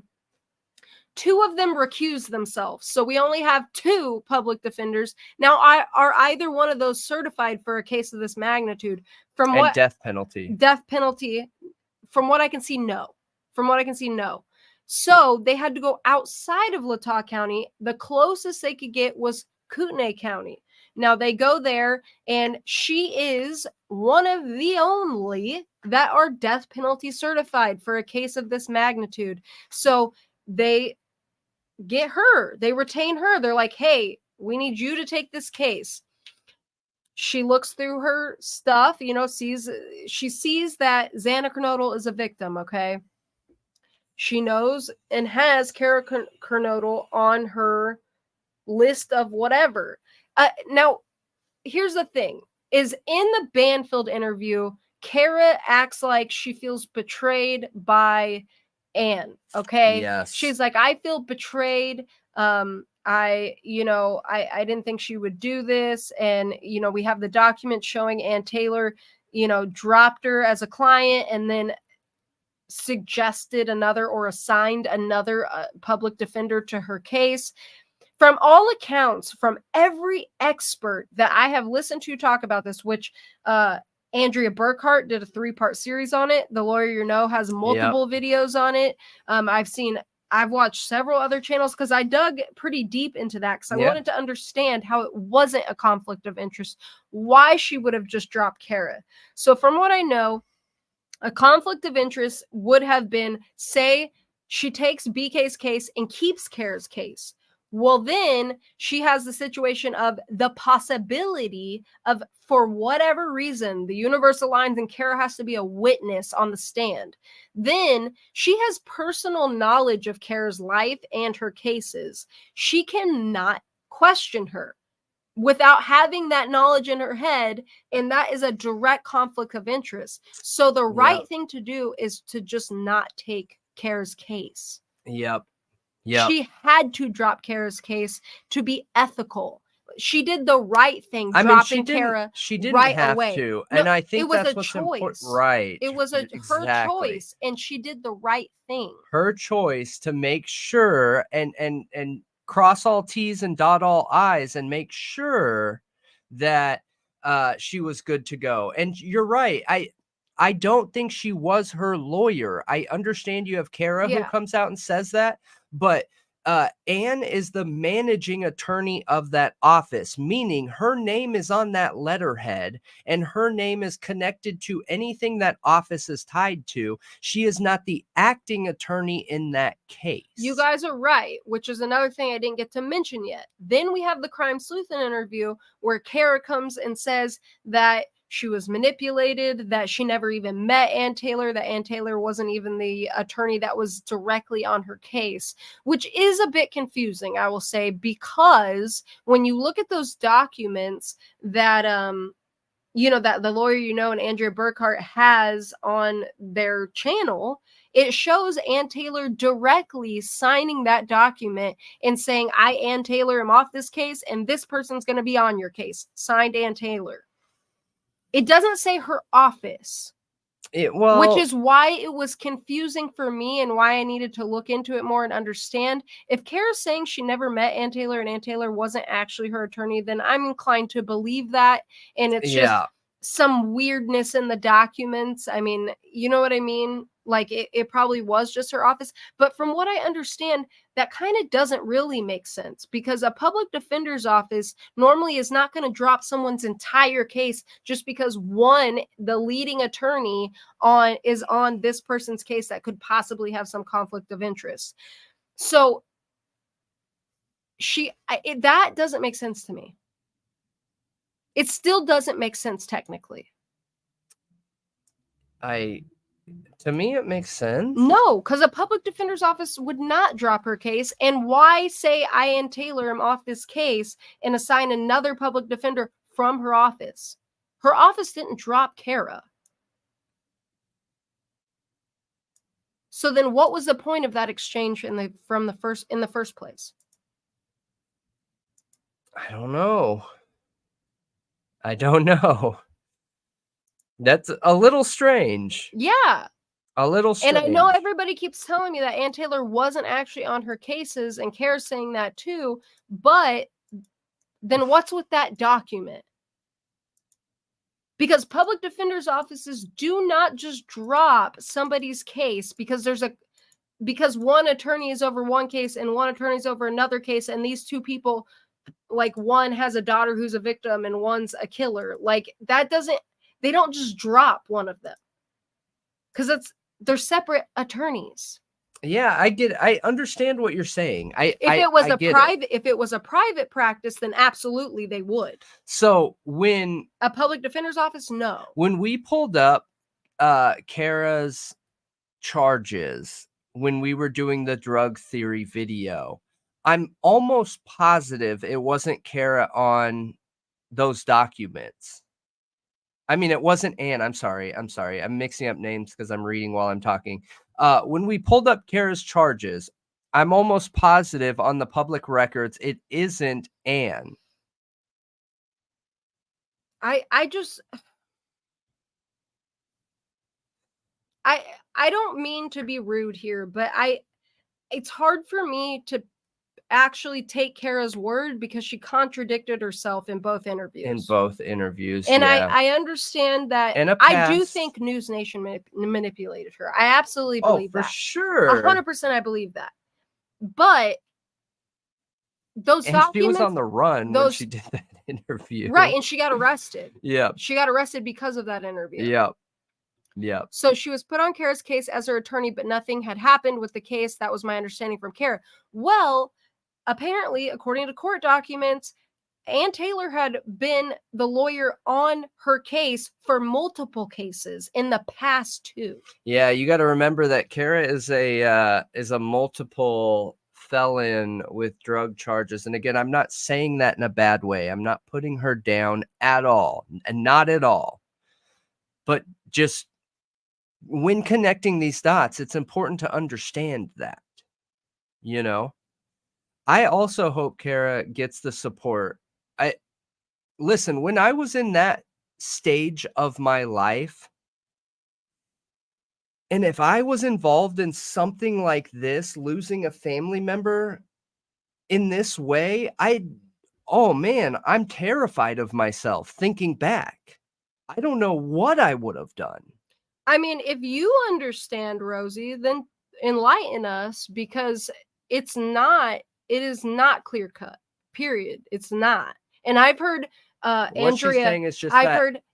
2 of them recused themselves. So we only have 2 public defenders. Now, are either one of those certified for a case of this magnitude? From And what death penalty. death penalty, from what I can see, no. From what I can see, no. So they had to go outside of Latah County. The closest they could get was Kootenai County. Now they go there, and she is one of the only that are death penalty certified for a case of this magnitude. So they get her, they retain her. They're like, hey, we need you to take this case. She looks through her stuff, you know, she sees that Xana Kernodle is a victim, okay? She knows and has Kara Kernodle on her list of whatever. Now, here's the thing, is in the Banfield interview, Kara acts like she feels betrayed by Ann, okay? Yes. She's like, I feel betrayed. I didn't think she would do this. And, you know, we have the document showing Ann Taylor, you know, dropped her as a client and then suggested another or assigned another public defender to her case. From all accounts, from every expert that I have listened to talk about this, which Andrea Burkhart did a 3-part series on it. The Lawyer You Know has multiple videos on it. I've watched several other channels because I dug pretty deep into that because I wanted to understand how it wasn't a conflict of interest, why she would have just dropped Kara. So from what I know, a conflict of interest would have been, say, she takes BK's case and keeps Kara's case. Well, then she has the situation of the possibility of, for whatever reason, the universe aligns and Kara has to be a witness on the stand. Then she has personal knowledge of Kara's life and her cases. She cannot question her without having that knowledge in her head, and that is a direct conflict of interest. So the right thing to do is to just not take Kara's case. Yep. She had to drop Kara's case to be ethical. She did the right thing, dropping Kara. She didn't right have away. to, No, and I think it was that's a what's choice. important. Right. It was her choice, and she did the right thing. Her choice to make sure and cross all T's and dot all I's and make sure that she was good to go. And you're right. I don't think she was her lawyer. I understand you have Kara who comes out and says that, but Ann is the managing attorney of that office, meaning her name is on that letterhead and her name is connected to anything that office is tied to. She is not the acting attorney in that case. You guys are right, which is another thing I didn't get to mention yet. Then we have the Crime Sleuthin interview where Kara comes and says that she was manipulated, that she never even met Ann Taylor, that Ann Taylor wasn't even the attorney that was directly on her case, which is a bit confusing, I will say, because when you look at those documents that, that the Lawyer You Know and Andrea Burkhart has on their channel, it shows Ann Taylor directly signing that document and saying, I, Ann Taylor, am off this case, and this person's going to be on your case. Signed, Ann Taylor. It doesn't say her office, which is why it was confusing for me and why I needed to look into it more and understand. If Kara's saying she never met Ann Taylor and Ann Taylor wasn't actually her attorney, then I'm inclined to believe that. And it's just some weirdness in the documents. I mean, you know what I mean? Like it probably was just her office. But from what I understand, that kind of doesn't really make sense, because a public defender's office normally is not going to drop someone's entire case just because the leading attorney is on this person's case that could possibly have some conflict of interest. So that doesn't make sense to me. It still doesn't make sense technically. To me, it makes sense. No, because a public defender's office would not drop her case. And why say I, Ann Taylor, am off this case and assign another public defender from her office? Her office didn't drop Kara. So then what was the point of that exchange in the first place? I don't know. That's a little strange. Yeah. A little strange. And I know everybody keeps telling me that Ann Taylor wasn't actually on her cases, and Kara's saying that too, but then what's with that document? Because public defender's offices do not just drop somebody's case because one attorney is over one case and one attorney is over another case, and these two people, like, one has a daughter who's a victim and one's a killer. Like, they don't just drop one of them, because they're separate attorneys. Yeah, I understand what you're saying. If it was a private practice, then absolutely they would. So when a public defender's office, no. When we pulled up Kara's charges when we were doing the drug theory video, I'm almost positive it wasn't Kara on those documents. I mean, it wasn't Ann. I'm sorry. I'm mixing up names because I'm reading while I'm talking. When we pulled up Kara's charges, I'm almost positive on the public records it isn't Ann. I don't mean to be rude here, but it's hard for me to actually take Kara's word, because she contradicted herself in both interviews. And yeah. I understand that. I do think News Nation manipulated her. I absolutely believe that. For sure. 100% I believe that. But those documents... she was on the run when she did that interview. Right, and she got arrested. Yeah. She got arrested because of that interview. Yep. Yeah. So she was put on Kara's case as her attorney, but nothing had happened with the case. That was my understanding from Kara. Well, apparently, according to court documents, Ann Taylor had been the lawyer on her case for multiple cases in the past too. Yeah, you got to remember that Kara is a multiple felon with drug charges. And again, I'm not saying that in a bad way. I'm not putting her down at all, and not at all. But just when connecting these dots, it's important to understand that, you know. I also hope Kara gets the support. Listen, when I was in that stage of my life, and if I was involved in something like this, losing a family member in this way, I'm terrified of myself thinking back. I don't know what I would have done. I mean, if you understand, Rosie, then enlighten us, because it is not clear cut, period. It's not. And I've heard heard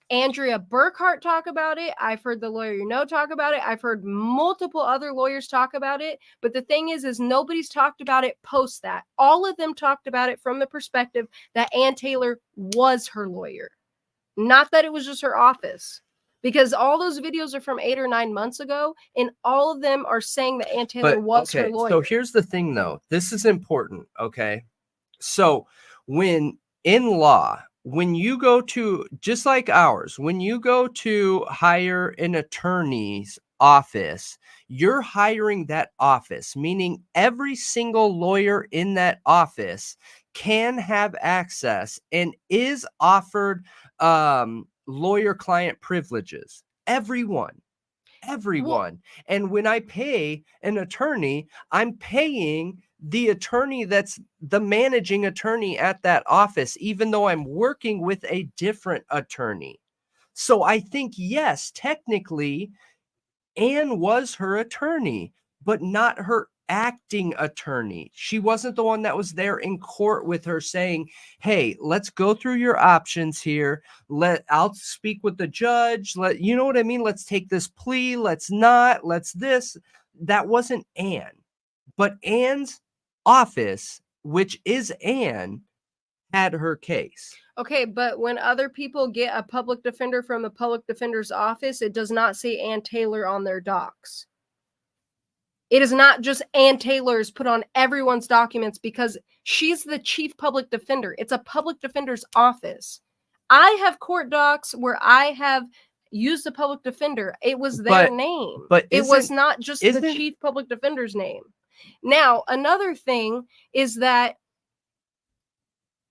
Andrea Burkhart talk about it. I've heard the lawyer talk about it. I've heard multiple other lawyers talk about it. But the thing is nobody's talked about it post that. All of them talked about it from the perspective that Ann Taylor was her lawyer, not that it was just her office. Because all those videos are from 8 or 9 months ago, and all of them are saying that Ann Taylor was her lawyer. So here's the thing, though. This is important, okay? So when in law, when you go to, just like ours, when you go to hire an attorney's office, you're hiring that office, meaning every single lawyer in that office can have access and is offered lawyer-client privileges. Everyone. And when I pay an attorney, I'm paying the attorney that's the managing attorney at that office, even though I'm working with a different attorney. So I think, yes, technically, Anne was her attorney, but not her acting attorney. She wasn't the one that was there in court with her saying, hey, let's go through your options here. I'll speak with the judge. You know what I mean? Let's take this plea. Let's not. Let's this. That wasn't Anne. But Anne's office, which is Anne, had her case. Okay, but when other people get a public defender from the public defender's office, it does not say Ann Taylor on their docs. It is not just Ann Taylor's put on everyone's documents because she's the chief public defender. It's a public defender's office. I have court docs where I have used a public defender. It was their name. But it was not just the chief public defender's name. Now, another thing is that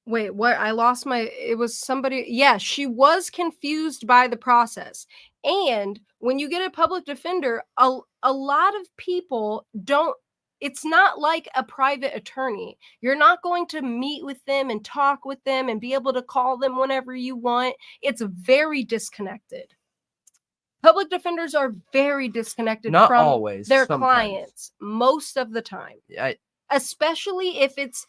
wait, what? I lost it was somebody. Yeah, she was confused by the process. And when you get a public defender, a lot of people don't, it's not like a private attorney. You're not going to meet with them and talk with them and be able to call them whenever you want. It's very disconnected. Public defenders are very disconnected Not from always, their sometimes. Clients most of the time. Especially if it's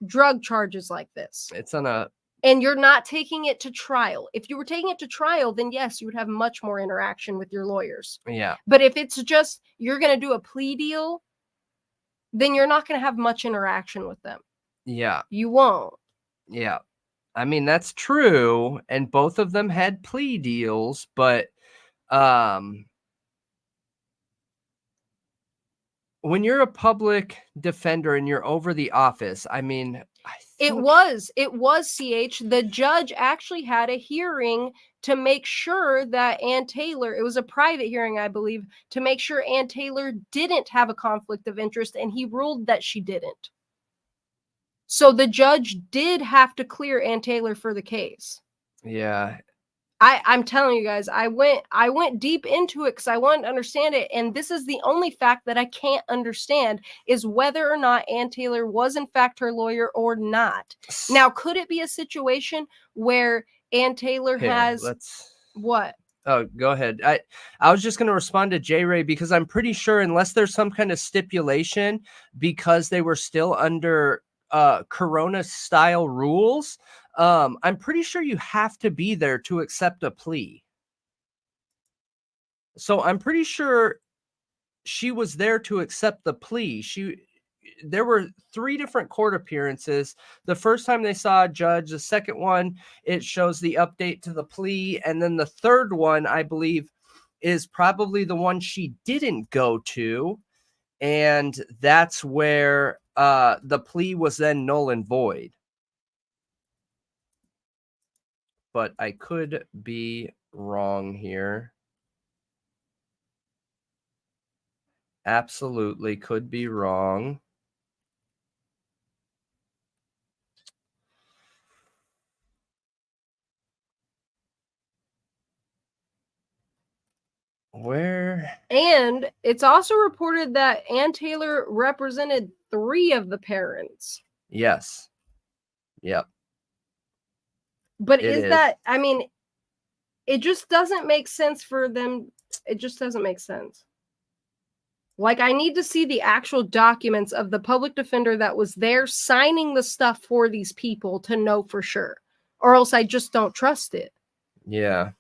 drug charges like this. It's on a... And you're not taking it to trial. If you were taking it to trial, then yes, you would have much more interaction with your lawyers. Yeah. But if it's just you're going to do a plea deal, then you're not going to have much interaction with them. Yeah. You won't. Yeah. I mean, that's true. And both of them had plea deals, but when you're a public defender and you're over the office, I mean, it was CH. The judge actually had a hearing to make sure that Ann Taylor, it was a private hearing, I believe, to make sure Ann Taylor didn't have a conflict of interest, and he ruled that she didn't. So the judge did have to clear Ann Taylor for the case. Yeah. I'm telling you guys, I went deep into it because I wanted to understand it. And this is the only fact that I can't understand is whether or not Ann Taylor was in fact her lawyer or not. Now, could it be a situation where Ann Taylor has what? Oh, go ahead. I was just going to respond to J. Ray because I'm pretty sure unless there's some kind of stipulation because they were still under Corona style rules, I'm pretty sure you have to be there to accept a plea. So I'm pretty sure she was there to accept the plea. There were 3 different court appearances. The first time they saw a judge, the second one, it shows the update to the plea. And then the third one, I believe, is probably the one she didn't go to. And that's where the plea was then null and void. But I could be wrong here. Absolutely could be wrong. Where? And it's also reported that Ann Taylor represented 3 of the parents. Yes. Yep. But is that, I mean, it just doesn't make sense for them. It just doesn't make sense. Like, I need to see the actual documents of the public defender that was there signing the stuff for these people to know for sure. Or else I just don't trust it. Yeah.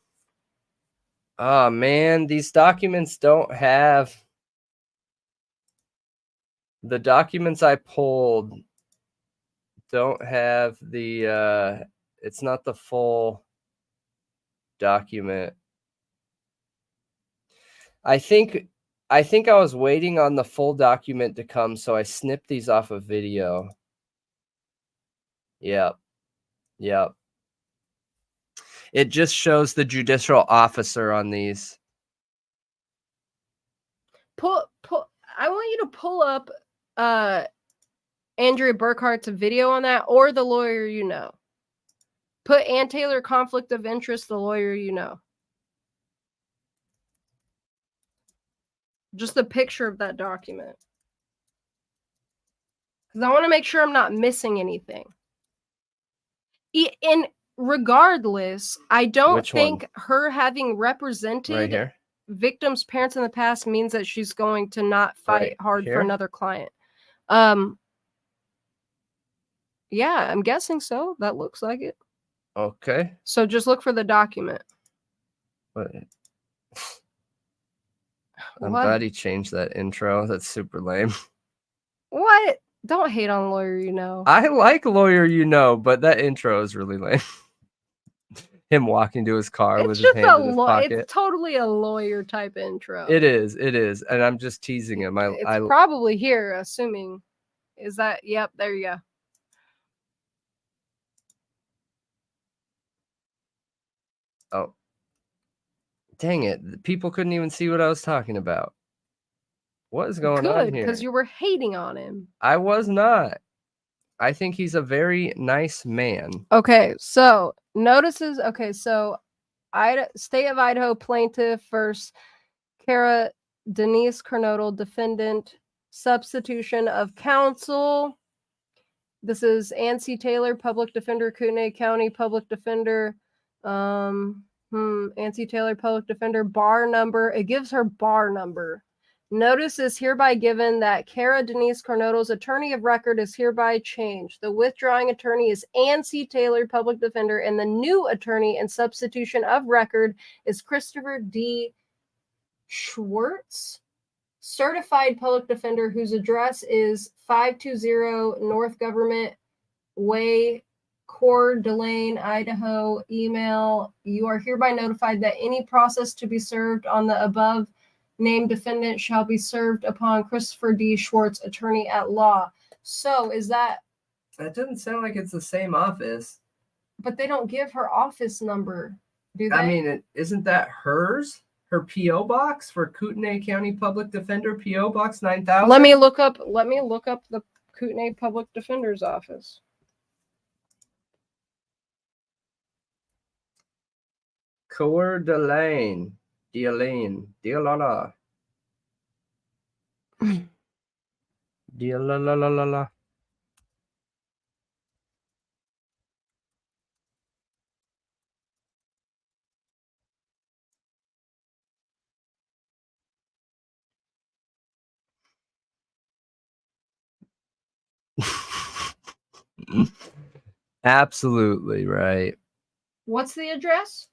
Oh, man, these documents don't have... The documents I pulled don't have the... It's not the full document. I think I was waiting on the full document to come, so I snipped these off of video. Yep. Yep. It just shows the judicial officer on these. I want you to pull up Andrea Burkhart's video on that, or the lawyer you know. Put Ann Taylor conflict of interest, the lawyer you know. Just a picture of that document. Because I want to make sure I'm not missing anything. regardless, I don't Which think one? her having Right represented here. victims' parents in the past means that she's going to not fight Right hard for here? another client. Yeah, I'm guessing so. That looks like it. Okay. So just look for the document. But I'm What? glad he changed that intro. That's super lame. What? Don't hate on Lawyer You Know. I like Lawyer You Know, but that intro is really lame. Him walking to his car It's with his just hand in his pocket. it's totally a lawyer type intro. It is, and I'm just teasing him. It's probably here, assuming. Is that? Yep, there you go. Oh, dang it! People couldn't even see what I was talking about. What is going on Good, here? because you were hating on him. I was not. I think he's a very nice man. Okay, so notices. Okay, so State of Idaho plaintiff versus Kara Denise Kernodle, defendant, substitution of counsel. This is Ancy Taylor, public defender, Kootenai County public defender. Ancy Taylor, public defender, bar number. It gives her bar number. Notice is hereby given that Kara Denise Kernodle's attorney of record is hereby changed. The withdrawing attorney is Ancy Taylor, public defender, and the new attorney and substitution of record is Christopher D. Schwartz, certified public defender, whose address is 520 North Government Way, Coeur d'Alene, Idaho. Email: you are hereby notified that any process to be served on the above named defendant shall be served upon Christopher D. Schwartz, attorney at law. So is that? That doesn't sound like it's the same office. But they don't give her office number, do they? I mean, isn't that hers? Her P.O. box for Kootenai County Public Defender, P.O. Box 9000? Let me look up the Kootenai Public Defender's office. Coeur d'Alene. Dialala. Dialala. Absolutely right. What's the address?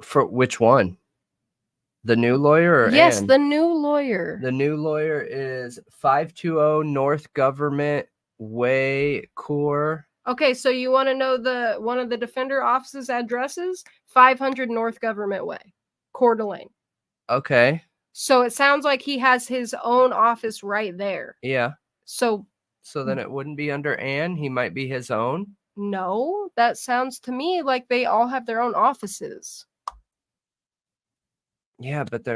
For which one? The new lawyer or yes, Ann? the new lawyer. The new lawyer is 520 North Government Way, Coeur. Okay, so you want to know one of the defender office's addresses? 500 North Government Way, Coeur d'Alene. Okay. So it sounds like he has his own office right there. Yeah. So then it wouldn't be under Ann. He might be his own. No, that sounds to me like they all have their own offices. Yeah, but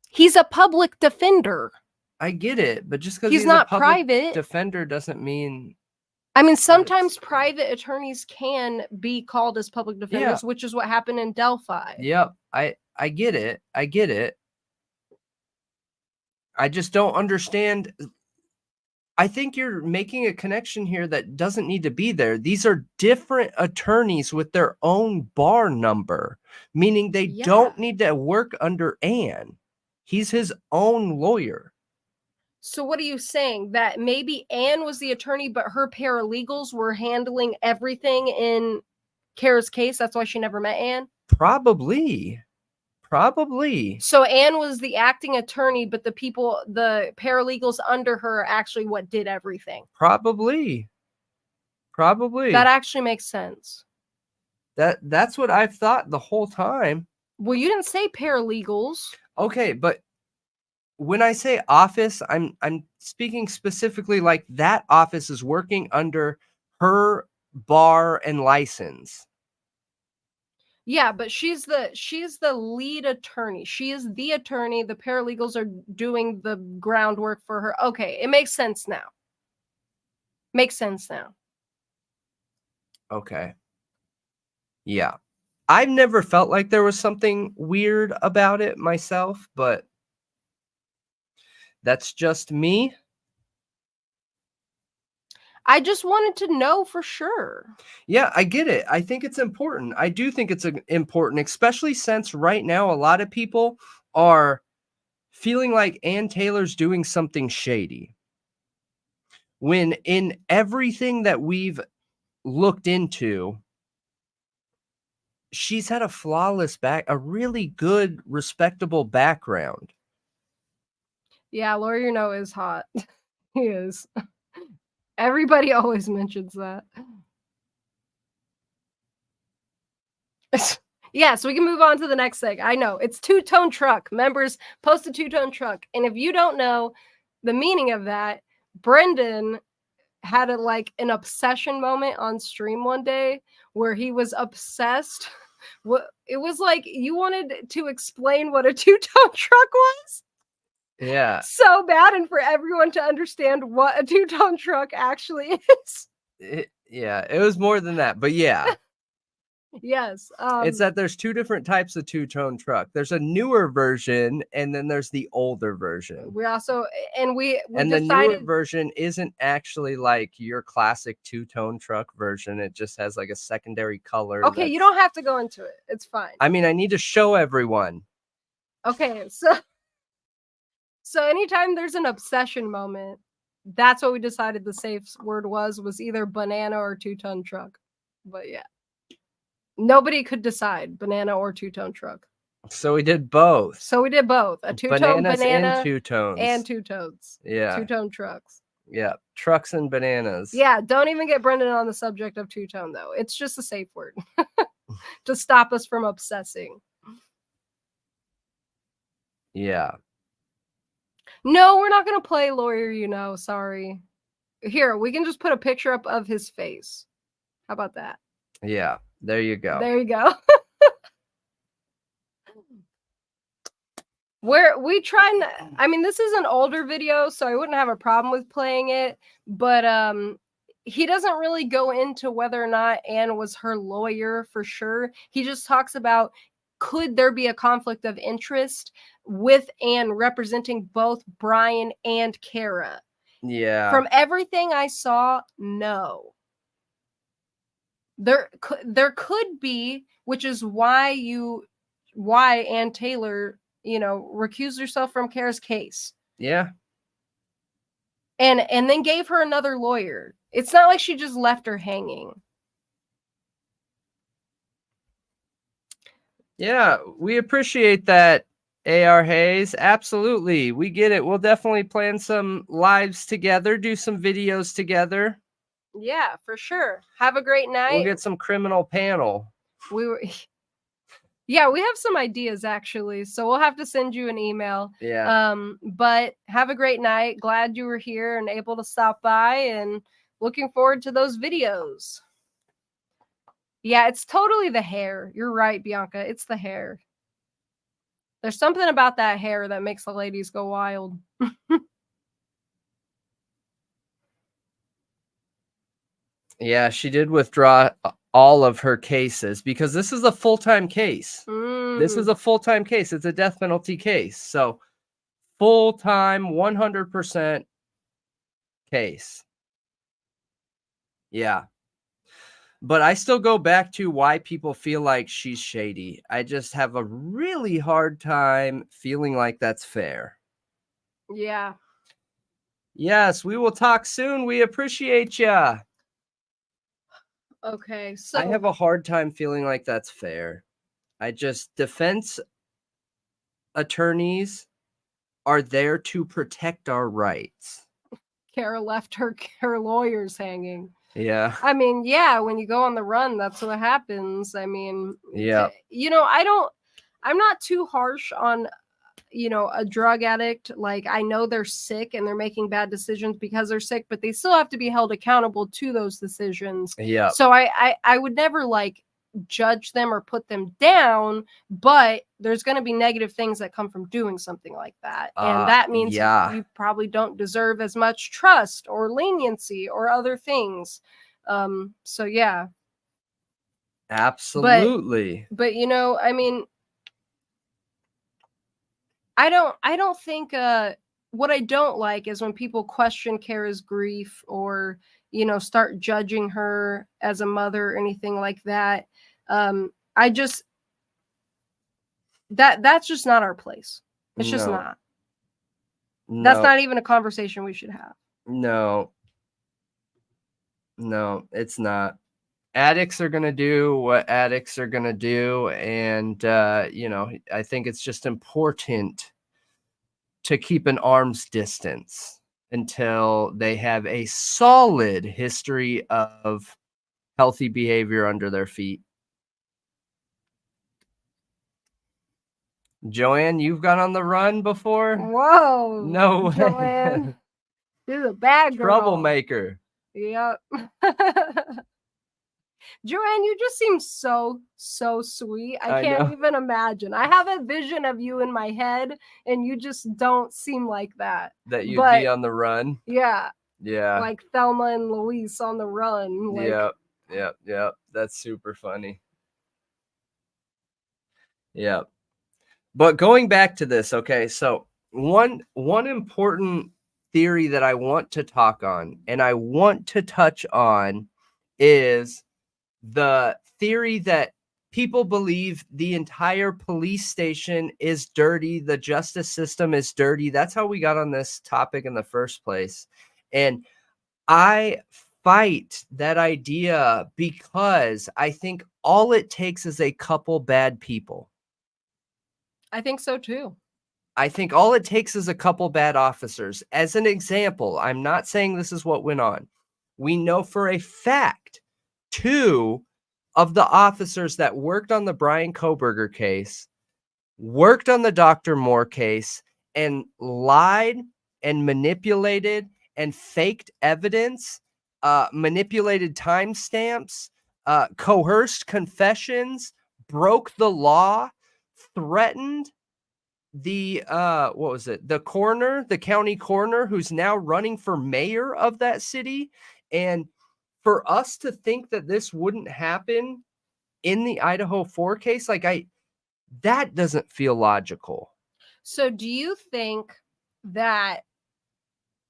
he's a public defender. I get it, but just because he's not a private defender doesn't mean. I mean, sometimes private attorneys can be called as public defenders, which is what happened in Delphi. Yep, I get it. I get it. I just don't understand. I think you're making a connection here that doesn't need to be there. These are different attorneys with their own bar number, meaning they don't need to work under Ann. He's his own lawyer. So what are you saying? That maybe Ann was the attorney, but her paralegals were handling everything in Kara's case? That's why she never met Ann? Probably. So Ann was the acting attorney, but the paralegals under her actually what did everything. Probably. That actually makes sense. That's what I've thought the whole time. Well, you didn't say paralegals. Okay, but when I say office, I'm speaking specifically like that office is working under her bar and license. Yeah, but she's the lead attorney. She is the attorney. The paralegals are doing the groundwork for her. Okay, it makes sense now. Okay. Yeah. I've never felt like there was something weird about it myself, but that's just me. I just wanted to know for sure. Yeah, I get it. I think it's important. I do think it's important, especially since right now a lot of people are feeling like Ann Taylor's doing something shady. When in everything that we've looked into, she's had a flawless a really good, respectable background. Yeah, Lawyer is hot. He is. Everybody always mentions that. Yeah, so we can move on to the next thing. I know, it's two-tone truck. Members post a two-tone truck. And if you don't know the meaning of that, Brendan had an obsession moment on stream one day where he was obsessed. It was like you wanted to explain what a two-tone truck was. Yeah. So bad, and for everyone to understand what a two-tone truck actually is. It was more than that, but yeah. Yes. It's that there's two different types of two-tone truck. There's a newer version, and then there's the older version. We also, and we And decided the newer version isn't actually like your classic two-tone truck version. It just has like a secondary color. Okay, you don't have to go into it. It's fine. I mean, I need to show everyone. Okay, so anytime there's an obsession moment, that's what we decided the safe word was either banana or two-tone truck. But yeah. Nobody could decide banana or two-tone truck. So we did both. A two-tone banana and two-tones. and two-tones. Yeah. Two-tone trucks. Yeah. Trucks and bananas. Yeah, don't even get Brendan on the subject of two-tone though. It's just a safe word to stop us from obsessing. Yeah. No, we're not going to play Lawyer, sorry. Here, we can just put a picture up of his face. How about that? Yeah, there you go. There you go. This is an older video, so I wouldn't have a problem with playing it, but he doesn't really go into whether or not Anne was her lawyer for sure. He just talks about, could there be a conflict of interest with Anne representing both Bryan and Kara? Yeah. From everything I saw, no. There could be, which is why Ann Taylor, recused herself from Kara's case. Yeah. And then gave her another lawyer. It's not like she just left her hanging. Yeah, we appreciate that, A.R. Hayes. Absolutely. We get it. We'll definitely plan some lives together, do some videos together. Yeah, for sure. Have a great night. We'll get some criminal panel. Yeah, we have some ideas actually, so we'll have to send you an email. Yeah. But have a great night. Glad you were here and able to stop by, and looking forward to those videos. Yeah, it's totally the hair. You're right, Bianca. It's the hair. There's something about that hair that makes the ladies go wild. Yeah, she did withdraw all of her cases because this is a full-time case. This is a full-time case. It's a death penalty case. So full-time, 100% case. Yeah. But I still go back to why people feel like she's shady. I just have a really hard time feeling like that's fair. Yeah. Yes, we will talk soon. We appreciate ya. Okay, so I have a hard time feeling like that's fair. Defense attorneys are there to protect our rights. Kara left her lawyers hanging. Yeah. Yeah, when you go on the run, that's what happens. Yeah. I'm not too harsh on, a drug addict. Like, I know they're sick and they're making bad decisions because they're sick, but they still have to be held accountable to those decisions. Yeah. So I would never judge them or put them down, but there's going to be negative things that come from doing something like that. And that means you probably don't deserve as much trust or leniency or other things. So yeah. Absolutely. But I don't think what I don't like is when people question Kara's grief or start judging her as a mother or anything like that. I just that's just not our place. It's just No. not. That's No, not even a conversation we should have. no, it's not. Addicts are going to do what addicts are going to do. And, I think it's just important to keep an arm's distance until they have a solid history of healthy behavior under their feet. Joanne, you've gone on the run before? Whoa. No way. Joanne. She's a bad girl. Troublemaker. Yep. Joanne, you just seem so sweet. I can't know. even imagine. I have a vision of you in my head, and you just don't seem like that. That you'd be on the run. Yeah. Yeah. Like Thelma and Louise on the run. Like, Yep. That's super funny. Yep. But going back to this, okay, so one important theory that I want to talk on and I want to touch on is the theory that people believe the entire police station is dirty, the justice system is dirty. That's how we got on this topic in the first place. And I fight that idea because I think all it takes is a couple bad people. I think so too. I think all it takes is a couple bad officers. As an example, I'm not saying this is what went on. We know for a fact 2 of the officers that worked on the Bryan Kohberger case worked on the Dr. Moore case and lied and manipulated and faked evidence, manipulated timestamps, coerced confessions, broke the law, threatened the the county coroner who's now running for mayor of that city. And for us to think that this wouldn't happen in the Idaho 4 case, that doesn't feel logical. So do you think that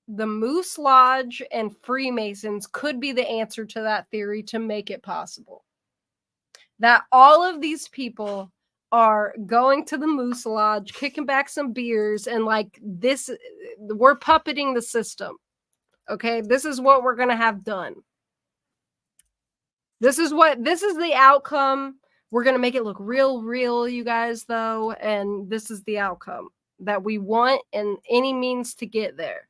the Moose Lodge and Freemasons could be the answer to that theory to make it possible? That all of these people are going to the Moose Lodge, kicking back some beers, and we're puppeting the system. Okay, this is what we're gonna have done. This is the outcome. We're gonna make it look real, you guys, though, and this is the outcome that we want, and any means to get there.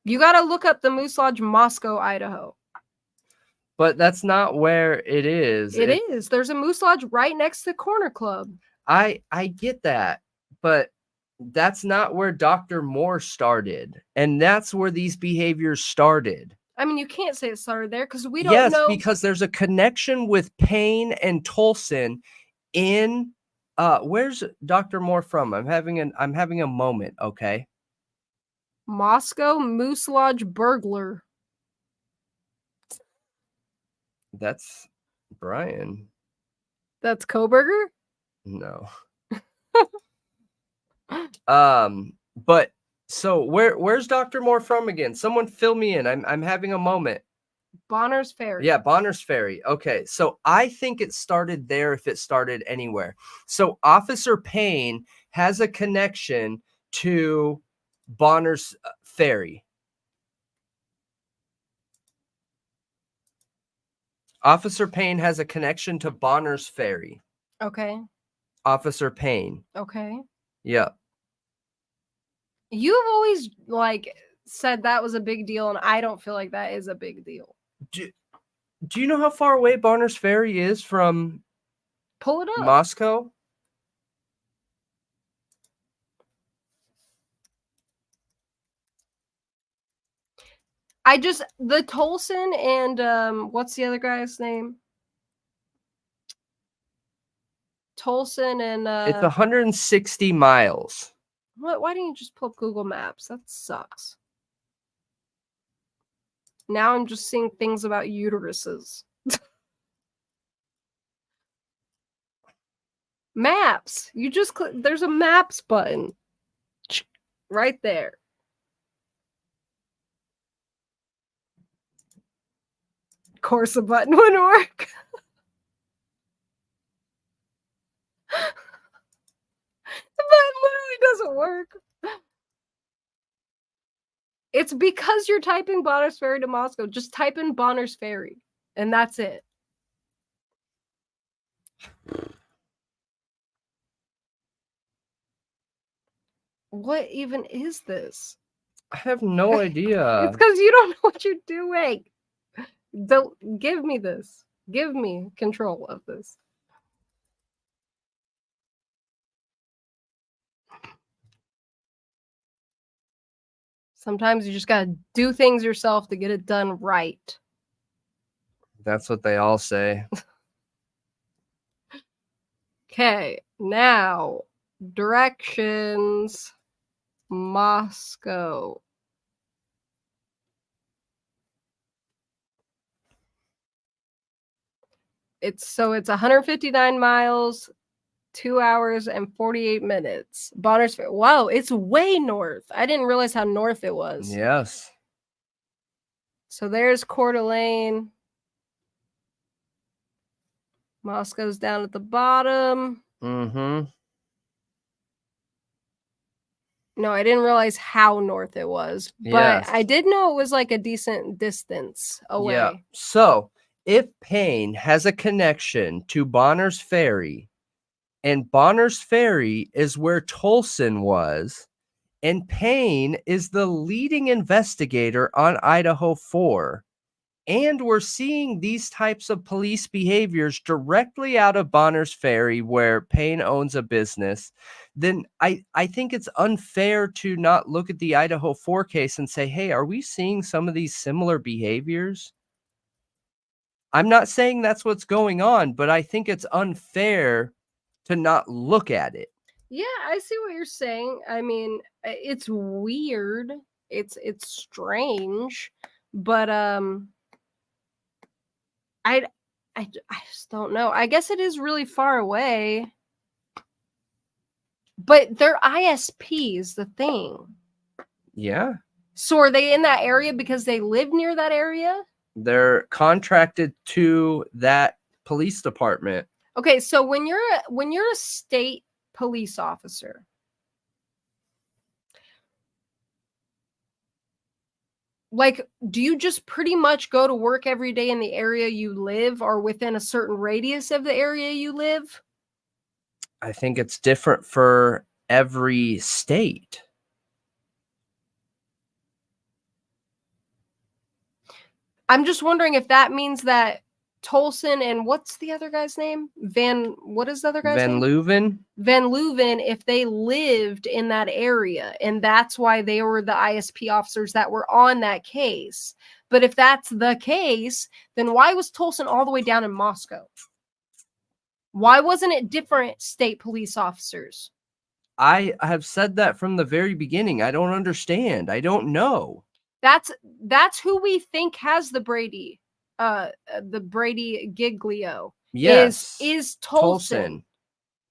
You got to look up the Moose Lodge, Moscow, Idaho. But that's not where it is. It is. There's a Moose Lodge right next to Corner Club. I get that, but that's not where Dr. Moore started. And that's where these behaviors started. I mean, you can't say it started there because we don't know. Yes, because there's a connection with Payne and Tolson in where's Dr. Moore from? I'm having a moment, okay? Moscow Moose Lodge burglar. That's Bryan. That's Kohberger? No. But so where's Dr. Moore from again? Someone fill me in. I'm having a moment. Bonner's Ferry. Yeah, Bonner's Ferry. Okay, so I think it started there if it started anywhere. So Officer Payne has a connection to Bonner's Ferry. Officer Payne has a connection to Bonner's Ferry. Okay. Officer Payne. Okay. Yep. You've always said that was a big deal, and I don't feel like that is a big deal. Do you know how far away Bonner's Ferry is from Pull it up. Moscow? The Tolson and what's the other guy's name? Tolson and It's 160 miles. What? Why didn't you just pull up Google Maps? That sucks. Now I'm just seeing things about uteruses. Maps. You just click. There's a maps button right there. course a button wouldn't work. The button literally doesn't work. It's because you're typing Bonner's Ferry to Moscow. Just type in Bonner's Ferry, and that's it. What even is this? I have no idea. It's because you don't know what you're doing. Don't give me this. Give me control of this. Sometimes you just gotta do things yourself to get it done right. That's what they all say. Okay, now directions. Moscow. It's 159 miles, 2 hours and 48 minutes. Bonner's Ferry. Wow, it's way north. I didn't realize how north it was. Yes. So there's Coeur d'Alene. Moscow's down at the bottom. Mm-hmm. No, I didn't realize how north it was, but Yes. I did know it was like a decent distance away. Yeah. So if Payne has a connection to Bonner's Ferry, and Bonner's Ferry is where Tolson was, and Payne is the leading investigator on Idaho 4, and we're seeing these types of police behaviors directly out of Bonner's Ferry where Payne owns a business, then I think it's unfair to not look at the Idaho 4 case and say, hey, are we seeing some of these similar behaviors? I'm not saying that's what's going on, but I think it's unfair to not look at it. Yeah, I see what you're saying. I mean, it's weird. It's strange, but I just don't know. I guess it is really far away. But they're ISPs, the thing. Yeah. So are they in that area because they live near that area? They're contracted to that police department. Okay, so when you're a state police officer, like, do you just pretty much go to work every day in the area you live or within a certain radius of the area you live? I think it's different for every state. I'm just wondering if that means that Tolson and what's the other guy's name? What is the other guy's Van name? Leuven? Van Leuven, if they lived in that area, and that's why they were the ISP officers that were on that case. But if that's the case, then why was Tolson all the way down in Moscow? Why wasn't it different state police officers? I have said that from the very beginning. I don't understand. I don't know. That's who we think has the Brady Giglio. Yes. Is Tolson.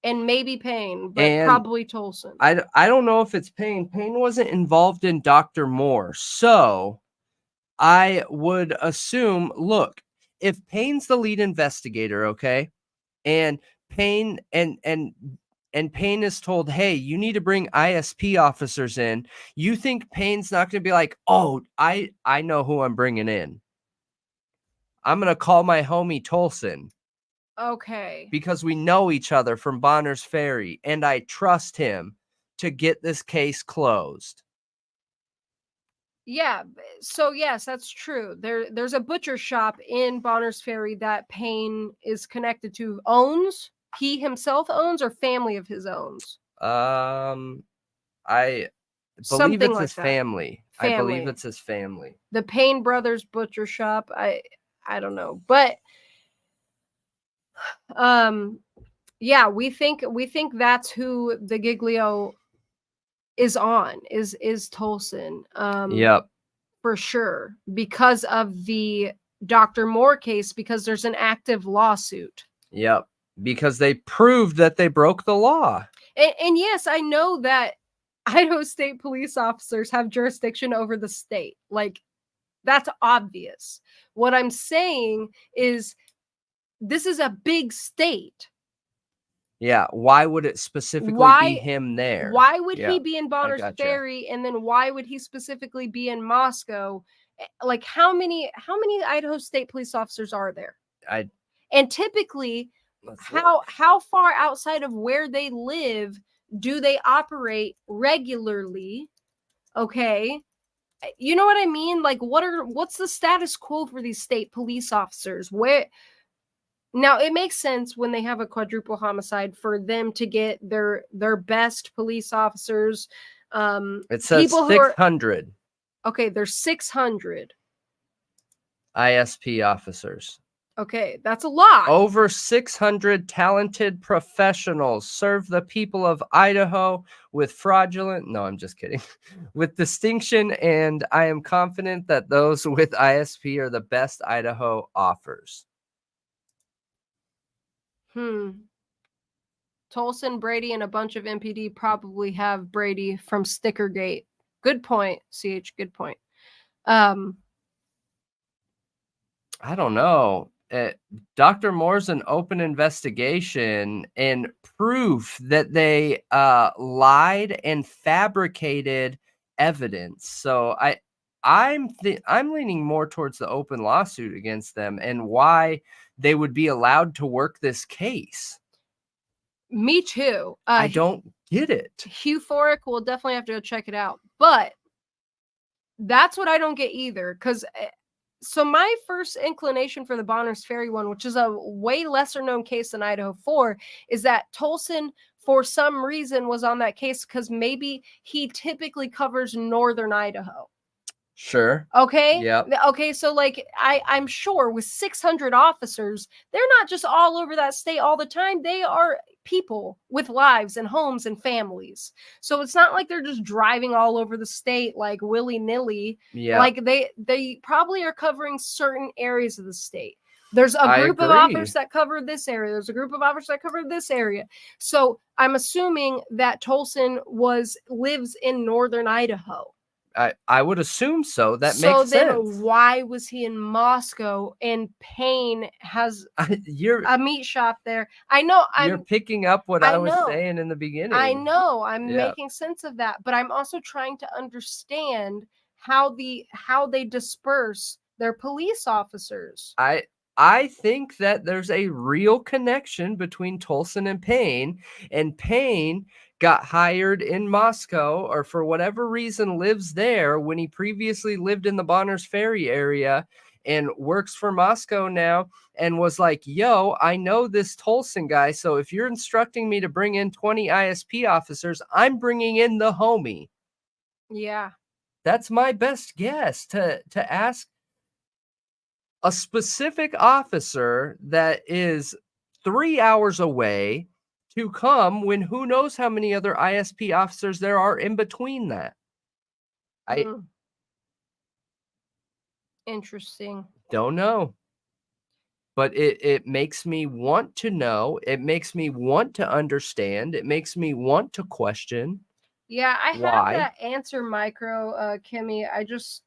And maybe Payne, but And probably Tolson. I don't know if it's Payne. Payne wasn't involved in Dr. Moore. So I would assume, look, if Payne's the lead investigator, okay, and Payne and Payne is told, hey, you need to bring ISP officers in, you think Payne's not going to be like, oh, I know who I'm bringing in. I'm going to call my homie Tolson. Okay. Because we know each other from Bonner's Ferry, and I trust him to get this case closed. Yeah, so yes, that's true. There's a butcher shop in Bonner's Ferry that Payne is connected to, owns. He himself owns, or family of his owns. I believe Something it's like his that. family. I believe it's his family. The Payne Brothers Butcher Shop. I don't know, but yeah, we think that's who the Giglio is on, is Tolson. Yep. For sure, because of the Dr. Moore case, because there's an active lawsuit. Yep. Because they proved that they broke the law. And yes, I know that Idaho State police officers have jurisdiction over the state. Like, That's obvious. What I'm saying is this is a big state. Yeah. Why would it specifically Why- be him there? Why would Yeah, he be in Bonner's gotcha. Ferry, and then why would he specifically be in Moscow? Like, how many Idaho State police officers are there? And typically, Let's look. how far outside of where they live do they operate regularly? Okay. You know what I mean? Like, what's the status quo for these state police officers? Where now it makes sense when they have a quadruple homicide for them to get their best police officers. It says people who are 600 okay. There's 600. ISP officers. Okay, that's a lot. Over 600 talented professionals serve the people of Idaho with fraudulent, no, I'm just kidding, with distinction, and I am confident that those with ISP are the best Idaho offers. Tolson, Brady, and a bunch of MPD probably have Brady from Stickergate. Good point, CH, good point. I don't know. Dr. Moore's an open investigation and proof that they lied and fabricated evidence. So I'm leaning more towards the open lawsuit against them and why they would be allowed to work this case. Me too. I don't get it. Euphoric, we'll definitely have to go check it out. But that's what I don't get either. Because so my first inclination for the Bonner's Ferry one, which is a way lesser known case than Idaho 4, is that Tolson, for some reason, was on that case because maybe he typically covers northern Idaho. Sure. Okay. Yeah. Okay. So like I'm sure with 600 officers, they're not just all over that state all the time. They are people with lives and homes and families. So it's not like they're just driving all over the state like willy-nilly. Yeah. Like they probably are covering certain areas of the state. There's a group of agree. officers that cover this area. There's a group of officers that cover this area. So I'm assuming that Tolson lives in northern Idaho. I would assume so. That so makes then sense. why was he in Moscow and Payne has You're a meat shop there? I know you're picking up what I was know. saying in the beginning. I know I'm Yeah. making sense of that, but I'm also trying to understand how they disperse their police officers. I think that there's a real connection between Tolson and Payne got hired in Moscow, or for whatever reason lives there when he previously lived in the Bonner's Ferry area and works for Moscow now, and was like, yo, I know this Tolson guy, so if you're instructing me to bring in 20 ISP officers, I'm bringing in the homie. Yeah. That's my best guess, to ask a specific officer that is 3 hours away to come when who knows how many other ISP officers there are in between that. Interesting. Don't know. But it makes me want to know. It makes me want to understand. It makes me want to question. Yeah, I Why? have that answer, Micro, Kimmy. I just...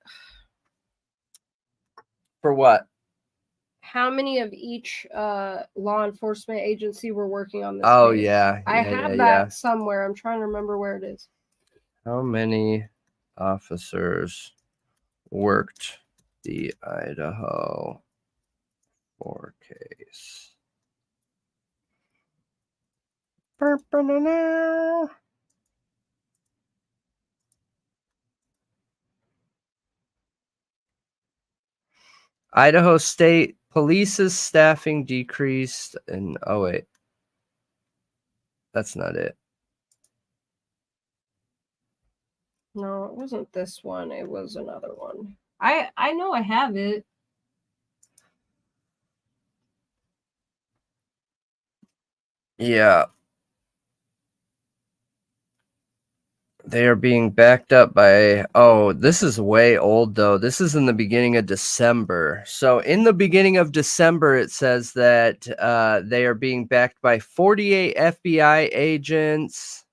For what? How many of each law enforcement agency were working on this Oh, case? yeah. I have that somewhere. I'm trying to remember where it is. How many officers worked the Idaho 4 case? Idaho State Police's staffing decreased, and oh wait, that's not it. No, it wasn't this one. It was another one. I know I have it. Yeah. They are being backed up by, oh, this is way old though. This is in the beginning of December. So in the beginning of December, it says that they are being backed by 48 FBI agents.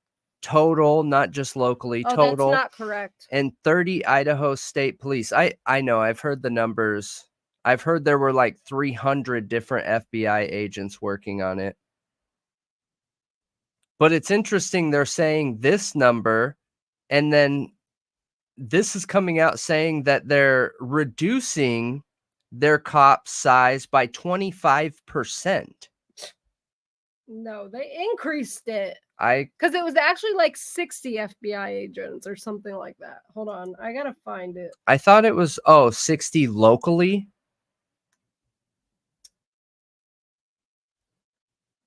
total, not just locally, Oh, total. that's not correct. And 30 Idaho State Police. I know, I've heard the numbers. I've heard there were like 300 different FBI agents working on it. But it's interesting they're saying this number, and then this is coming out saying that they're reducing their cop size by 25%. No, they increased it. I Because it was actually like 60 FBI agents or something like that. Hold on. I got to find it. thought it was 60 locally.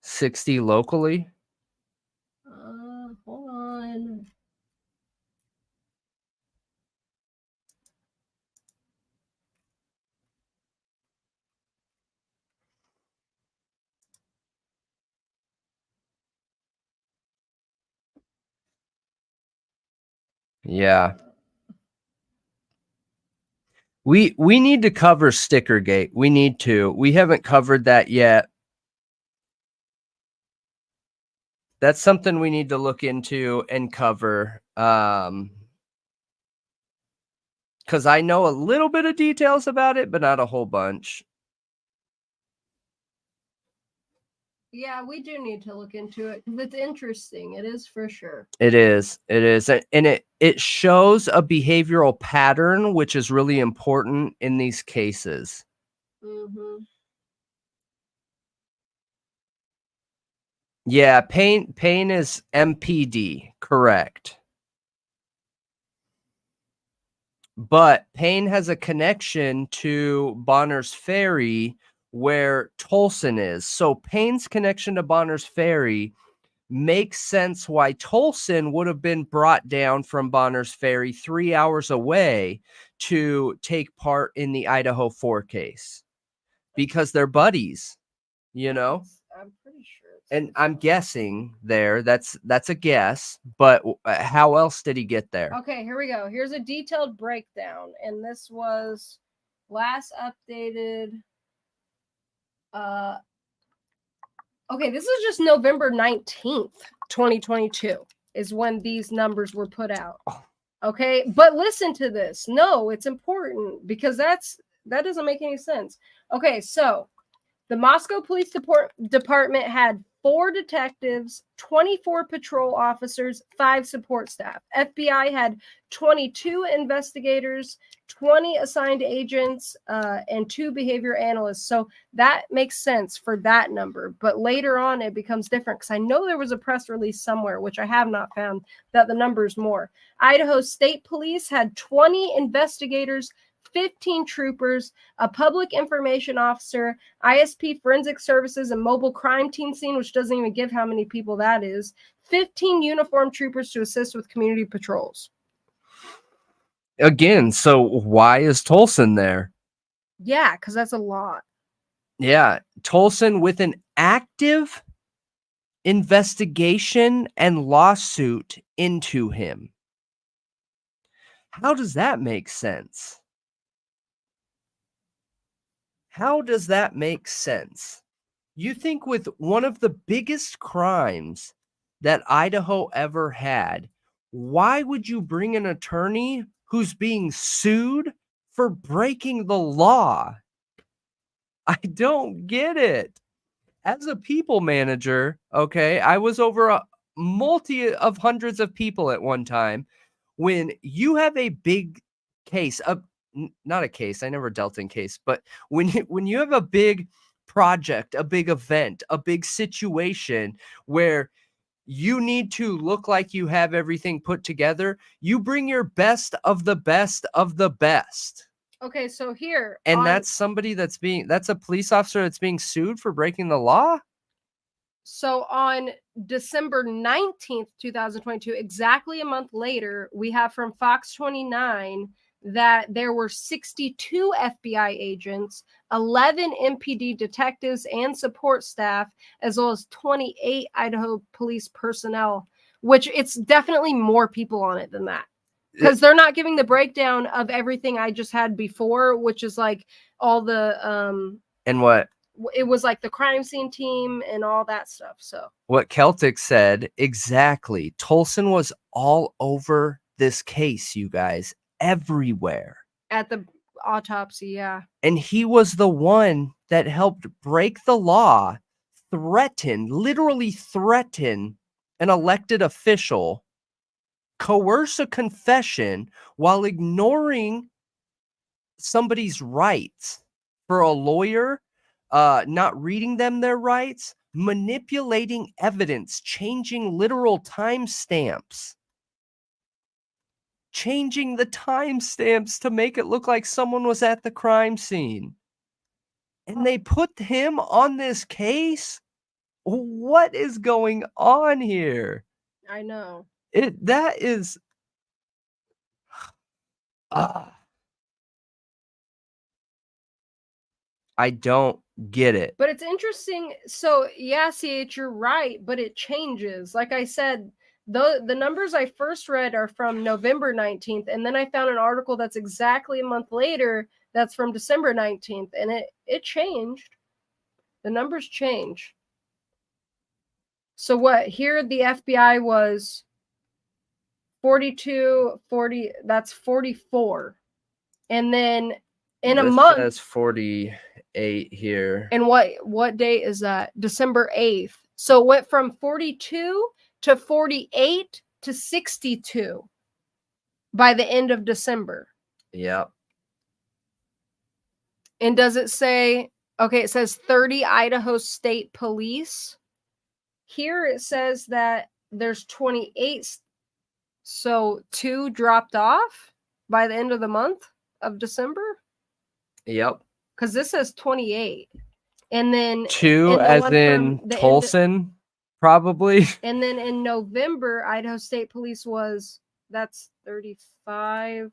60 locally. Hold on. Yeah. We need to cover Stickergate. We need to. We haven't covered that yet. That's something we need to look into and cover. Because I know a little bit of details about it, but not a whole bunch. Yeah, we do need to look into it because it's interesting. It is for sure. It is. It is. And it shows a behavioral pattern, which is really important in these cases. Mm-hmm. Yeah, Payne is MPD, correct. But Payne has a connection to Bonner's Ferry where Tolson is. So Payne's connection to Bonner's Ferry makes sense why Tolson would have been brought down from Bonner's Ferry 3 hours away to take part in the Idaho 4 case. Because they're buddies, you know? I'm pretty sure. And I'm guessing there, that's a guess, but how else did he get there? Okay, here we go. Here's a detailed breakdown, and this was last updated. Okay, this is just November 19th, 2022 is when these numbers were put out. Okay, but listen to this. No, it's important because that doesn't make any sense. Okay, so the Moscow Police Department had 4 detectives, 24 patrol officers, 5 support staff. FBI had 22 investigators, 20 assigned agents, and 2 behavior analysts. So that makes sense for that number. But later on, it becomes different because I know there was a press release somewhere, which I have not found, that the number is more. Idaho State Police had 20 investigators, 15 troopers, a public information officer, ISP forensic services, and mobile crime team scene, which doesn't even give how many people that is, 15 uniformed troopers to assist with community patrols. Again, so why is Tolson there? Yeah, because that's a lot. Yeah, Tolson with an active investigation and lawsuit into him. How does that make sense? How does that make sense? You think with one of the biggest crimes that Idaho ever had, why would you bring an attorney who's being sued for breaking the law? I don't get it. As a people manager, okay, I was over a multi of hundreds of people at one time. When you have a big case, not a case, I never dealt in case, but when you have a big project, a big event, a big situation where you need to look like you have everything put together, you bring your best of the best of the best. Okay, so here. And that's somebody that's a police officer that's being sued for breaking the law? So on December 19th, 2022, exactly a month later, we have from Fox 29 that there were 62 FBI agents, 11 MPD detectives and support staff, as well as 28 Idaho police personnel, which it's definitely more people on it than that. Because they're not giving the breakdown of everything I just had before, which is like all the and what? it was like the crime scene team and all that stuff. So What Celtic said exactly. Tolson was all over this case, you guys, everywhere. at the autopsy, yeah. And he was the one that helped break the law, literally threaten an elected official, coerce a confession while ignoring somebody's rights. For a lawyer, not reading them their rights, manipulating evidence, changing literal timestamps. Changing the timestamps to make it look like someone was at the crime scene. And they put him on this case? What is going on here? I know. That is I don't get it. But it's interesting. So yeah, CH, you're right, but it changes. Like I said, the numbers I first read are from November 19th, and then I found an article that's exactly a month later that's from December 19th, and it changed. The numbers change. So what? Here the FBI was 42, 40, that's 44. And then in a month, It says 48 here. and what date is that? December 8th. So it went from 42 to 48 to 62 by the end of December. Yep. And does it say, okay, it says 30 Idaho State Police. Here it says that there's 28. So 2 dropped off by the end of the month of December. Yep. Because this says 28. And then 2 as in Tolson, probably. And then in November, Idaho State Police that's 35,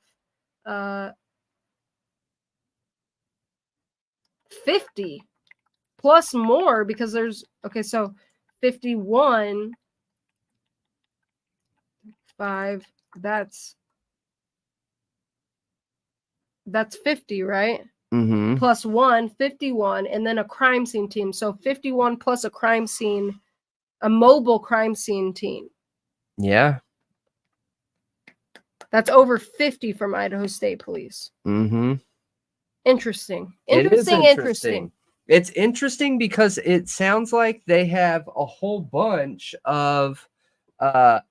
50 plus more, because there's, okay, so 51, 5, that's 50, right? Mm-hmm. Plus 1, 51, and then a crime scene team. So 51 plus a crime scene, a mobile crime scene team. Yeah. That's over 50 from Idaho State Police. Mm-hmm. Interesting. Interesting. It's interesting because it sounds like they have a whole bunch of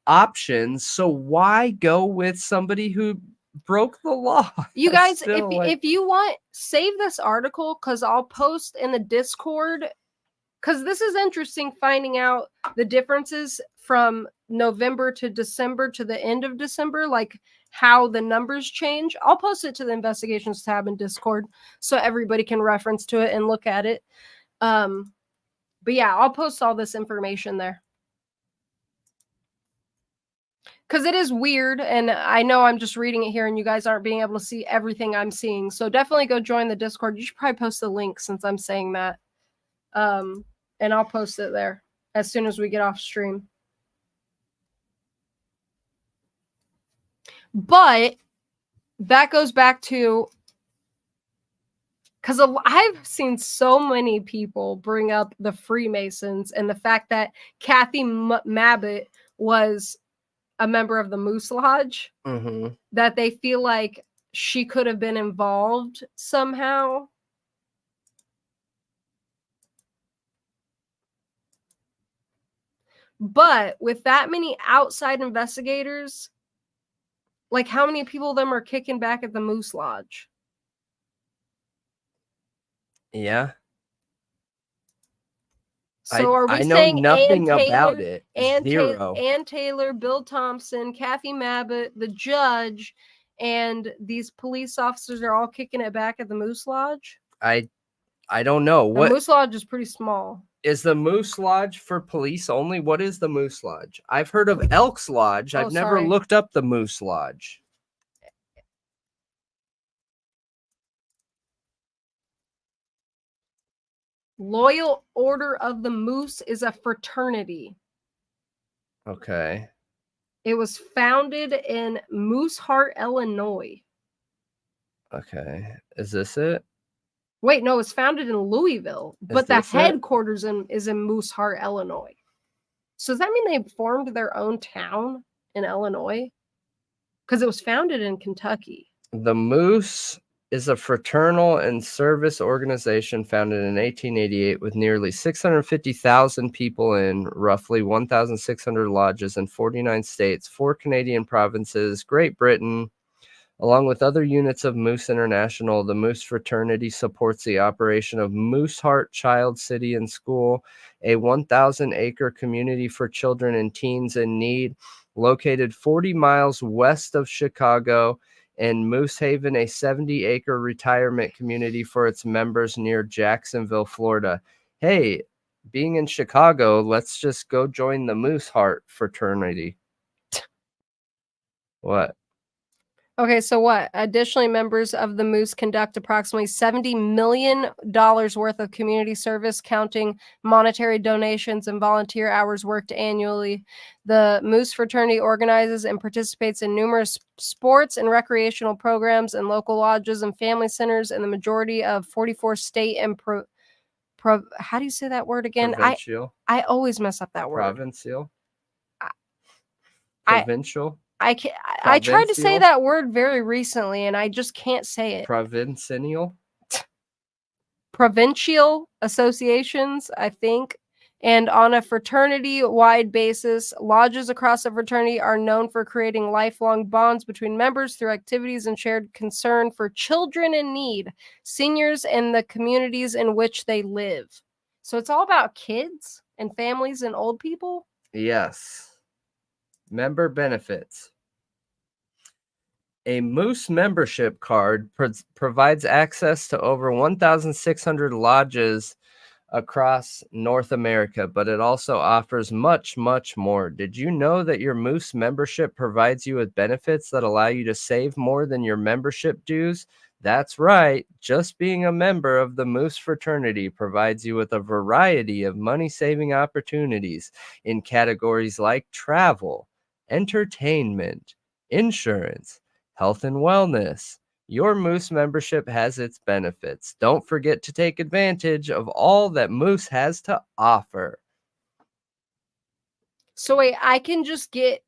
options. So why go with somebody who broke the law? You guys, if you want, save this article, because I'll post in the Discord, because this is interesting, finding out the differences from November to December to the end of December, like how the numbers change. I'll post it to the investigations tab in Discord so everybody can reference to it and look at it. But yeah, I'll post all this information there. Because it is weird, and I know I'm just reading it here and you guys aren't being able to see everything I'm seeing. So definitely go join the Discord. You should probably post the link since I'm saying that. And I'll post it there as soon as we get off stream. But that goes back to, because I've seen so many people bring up the Freemasons and the fact that Kathy Mabbitt was a member of the Moose Lodge, mm-hmm. that they feel like she could have been involved somehow. But with that many outside investigators, like how many people of them are kicking back at the Moose Lodge? Yeah. So are we I know saying nothing Ann Taylor, about it. Zero. Zero. Ann Taylor, Bill Thompson, Kathy Mabbitt, the judge, and these police officers are all kicking it back at the Moose Lodge? I don't know. The Moose Lodge is pretty small. Is the Moose Lodge for police only? What is the Moose Lodge? I've heard of Elks Lodge. I've never looked up the Moose Lodge. Loyal Order of the Moose is a fraternity. Okay. It was founded in Mooseheart, Illinois. Okay. Is this it? Wait, no, it's founded in Louisville, but the this it? headquarters is in Moose Heart, Illinois. So does that mean they formed their own town in Illinois? Because it was founded in Kentucky. The Moose is a fraternal and service organization founded in 1888 with nearly 650,000 people in roughly 1,600 lodges in 49 states, 4 Canadian provinces, Great Britain. Along with other units of Moose International, the Moose Fraternity supports the operation of Moose Heart Child City and School, a 1,000-acre community for children and teens in need, located 40 miles west of Chicago, and Moose Haven, a 70-acre retirement community for its members near Jacksonville, Florida. Hey, being in Chicago, let's just go join the Moose Heart Fraternity. What? Okay, so what? Additionally, members of the Moose conduct approximately $70 million worth of community service, counting monetary donations and volunteer hours worked annually. The Moose Fraternity organizes and participates in numerous sports and recreational programs in local lodges and family centers in the majority of 44 state and how do you say that word again? Provincial. I always mess up that word. Provincial. I- Provincial. I tried to say that word very recently, and I just can't say it. Provincial. Provincial associations, I think. And on a fraternity-wide basis, lodges across the fraternity are known for creating lifelong bonds between members through activities and shared concern for children in need, seniors, and the communities in which they live. So it's all about kids and families and old people? Yes. Member benefits. A Moose membership card provides access to over 1,600 lodges across North America, but it also offers much, much more. Did you know that your Moose membership provides you with benefits that allow you to save more than your membership dues? That's right. Just being a member of the Moose fraternity provides you with a variety of money-saving opportunities in categories like travel, entertainment, insurance, health and wellness. Your Moose membership has its benefits. Don't forget to take advantage of all that Moose has to offer. So wait, I can just get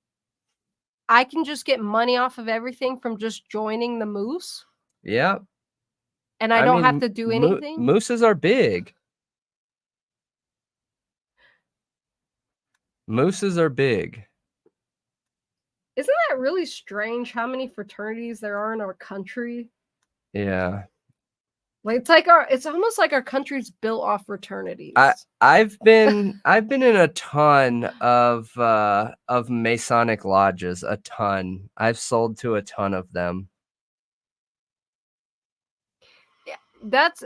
money off of everything from just joining the Moose? Yeah. And I don't have to do anything? Mooses are big. Mooses are big. Isn't that really strange how many fraternities there are in our country? Yeah. Like it's almost like our country's built off fraternities. I've been in a ton of Masonic lodges, a ton. I've sold to a ton of them. Yeah, that's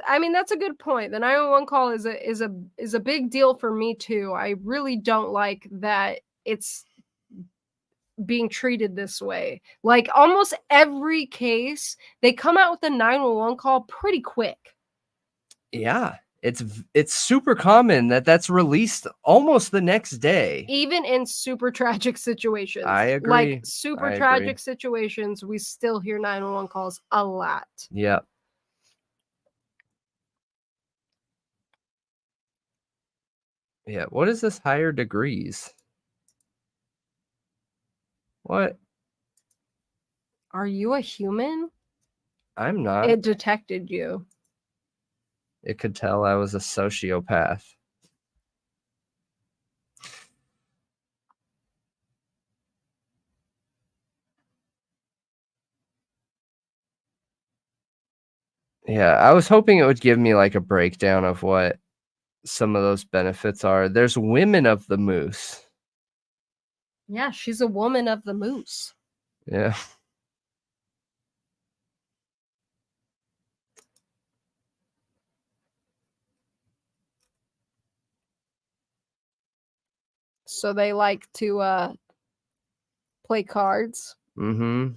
a good point. The 911 call is a big deal for me too. I really don't like that it's being treated this way. Like almost every case, they come out with a 911 call pretty quick. Yeah, it's super common that's released almost the next day. Even in super tragic situations. I agree. Like super tragic situations, we still hear 911 calls a lot. Yeah. Yeah, what is this higher degrees? What? Are you a human? I'm not. It detected you. It could tell I was a sociopath. Yeah, I was hoping it would give me like a breakdown of what some of those benefits are. There's women of the Moose. Yeah, she's a woman of the Moose. Yeah. So they like to play cards. Mm-hmm.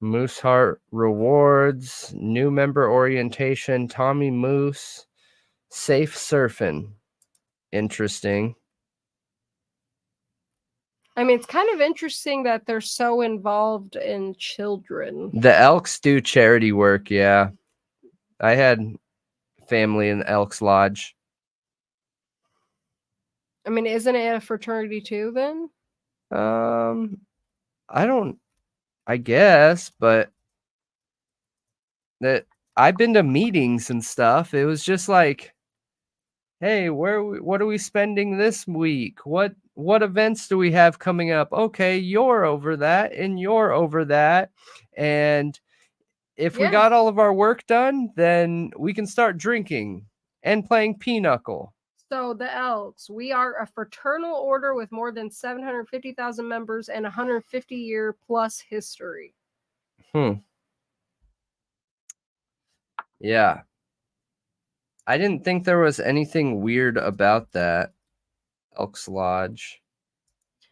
Moose Heart rewards, new member orientation, Tommy Moose, safe surfing. Interesting. I mean, it's kind of interesting that they're so involved in children. The Elks do charity work, yeah. I had family in the Elks Lodge. I mean, isn't it a fraternity too then? I guess, but that I've been to meetings and stuff. It was just like, hey, what are we spending this week? What events do we have coming up? Okay, you're over that and you're over that. And if we Yeah. got all of our work done, then we can start drinking and playing pinochle. So the Elks, we are a fraternal order with more than 750,000 members and 150-year plus history. Yeah. I didn't think there was anything weird about that. Elks Lodge.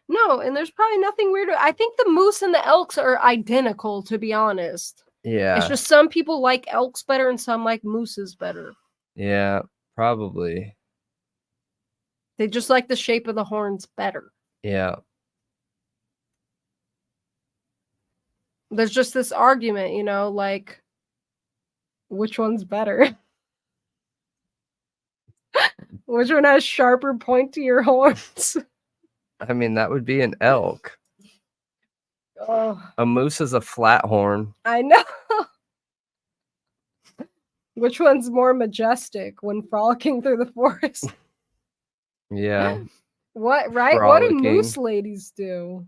No, and there's probably nothing weird. I think the moose and the elks are identical, to be honest. Yeah. It's just some people like elks better and some like mooses better. Yeah, probably. They just like the shape of the horns better. Yeah. There's just this argument, you know, like, which one's better? Which one has sharper, pointier horns? I mean, that would be an elk. Oh, A moose is a flat horn. I know. Which one's more majestic when frolicking through the forest? Yeah. What, right? Frolicking. What do moose ladies do?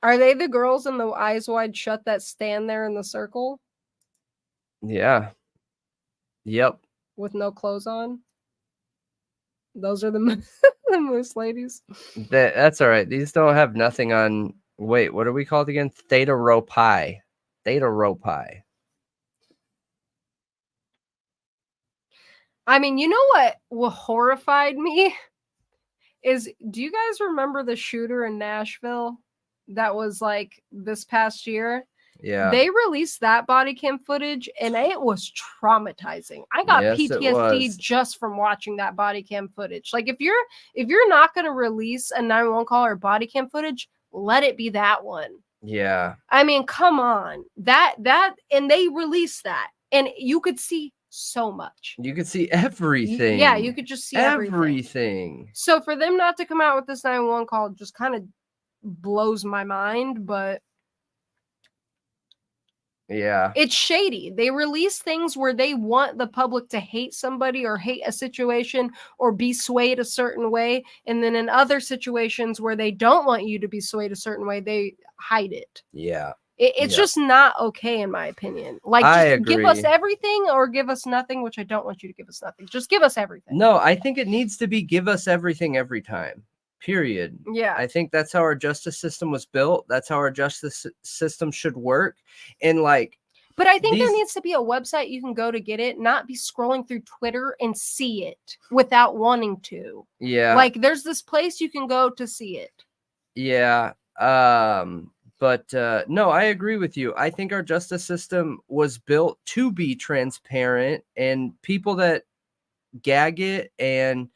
Are they the girls in the eyes wide shut that stand there in the circle Yeah. Yep. with no clothes on? Those are the, the moose ladies. That's all right. These don't have nothing on. Wait, what are we called again? Theta Rho Pi. Theta Rho Pi. I mean, you know what horrified me is, do you guys remember the shooter in Nashville that was like this past year? Yeah. They released that body cam footage and it was traumatizing. I got Yes, it PTSD was. just from watching that body cam footage. Like if you're not going to release a 911 call or body cam footage, let it be that one. Yeah. I mean, come on. That and they released that and you could see so much. You could see everything. Yeah, you could just see everything. So for them not to come out with this 911 call just kind of blows my mind, but yeah, it's shady. They release things where they want the public to hate somebody or hate a situation or be swayed a certain way. And then in other situations where they don't want you to be swayed a certain way, they hide it. Yeah. It's just not okay, in my opinion. Like, I just give us agree. everything or give us nothing, which I don't want you to give us nothing. Just give us everything. No, I think it needs to be give us everything every time. Period. Yeah. I think that's how our justice system was built. That's how our justice system should work. And like, but I think there needs to be a website you can go to get it, not be scrolling through Twitter and see it without wanting to. Yeah. Like there's this place you can go to see it. Yeah. But no, I agree with you. I think our justice system was built to be transparent, and people that gag it and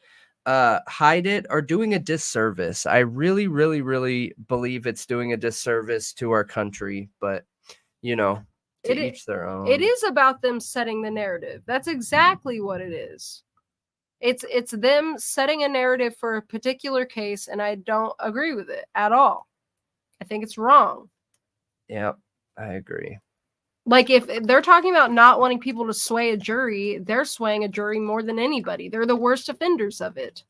hide it are doing a disservice. I really, really, really believe it's doing a disservice to our country, but you know, to each their own. It is about them setting the narrative. That's exactly what it is. It's them setting a narrative for a particular case, and I don't agree with it at all. I think it's wrong. Yep, I agree. Like if they're talking about not wanting people to sway a jury, they're swaying a jury more than anybody. They're the worst offenders of it.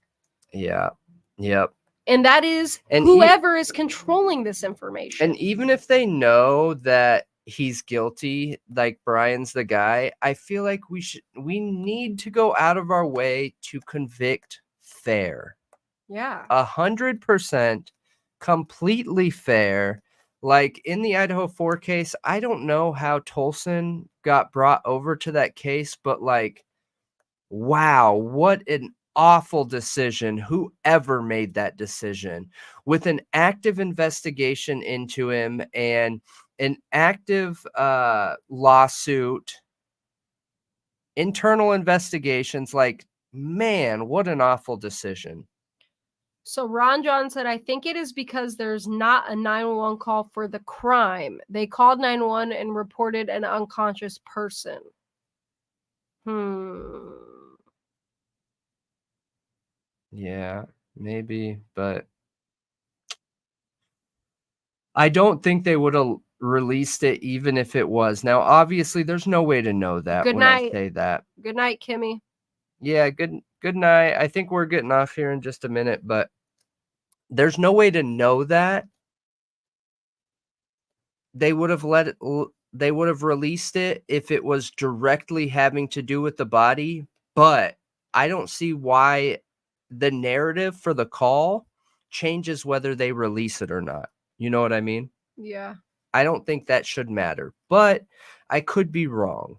Yeah. Yep. And that is whoever is controlling this information. And even if they know that he's guilty, like Bryan's the guy, I feel like we need to go out of our way to convict fair. Yeah. 100% completely fair. Like in the Idaho 4 case, I don't know how Tolson got brought over to that case, but like, wow, what an awful decision. Whoever made that decision, with an active investigation into him and an active lawsuit, internal investigations, like, man, what an awful decision. So Ron John said, I think it is because there's not a 911 call for the crime. They called 911 and reported an unconscious person. Yeah, maybe, but I don't think they would have released it even if it was. Now, obviously, there's no way to know that Good when I night. say that. Good night, Kimmy. Yeah, good night. I think we're getting off here in just a minute, but there's no way to know that. They would have they would have released it if it was directly having to do with the body, but I don't see why the narrative for the call changes whether they release it or not. You know what I mean? Yeah. I don't think that should matter, but I could be wrong.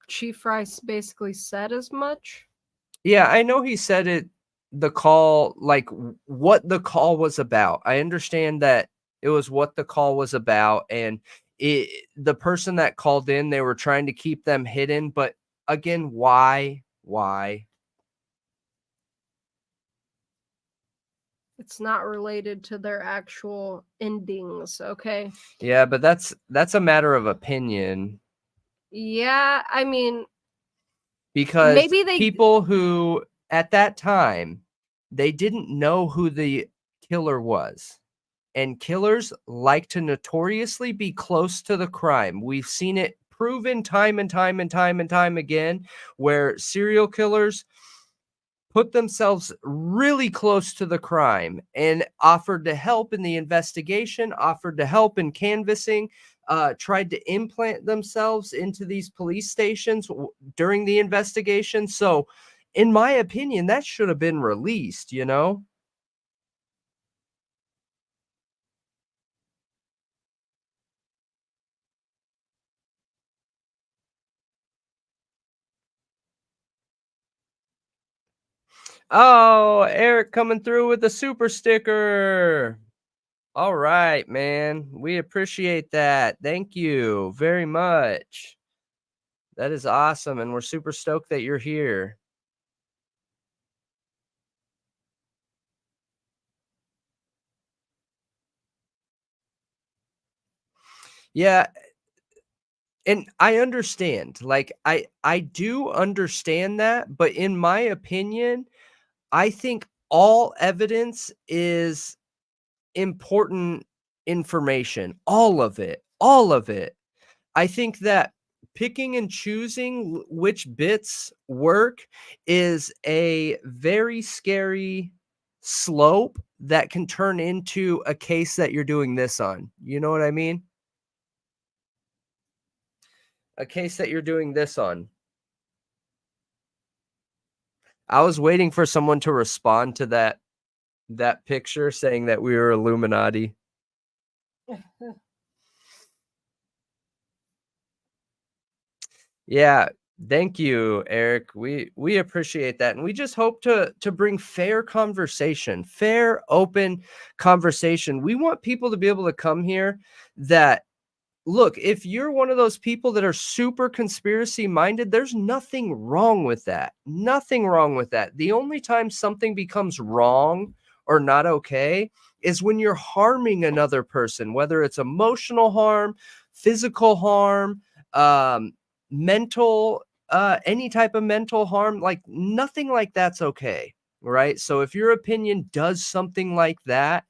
Chief Rice basically said as much. Yeah, I know he said it, the call, like what the call was about. I understand that it was what the call was about, and the person that called in, they were trying to keep them hidden, but again, why? It's not related to their actual endings, okay? Yeah, but that's a matter of opinion. Yeah, I mean, Because maybe people who at that time, they didn't know who the killer was. And killers like to notoriously be close to the crime. We've seen it proven time and time again, where serial killers put themselves really close to the crime and offered to help in the investigation, offered to help in canvassing, tried to implant themselves into these police stations during the investigation. So, in my opinion, that should have been released, you know? Oh, Eric coming through with the super sticker. All right, man. We appreciate that. Thank you very much. That is awesome, and we're super stoked that you're here. Yeah, and I understand. Like I do understand that, but in my opinion, I think all evidence is important information. All of it. All of it. I think that picking and choosing which bits work is a very scary slope that can turn into a case that you're doing this on. You know what I mean? A case that you're doing this on. I was waiting for someone to respond to that picture saying that we were Illuminati. Yeah, thank you, Eric. We appreciate that, and we just hope to bring fair conversation, fair, open conversation. We want people to be able to come here that look, if you're one of those people that are super conspiracy minded, there's nothing wrong with that. Nothing wrong with that. The only time something becomes wrong or not okay is when you're harming another person, whether it's emotional harm, physical harm, mental, any type of mental harm. Like nothing like that's okay. Right. So if your opinion does something like that,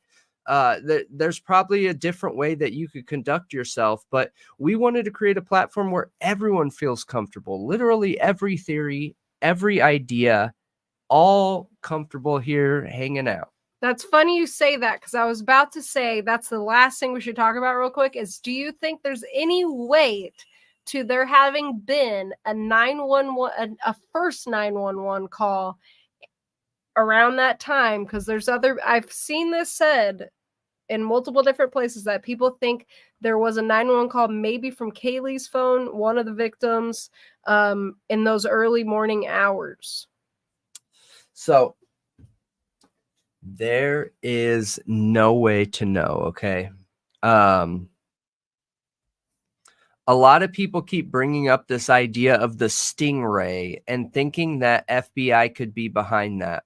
there's probably a different way that you could conduct yourself, but we wanted to create a platform where everyone feels comfortable. Literally every theory, every idea, all comfortable here hanging out. That's funny you say that, because I was about to say that's the last thing we should talk about real quick is, do you think there's any weight to there having been a 911, a first 911 call around that time? Because there's I've seen this said in multiple different places that people think there was a 911 call maybe from Kaylee's phone, one of the victims, in those early morning hours. So there is no way to know, okay? A lot of people keep bringing up this idea of the Stingray and thinking that FBI could be behind that.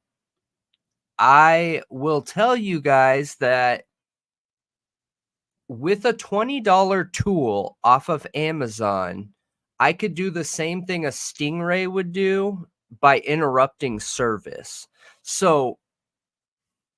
I will tell you guys that with a $20 tool off of Amazon, I could do the same thing a Stingray would do by interrupting service. So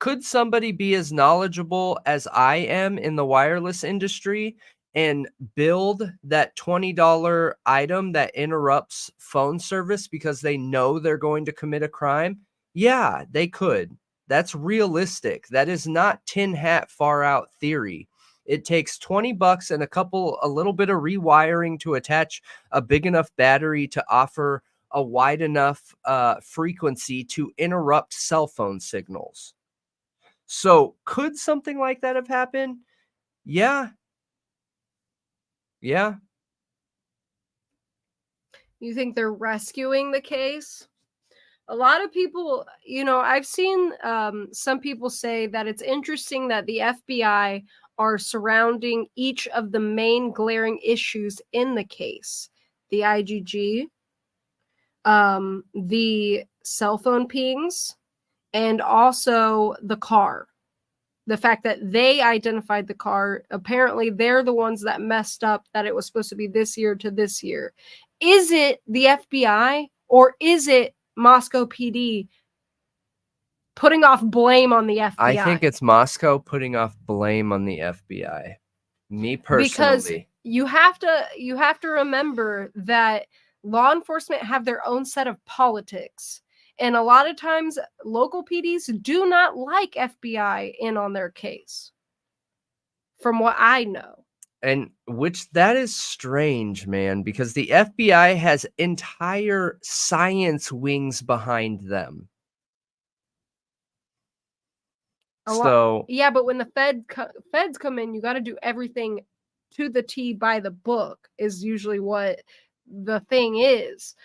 could somebody be as knowledgeable as I am in the wireless industry and build that $20 item that interrupts phone service because they know they're going to commit a crime? Yeah, they could. That's realistic. That is not tin hat far out theory. It takes $20 and a little bit of rewiring to attach a big enough battery to offer a wide enough frequency to interrupt cell phone signals. So could something like that have happened? Yeah. Yeah. You think they're rescuing the case? A lot of people, I've seen some people say that it's interesting that the FBI are surrounding each of the main glaring issues in the case. The IgG, the cell phone pings, and also the car. The fact that they identified the car, apparently they're the ones that messed up that it was supposed to be this year to this year. Is it the FBI or is it Moscow PD putting off blame on the FBI? I think it's Moscow putting off blame on the FBI. Me personally. Because you have to remember that law enforcement have their own set of politics. And a lot of times local PDs do not like FBI in on their case. From what I know. And which that is strange, man, because the FBI has entire science wings behind them. Yeah, but when the feds come in, you got to do everything to the T by the book is usually what the thing is.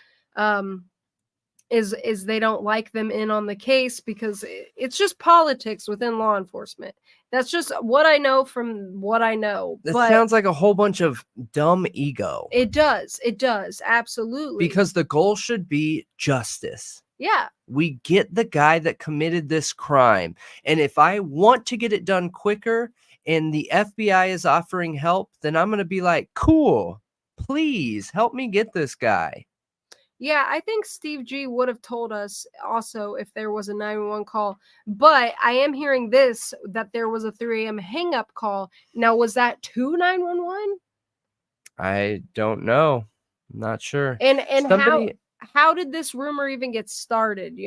Is they don't like them in on the case because it's just politics within law enforcement. That's just what I know from what I know. It sounds like a whole bunch of dumb ego. It does. Absolutely. Because the goal should be justice. Yeah. We get the guy that committed this crime. And if I want to get it done quicker and the FBI is offering help, then I'm going to be like, cool, please help me get this guy. Yeah, I think Steve G would have told us also if there was a 911 call. But I am hearing that there was a 3 a.m. hang-up call. Now, was that to 911? I don't know. I'm not sure. And how did this rumor even get started,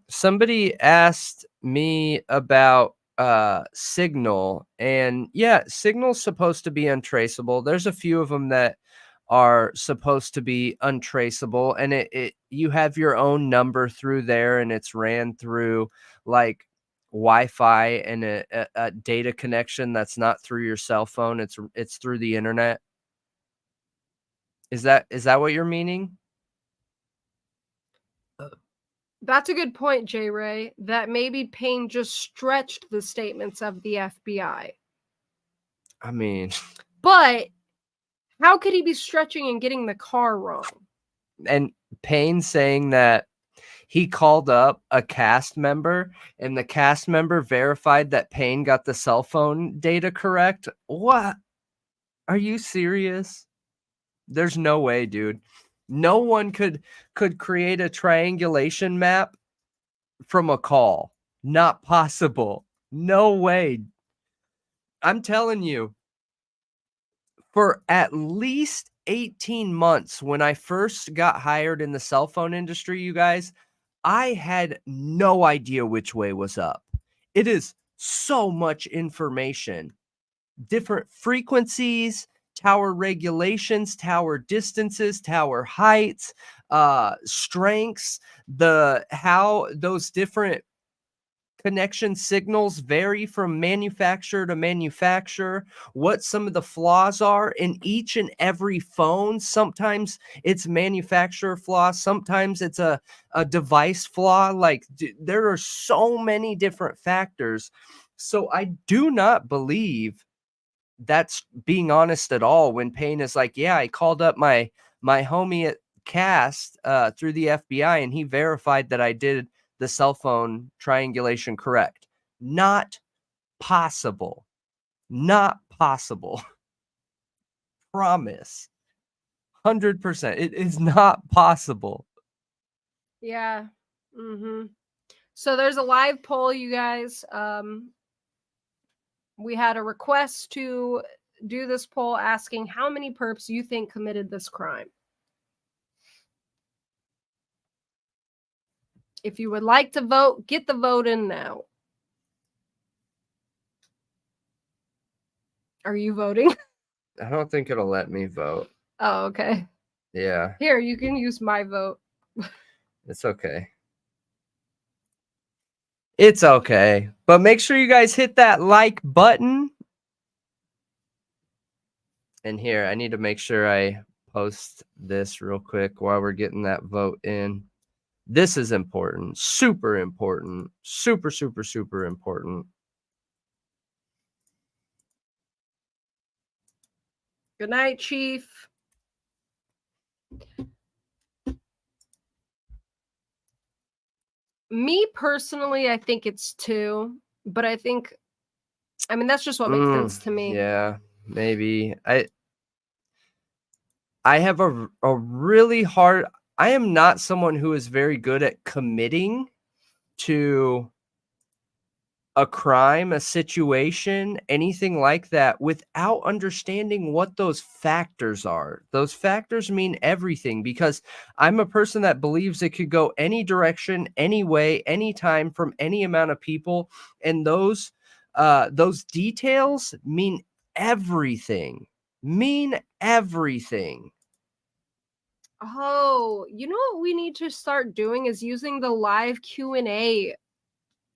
Somebody asked me about Signal. And yeah, Signal's supposed to be untraceable. There's a few of them that are supposed to be untraceable, and you have your own number through there, and it's ran through like Wi-Fi and a data connection that's not through your cell phone. It's through the internet. Is that what you're meaning? That's a good point, J. Ray. That maybe Payne just stretched the statements of the FBI. I mean, but how could he be stretching and getting the car wrong? And Payne saying that he called up a cast member and the cast member verified that Payne got the cell phone data correct. What? Are you serious? There's no way, dude. No one could create a triangulation map from a call. Not possible. No way. I'm telling you. For at least 18 months when I first got hired in the cell phone industry, you guys, I had no idea which way was up. It is so much information. Different frequencies, tower regulations, tower distances, tower heights, strengths, how those different connection signals vary from manufacturer to manufacturer, what some of the flaws are in each and every phone. Sometimes it's manufacturer flaw, sometimes it's a device flaw. Like there are so many different factors. So I do not believe that's being honest at all when Payne is like, yeah, I called up my homie at Cast through the FBI and he verified that I did the cell phone triangulation correct. Not possible. Not possible. Promise. 100%. It is not possible. Yeah. So there's a live poll, you guys. We had a request to do this poll asking how many perps you think committed this crime. If you would like to vote, get the vote in now. Are you voting? I don't think it'll let me vote. Oh, okay. Yeah. Here, you can use my vote. It's okay. It's okay. But make sure you guys hit that like button. And here, I need to make sure I post this real quick while we're getting that vote in. This is important. Super important. Super, super, super important. Good night, Chief. Me personally, I think it's 2, but I mean, that's just what makes sense to me. Yeah, maybe. I have a really hard, I am not someone who is very good at committing to a crime, a situation, anything like that without understanding what those factors are. Those factors mean everything because I'm a person that believes it could go any direction, any way, anytime from any amount of people. And those details mean everything. Oh, you know what we need to start doing is using the live Q&A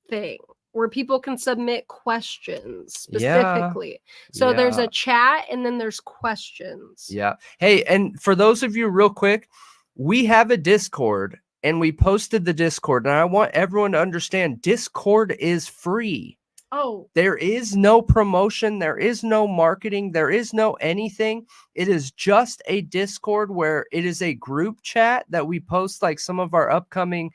thing where people can submit questions specifically. So there's a chat and then there's questions. Yeah. Hey, and for those of you real quick, we have a Discord and we posted the Discord, and I want everyone to understand Discord is free. Oh, there is no promotion. There is no marketing. There is no anything. It is just a Discord where it is a group chat that we post like some of our upcoming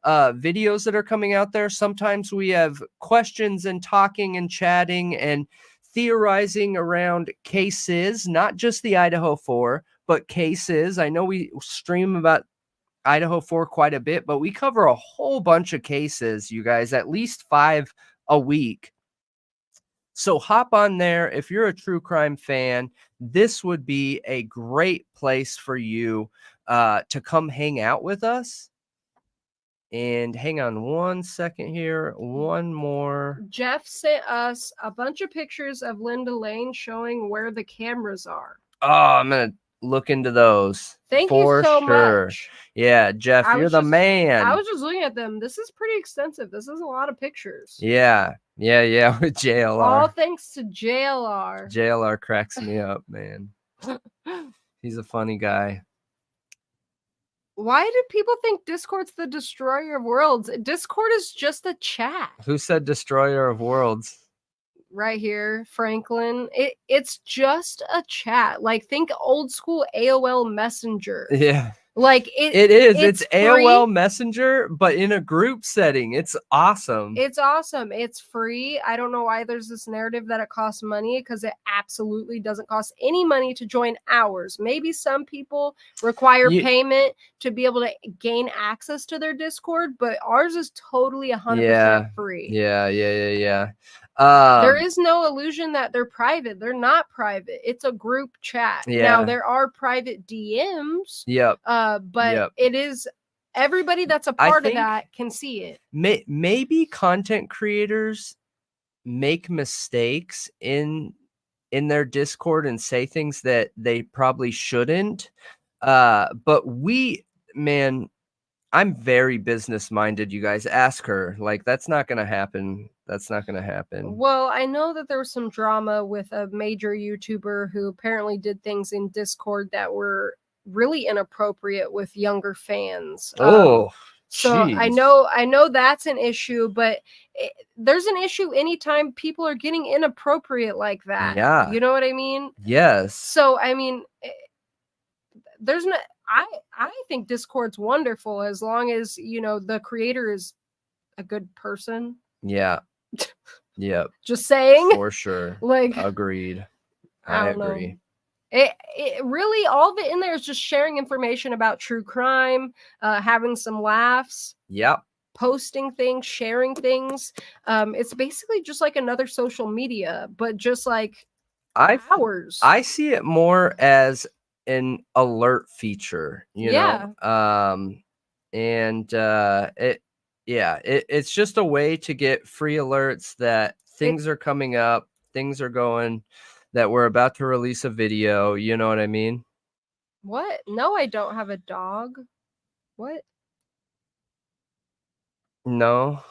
videos that are coming out there. Sometimes we have questions and talking and chatting and theorizing around cases, not just the Idaho 4, but cases. I know we stream about Idaho 4 quite a bit, but we cover a whole bunch of cases, you guys, at least 5 a week. So hop on there. If you're a true crime fan, this would be a great place for you to come hang out with us. And hang on 1 second here. One more. Jeff sent us a bunch of pictures of Linda Lane showing where the cameras are. Oh, I'm going to look into those. Thank you so much. Yeah, Jeff, you're the man. I was just looking at them. This is pretty extensive. This is a lot of pictures. Yeah, with JLR. All thanks to JLR. JLR cracks me up, man. He's a funny guy. Why do people think Discord's the destroyer of worlds? Discord is just a chat. Who said destroyer of worlds? Right here, Franklin. It's just a chat. Like, think old school AOL Messenger. Yeah. Like it is. It's free. AOL Messenger, but in a group setting. It's awesome. It's awesome. It's free. I don't know why there's this narrative that it costs money, because it absolutely doesn't cost any money to join ours. Maybe some people require payment to be able to gain access to their Discord, but ours is totally 100% free. Yeah. There is no illusion that they're private. They're not private. It's a group chat. Yeah. Now, there are private DMs. Yep. But it is everybody that's a part of that can see it. Maybe content creators make mistakes in their Discord and say things that they probably shouldn't. But I'm very business minded. You guys ask her. Like, that's not going to happen. Well, I know that there was some drama with a major YouTuber who apparently did things in Discord that were really inappropriate with younger fans. So geez. I know that's an issue, but there's an issue anytime people are getting inappropriate like that. Yeah. You know what I mean? Yes. So, I mean, there's no, I think Discord's wonderful as long as, the creator is a good person. Yeah. Yep. Just saying. For sure. Like, agreed. I don't know. agree. It really, all of it in there is just sharing information about true crime, having some laughs, Yep. posting things, sharing things. It's basically just like another social media, but just like ours. I see it more as an alert feature, you know. It's just a way to get free alerts that things are coming up, things are going, that we're about to release a video, you know what I mean? What? No, I don't have a dog. What? No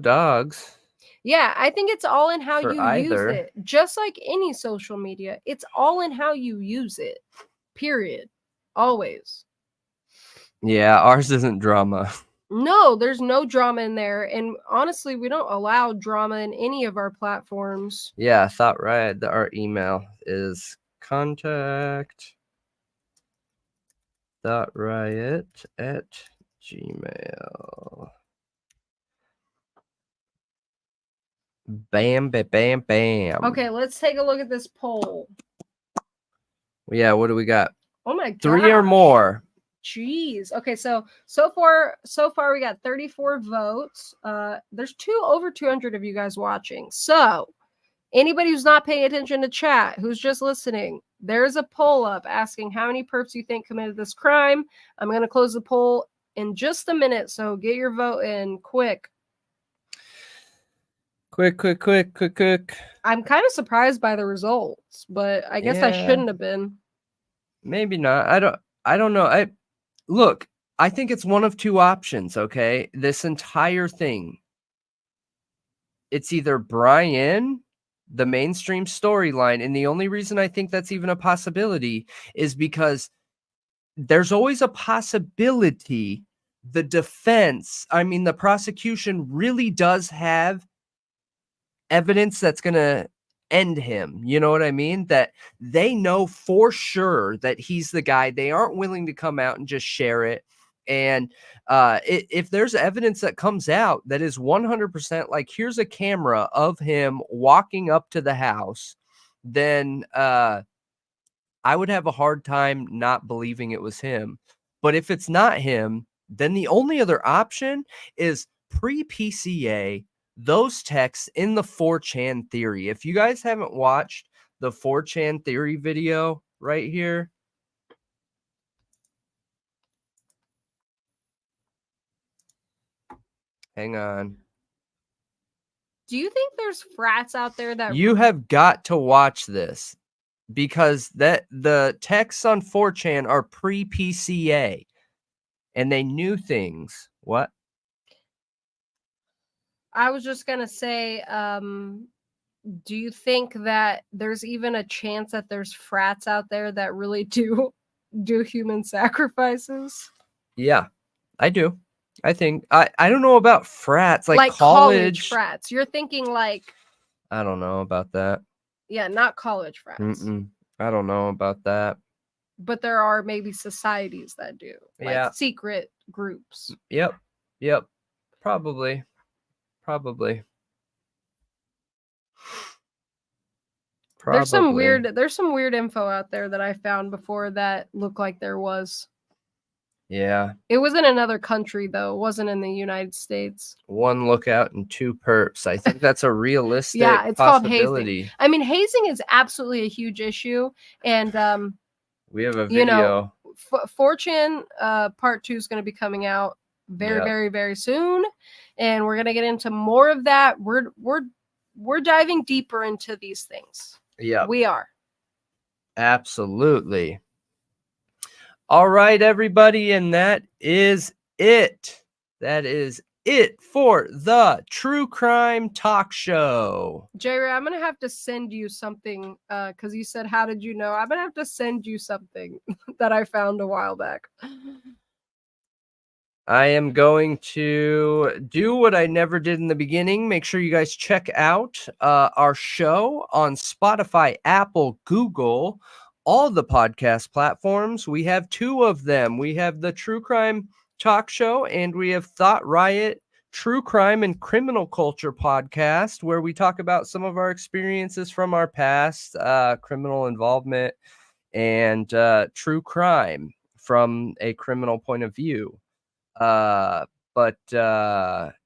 dogs. Yeah, I think it's all in how For you either. use it. Just like any social media, it's all in how you use it. Period. Always. Yeah, ours isn't drama. No, there's no drama in there. And honestly, we don't allow drama in any of our platforms. Yeah, I thought right. Our email is contact.riot@gmail. Bam, bam, bam. Okay, let's take a look at this poll. Yeah, what do we got? Oh my god. 3 or more. Jeez. Okay, so far we got 34 votes. There's over 200 of you guys watching. So anybody who's not paying attention to chat, who's just listening, there's a poll up asking how many perps you think committed this crime. I'm gonna close the poll in just a minute, so get your vote in quick. Quick. I'm kind of surprised by the results, but I guess I shouldn't have been. Maybe not. I don't know. Look, I think it's one of two options, okay? This entire thing. It's either Bryan, the mainstream storyline, and the only reason I think that's even a possibility is because there's always a possibility the prosecution really does have evidence that's going to end him. You know what I mean? That they know for sure that he's the guy. They aren't willing to come out and just share it. And if there's evidence that comes out that is 100% like, here's a camera of him walking up to the house, then I would have a hard time not believing it was him. But if it's not him, then the only other option is pre-PCA, those texts in the 4chan theory. If you guys haven't watched the 4chan theory video right here, hang on. Do you think there's frats out there that you have got to watch this, because the texts on 4chan are pre-PCA and they knew things. What? I was just gonna say, do you think that there's even a chance that there's frats out there that really do human sacrifices? Yeah, I do. I think I don't know about frats, like college frats. You're thinking like, I don't know about that. Yeah, not college frats. I don't know about that. But there are maybe societies that do, like secret groups. Yep. Probably. There's some weird info out there that I found before that looked like there was. Yeah. It was in another country though. It wasn't in the United States. 1 lookout and 2 perps. I think that's a realistic it's possibility. Called hazing. I mean, hazing is absolutely a huge issue, and we have a video. 4chan part 2 is going to be coming out very, very soon, and we're going to get into more of that. We're diving deeper into these things. Yeah, we are. Absolutely. All right, everybody, and that is it. That is it for the True Crime Talk Show. J-Ray, I'm gonna have to send you something because you said, how did you know? I'm gonna have to send you something that I found a while back. I am going to do what I never did in the beginning. Make sure you guys check out our show on Spotify, Apple, Google, all the podcast platforms. We have 2 of them. We have the True Crime Talk Show and we have Thought Riot true crime and criminal culture podcast, where we talk about some of our experiences from our past, criminal involvement, and true crime from a criminal point of view. Yeah,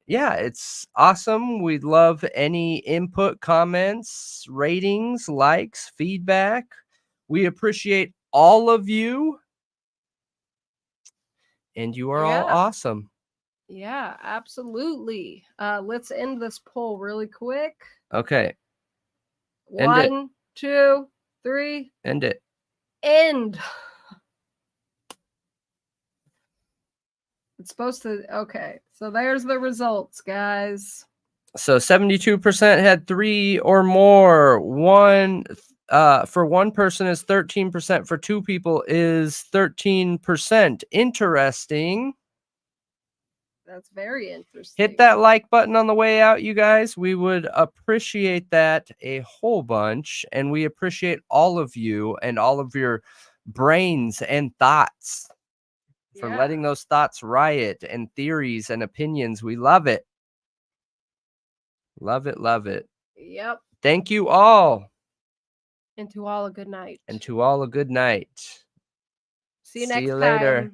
it's awesome. We'd love any input, comments, ratings, likes, feedback. We appreciate all of you. And you are all Yeah. awesome. Yeah, absolutely. Let's end this poll really quick. Okay. End it. 1, 2, 3. End it. End. It's supposed to. Okay, so there's the results, guys. So 72% had 3 or more. One for one person is 13%. For 2 people is 13%. Interesting. That's very interesting. Hit that like button on the way out, you guys. We would appreciate that a whole bunch. And we appreciate all of you and all of your brains and thoughts for letting those thoughts riot, and theories and opinions. We love it. Love it. Love it. Yep. Thank you all. And to all a good night. And to all a good night. See you next time. later.